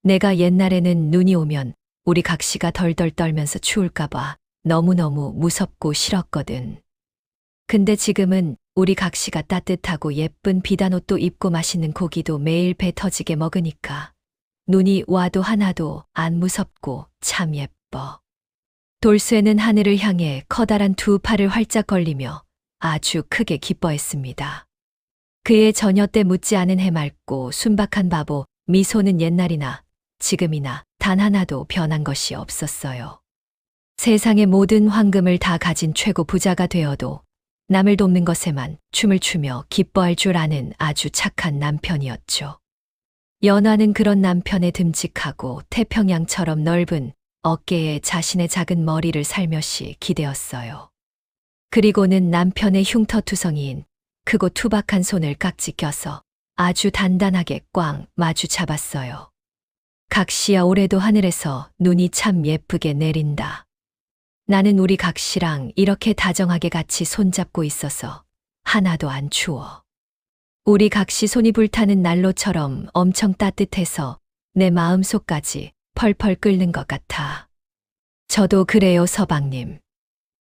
내가 옛날에는 눈이 오면 우리 각시가 덜덜 떨면서 추울까봐 너무너무 무섭고 싫었거든. 근데 지금은 우리 각시가 따뜻하고 예쁜 비단옷도 입고 맛있는 고기도 매일 배 터지게 먹으니까 눈이 와도 하나도 안 무섭고 참 예뻐. 돌쇠는 하늘을 향해 커다란 두 팔을 활짝 벌리며 아주 크게 기뻐했습니다. 그의 전혀 때 묻지 않은 해맑고 순박한 바보 미소는 옛날이나 지금이나 단 하나도 변한 것이 없었어요. 세상의 모든 황금을 다 가진 최고 부자가 되어도 남을 돕는 것에만 춤을 추며 기뻐할 줄 아는 아주 착한 남편이었죠. 연화는 그런 남편의 듬직하고 태평양처럼 넓은 어깨에 자신의 작은 머리를 살며시 기대었어요. 그리고는 남편의 흉터투성이인 크고 투박한 손을 깍지 껴서 아주 단단하게 꽝 마주 잡았어요. 각시야 올해도 하늘에서 눈이 참 예쁘게 내린다. 나는 우리 각시랑 이렇게 다정하게 같이 손잡고 있어서 하나도 안 추워. 우리 각시 손이 불타는 난로처럼 엄청 따뜻해서 내 마음속까지 펄펄 끓는 것 같아. 저도 그래요, 서방님.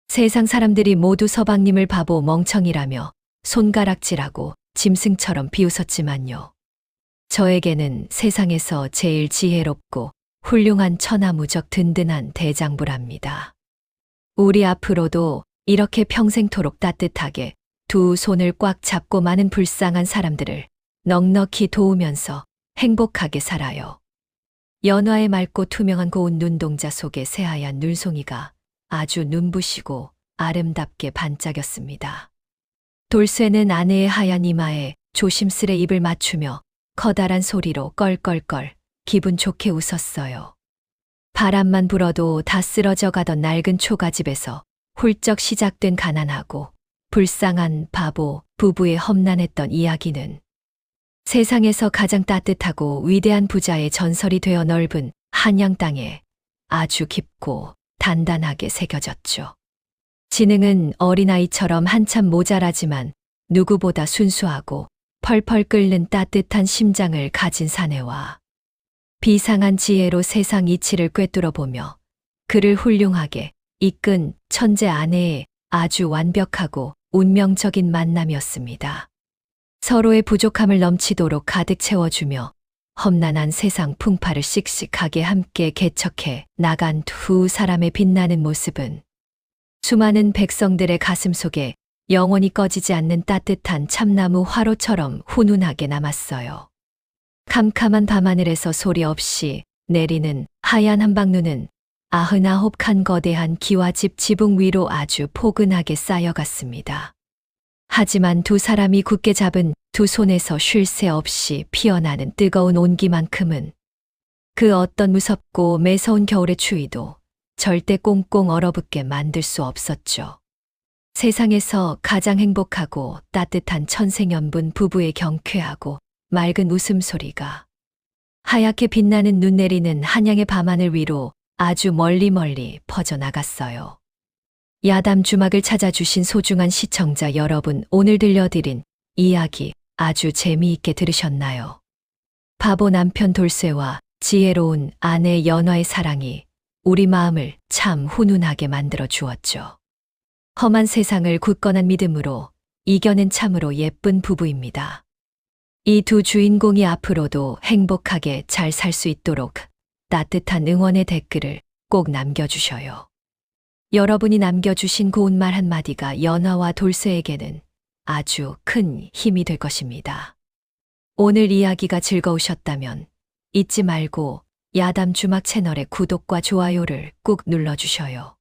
세상 사람들이 모두 서방님을 바보 멍청이라며 손가락질하고 짐승처럼 비웃었지만요. 저에게는 세상에서 제일 지혜롭고 훌륭한 천하무적 든든한 대장부랍니다. 우리 앞으로도 이렇게 평생토록 따뜻하게 두 손을 꽉 잡고 많은 불쌍한 사람들을 넉넉히 도우면서 행복하게 살아요. 연화의 맑고 투명한 고운 눈동자 속에 새하얀 눈송이가 아주 눈부시고 아름답게 반짝였습니다. 돌쇠는 아내의 하얀 이마에 조심스레 입을 맞추며 커다란 소리로 껄껄껄 기분 좋게 웃었어요. 바람만 불어도 다 쓰러져 가던 낡은 초가집에서 훌쩍 시작된 가난하고 불쌍한 바보 부부의 험난했던 이야기는 세상에서 가장 따뜻하고 위대한 부자의 전설이 되어 넓은 한양 땅에 아주 깊고 단단하게 새겨졌죠. 지능은 어린아이처럼 한참 모자라지만 누구보다 순수하고 펄펄 끓는 따뜻한 심장을 가진 사내와 비상한 지혜로 세상 이치를 꿰뚫어 보며 그를 훌륭하게 이끈 천재 아내의 아주 완벽하고 운명적인 만남이었습니다. 서로의 부족함을 넘치도록 가득 채워주며 험난한 세상 풍파를 씩씩하게 함께 개척해 나간 두 사람의 빛나는 모습은 수많은 백성들의 가슴 속에 영원히 꺼지지 않는 따뜻한 참나무 화로처럼 훈훈하게 남았어요. 캄캄한 밤하늘에서 소리 없이 내리는 하얀 한방눈은 99칸 거대한 기와집 지붕 위로 아주 포근하게 쌓여갔습니다. 하지만 두 사람이 굳게 잡은 두 손에서 쉴 새 없이 피어나는 뜨거운 온기만큼은 그 어떤 무섭고 매서운 겨울의 추위도 절대 꽁꽁 얼어붙게 만들 수 없었죠. 세상에서 가장 행복하고 따뜻한 천생연분 부부의 경쾌하고 맑은 웃음소리가 하얗게 빛나는 눈 내리는 한양의 밤하늘 위로 아주 멀리 퍼져나갔어요. 야담 주막을 찾아주신 소중한 시청자 여러분, 오늘 들려드린 이야기 아주 재미있게 들으셨나요? 바보 남편 돌쇠와 지혜로운 아내 연화의 사랑이 우리 마음을 참 훈훈하게 만들어 주었죠. 험한 세상을 굳건한 믿음으로 이겨낸 참으로 예쁜 부부입니다. 이 두 주인공이 앞으로도 행복하게 잘 살 수 있도록 따뜻한 응원의 댓글을 꼭 남겨주셔요. 여러분이 남겨주신 고운 말 한마디가 연아와 돌쇠에게는 아주 큰 힘이 될 것입니다. 오늘 이야기가 즐거우셨다면 잊지 말고 야담 주막 채널의 구독과 좋아요를 꾹 눌러주셔요.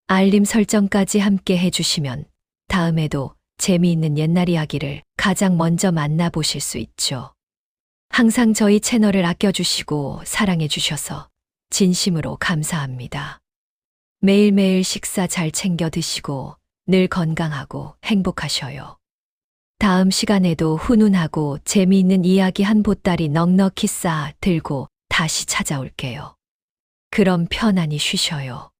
알림 설정까지 함께 해주시면 다음에도 재미있는 옛날 이야기를 가장 먼저 만나보실 수 있죠. 항상 저희 채널을 아껴주시고 사랑해주셔서 진심으로 감사합니다. 매일매일 식사 잘 챙겨 드시고 늘 건강하고 행복하셔요. 다음 시간에도 훈훈하고 재미있는 이야기 한 보따리 넉넉히 쌓아 들고 다시 찾아올게요. 그럼 편안히 쉬셔요.